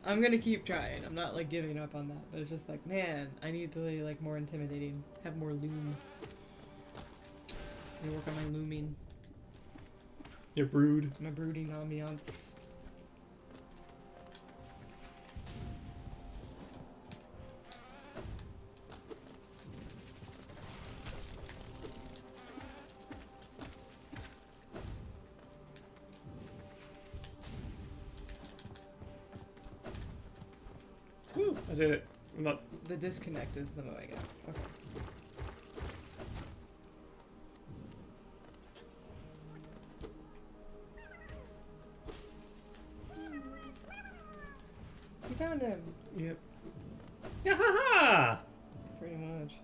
Speaker 2: I'm gonna keep trying. I'm not, like, giving up on that, but it's just like, man, I need to be, like, more intimidating. Have more loom. I work on my looming.
Speaker 1: Your brood.
Speaker 2: My brooding ambiance.
Speaker 1: Woo, I did it. I'm not...
Speaker 2: The disconnect is the Moegap. Okay. You found him.
Speaker 1: Yep. Yahaha!
Speaker 2: Pretty much.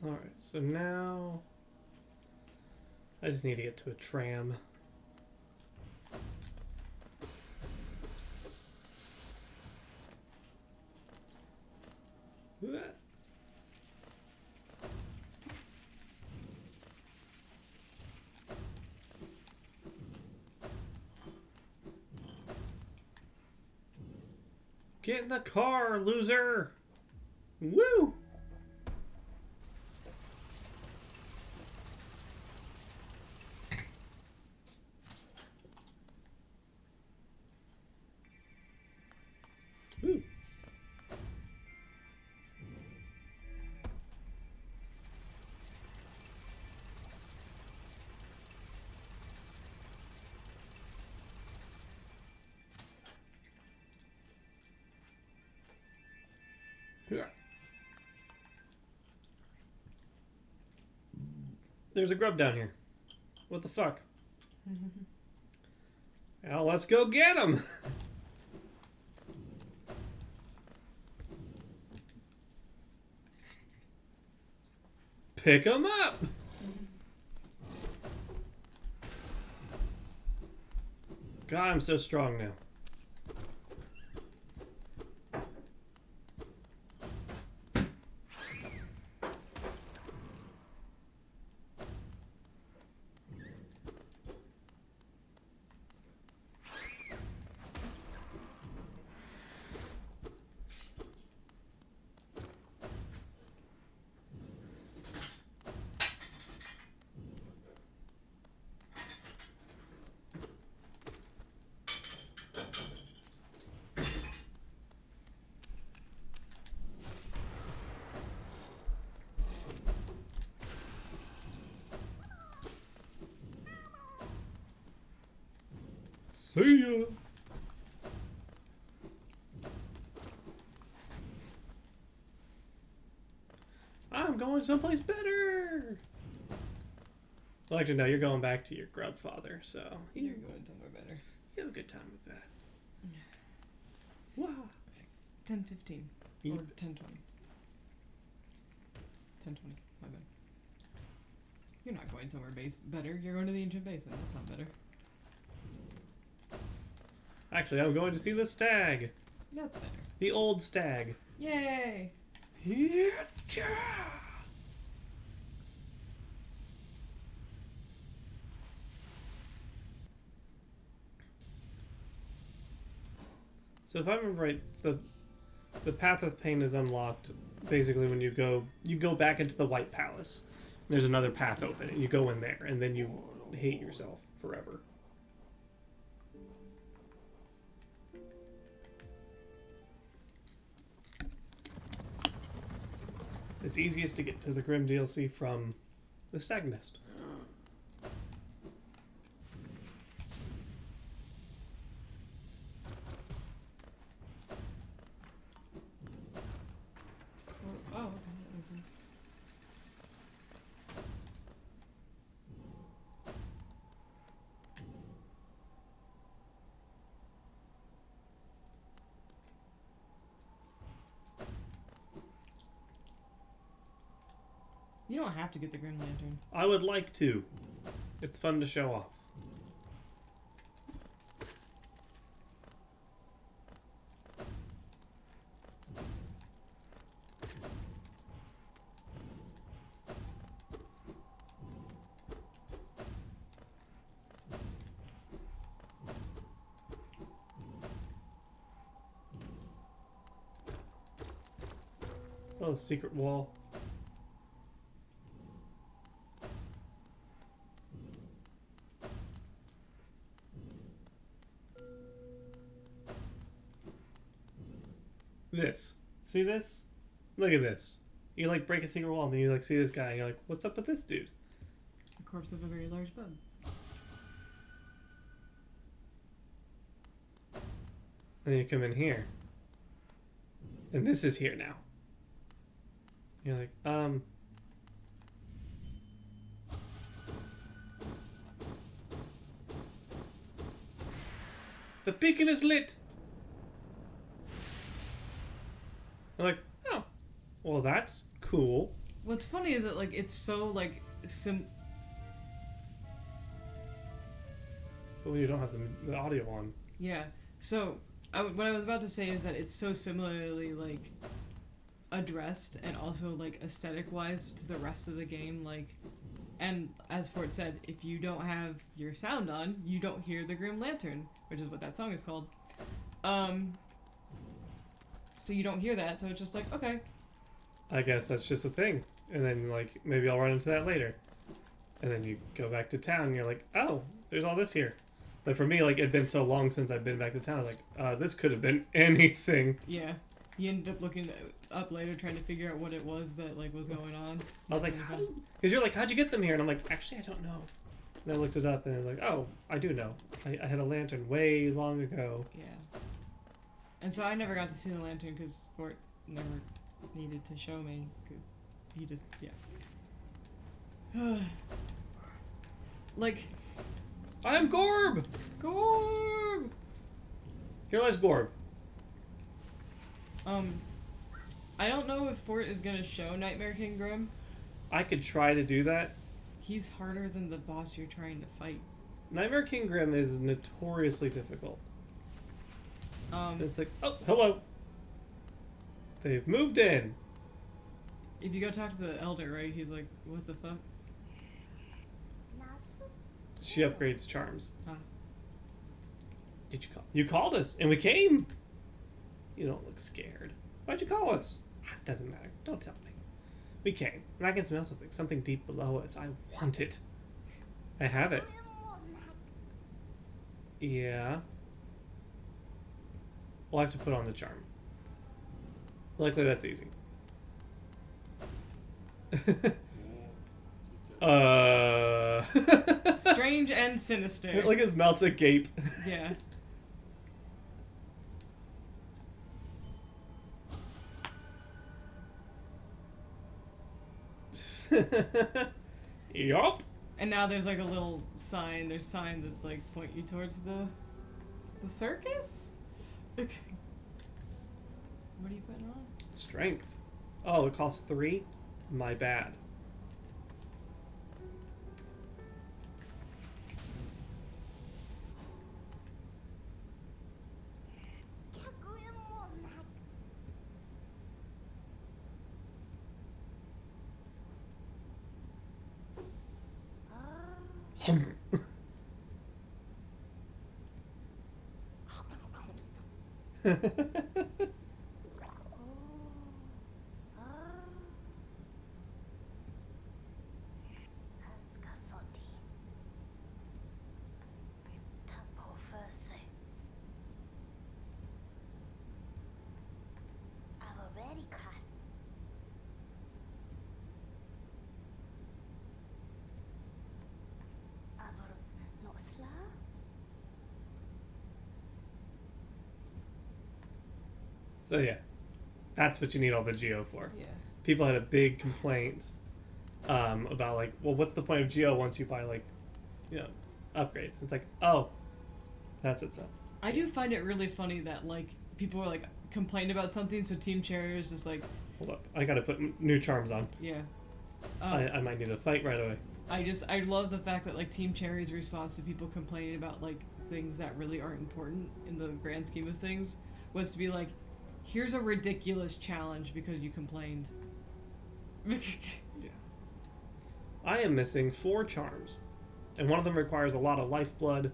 Speaker 1: Alright, so now... I just need to get to a tram. Get in the car, loser! Woo! Woo! Yeah. There's a grub down here. What the fuck? Now let's go get him! Pick him up! God, I'm so strong now. See ya! I'm going someplace better! Well, actually, no, you're going back to your grubfather, so...
Speaker 2: You're going somewhere better.
Speaker 1: You have a good time with that. Wow.
Speaker 2: 10:15.
Speaker 1: Yep.
Speaker 2: Or 10:20. 10:20. My bad. You're not going somewhere better. You're going to the ancient basin. That's not better.
Speaker 1: Actually, I'm going to see the stag.
Speaker 2: That's better.
Speaker 1: The old stag.
Speaker 2: Yay!
Speaker 1: Yeah. So if I remember right, the Path of Pain is unlocked basically when you go back into the White Palace. There's another path open, and you go in there, and then you hate yourself forever. It's easiest to get to the Grim DLC from the Stag Nest.
Speaker 2: Oh, okay. That makes sense. You don't have to get the Green Lantern.
Speaker 1: I would like to. It's fun to show off. Oh, the secret wall. This. See this? Look at this. You like break a secret wall and then you like see this guy and you're like, what's up with this dude?
Speaker 2: The corpse of a very large bug.
Speaker 1: And then you come in here. And this is here now. You're like, the beacon is lit! I'm like, oh, well that's cool.
Speaker 2: What's funny is that like it's so like
Speaker 1: But when you don't have the audio on.
Speaker 2: Yeah. So what I was about to say is that it's so similarly like addressed and also like aesthetic wise to the rest of the game. Like, and as Fort said, if you don't have your sound on, you don't hear the Grim Lantern, which is what that song is called. So you don't hear that, so it's just like, okay.
Speaker 1: I guess that's just a thing. And then, like, maybe I'll run into that later. And then you go back to town and you're like, oh, there's all this here. But for me, like, it'd been so long since I've been back to town. I was like, this could have been anything.
Speaker 2: Yeah. You ended up looking up later trying to figure out what it was that, like, was going on.
Speaker 1: I was like, because you're like, how'd you get them here? And I'm like, actually, I don't know. And I looked it up and I was like, oh, I do know. I had a lantern way long ago.
Speaker 2: Yeah. And so I never got to see the lantern because Sport never needed to show me because he just, yeah. Like,
Speaker 1: I am Gorb!
Speaker 2: Gorb!
Speaker 1: Here lies Gorb.
Speaker 2: I don't know if Fort is gonna show Nightmare King Grim.
Speaker 1: I could try to do that.
Speaker 2: He's harder than the boss you're trying to fight.
Speaker 1: Nightmare King Grim is notoriously difficult.
Speaker 2: Um,
Speaker 1: It's like, oh, hello. They've moved in.
Speaker 2: if you go talk to the elder, right? He's like, what the fuck?
Speaker 1: She upgrades charms.
Speaker 2: Ah.
Speaker 1: Did you call? You called us, and we came. You don't look scared. Why'd you call us? It doesn't matter. Don't tell me. We came, and I can smell something. Something deep below us. I want it. I have it. Yeah. We'll have to put on the charm. Luckily, that's easy.
Speaker 2: Strange and sinister.
Speaker 1: Look at his mouth's agape.
Speaker 2: Yeah.
Speaker 1: Yup.
Speaker 2: And now there's like a little sign. There's signs that's like point you towards the circus. What are you putting on?
Speaker 1: Strength. Oh, it costs 3? My bad. So yeah, that's what you need all the Geo for.
Speaker 2: Yeah.
Speaker 1: People had a big complaint about like, well, what's the point of Geo once you buy like, you know, upgrades? It's like, oh, that's what's up.
Speaker 2: I do find it really funny that like people are like complained about something, so Team Cherry is just like,
Speaker 1: Hold up, I gotta put new charms on.
Speaker 2: yeah.
Speaker 1: I might need to fight right away.
Speaker 2: I love the fact that like Team Cherry's response to people complaining about like things that really aren't important in the grand scheme of things was to be like, here's a ridiculous challenge because you complained.
Speaker 1: Yeah. I am missing 4 charms, and one of them requires a lot of lifeblood,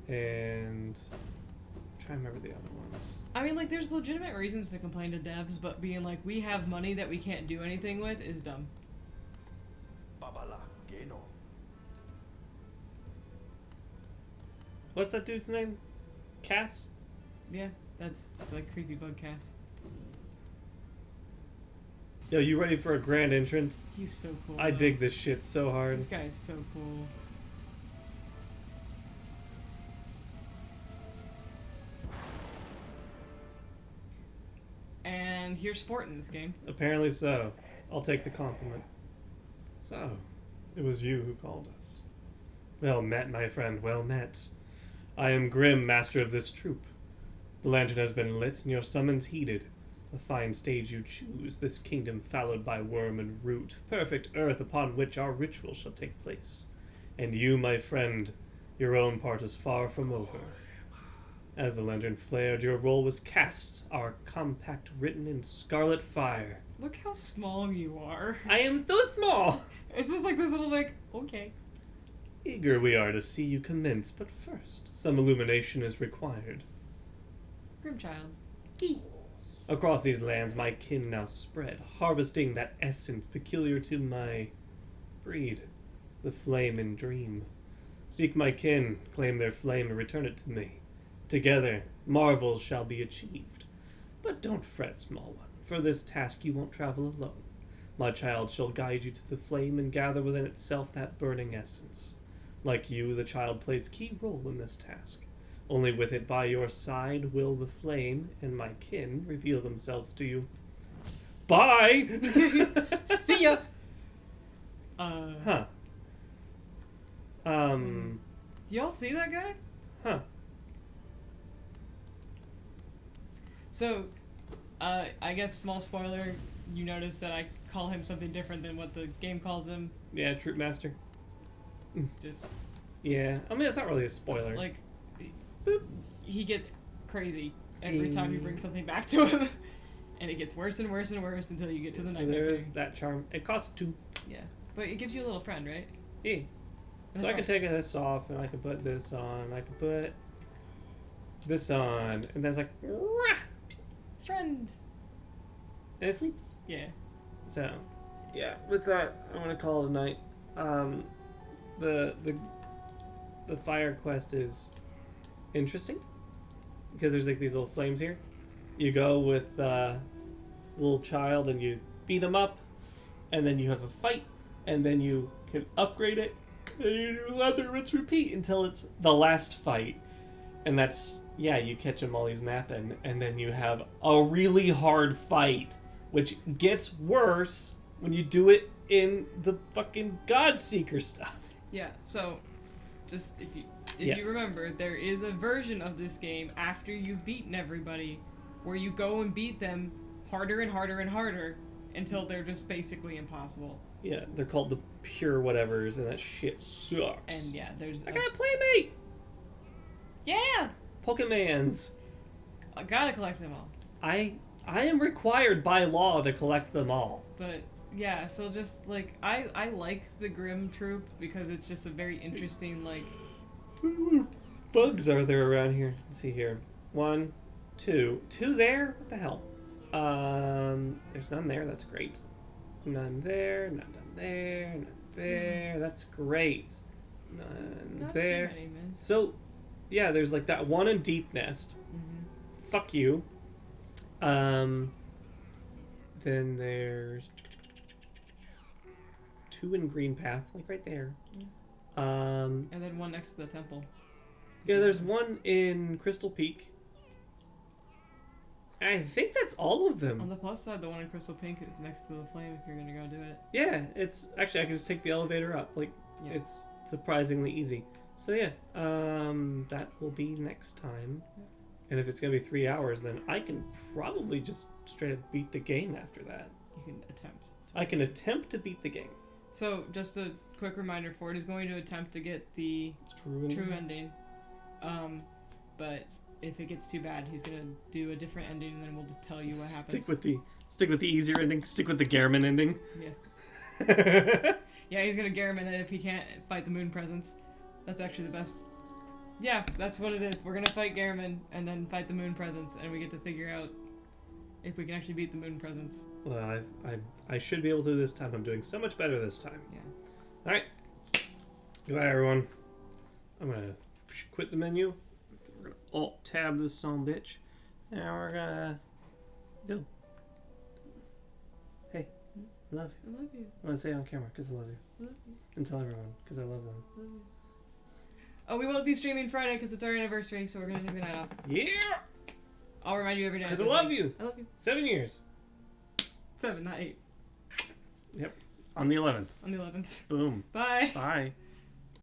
Speaker 1: and I'm trying to remember the other ones.
Speaker 2: I mean, like, there's legitimate reasons to complain to devs, but being like, we have money that we can't do anything with is dumb.
Speaker 1: What's that dude's name? Cass?
Speaker 2: Yeah, that's like creepy bug cast.
Speaker 1: Yo, you ready for a grand entrance?
Speaker 2: He's so cool.
Speaker 1: I
Speaker 2: though.
Speaker 1: dig this shit so hard.
Speaker 2: This guy is so cool. And here's sport in this game.
Speaker 1: Apparently so. I'll take the compliment. So, it was you who called us. Well met, my friend, well met. I am Grim, master of this troop. The lantern has been lit, and your summons heeded. A fine stage you choose, this kingdom fallowed by worm and root, perfect earth upon which our ritual shall take place. And you, my friend, your own part is far from over. As the lantern flared, your roll was cast, our compact written in scarlet fire.
Speaker 2: Look how small you are.
Speaker 1: I am so small!
Speaker 2: It's just like this little like, okay.
Speaker 1: Eager we are to see you commence, but first, some illumination is required.
Speaker 2: Grimchild.
Speaker 1: Across these lands my kin now spread, harvesting that essence peculiar to my breed, the flame and dream. Seek my kin, claim their flame, and return it to me. Together, marvels shall be achieved. But don't fret, small one, for this task you won't travel alone. My child shall guide you to the flame and gather within itself that burning essence. Like you, the child plays key role in this task. Only with it by your side will the flame and my kin reveal themselves to you. Bye!
Speaker 2: See ya!
Speaker 1: Huh.
Speaker 2: Do y'all see that guy?
Speaker 1: Huh.
Speaker 2: So, I guess small spoiler, you notice that I call him something different than what the game calls him.
Speaker 1: Yeah, Troop Master.
Speaker 2: Just
Speaker 1: Yeah, I mean, it's not really a spoiler.
Speaker 2: like, boop, he gets crazy every time you bring something back to him. And it gets worse and worse and worse until you get to the
Speaker 1: so
Speaker 2: nightmare.
Speaker 1: there's that charm. It costs 2.
Speaker 2: Yeah. But it gives you a little friend, right?
Speaker 1: Yeah. So I can take this off, and I can put this on. I can put this on, and then it's like, rah!
Speaker 2: Friend.
Speaker 1: And it sleeps.
Speaker 2: Yeah.
Speaker 1: So, yeah. With that, I'm gonna call it a night. The fire quest is interesting because there's like these little flames here. You go with little child and you beat him up, and then you have a fight, and then you can upgrade it, and you do lather, rinse, repeat until it's the last fight. And that's, yeah, you catch him while he's napping, and then you have a really hard fight, which gets worse when you do it in the fucking Godseeker stuff.
Speaker 2: Yeah, so just if you remember, there is a version of this game after you've beaten everybody where you go and beat them harder and harder and harder until they're just basically impossible.
Speaker 1: Yeah, they're called the pure whatevers, and that shit sucks.
Speaker 2: And yeah, there's
Speaker 1: I got a playmate!
Speaker 2: Yeah!
Speaker 1: Pokemans.
Speaker 2: I gotta collect them all.
Speaker 1: I am required by law to collect them all.
Speaker 2: But yeah, so just like I like the Grim Troop because it's just a very interesting like
Speaker 1: What bugs are there around here? Let's see here. 1, 2. 2 there? What the hell? There's none there. That's great. None there. None there. None there. That's great. None
Speaker 2: not
Speaker 1: there.
Speaker 2: too many, man.
Speaker 1: So, yeah, there's like that one in Deep Nest.
Speaker 2: Mm-hmm.
Speaker 1: Fuck you. Then there's 2 in Green Path, like right there.
Speaker 2: And then one next to the temple.
Speaker 1: Yeah, there's 1 in Crystal Peak. I think that's all of them.
Speaker 2: On the plus side, the one in Crystal Pink is next to the flame if you're gonna go do it.
Speaker 1: Yeah, it's actually I can just take the elevator up. Like,
Speaker 2: Yeah.
Speaker 1: it's surprisingly easy. So yeah, that will be next time.
Speaker 2: Yeah.
Speaker 1: And if it's gonna be 3 hours, then I can probably just straight up beat the game after that.
Speaker 2: You can attempt.
Speaker 1: I can attempt to beat the game.
Speaker 2: So, just a quick reminder, Ford is going to attempt to get the true ending. But if it gets too bad, he's gonna do a different ending, and then we'll just tell you what happens.
Speaker 1: Stick with the easier ending. Stick with the Garamond ending.
Speaker 2: Yeah. Yeah, he's gonna Garamond it if he can't fight the Moon Presence. That's actually the best. Yeah, that's what it is. We're gonna fight Garamond and then fight the Moon Presence, and we get to figure out if we can actually beat the Moon Presence.
Speaker 1: Well, I should be able to this time. I'm doing so much better this time.
Speaker 2: Yeah.
Speaker 1: All right. Goodbye, everyone. I'm gonna quit the menu. We're gonna alt tab this son bitch, and we're gonna go. Hey, I love you.
Speaker 2: I love you.
Speaker 1: I want to say it on camera because I love you,
Speaker 2: I love you.
Speaker 1: and tell everyone because I love them.
Speaker 2: I love you. Oh, we won't be streaming Friday because it's our anniversary, so we're gonna take the night off.
Speaker 1: Yeah,
Speaker 2: I'll remind you every day.
Speaker 1: because I love you.
Speaker 2: I love you.
Speaker 1: 7 years.
Speaker 2: 7, not 8.
Speaker 1: Yep. On the 11th.
Speaker 2: On the 11th.
Speaker 1: Boom.
Speaker 2: Bye.
Speaker 1: Bye.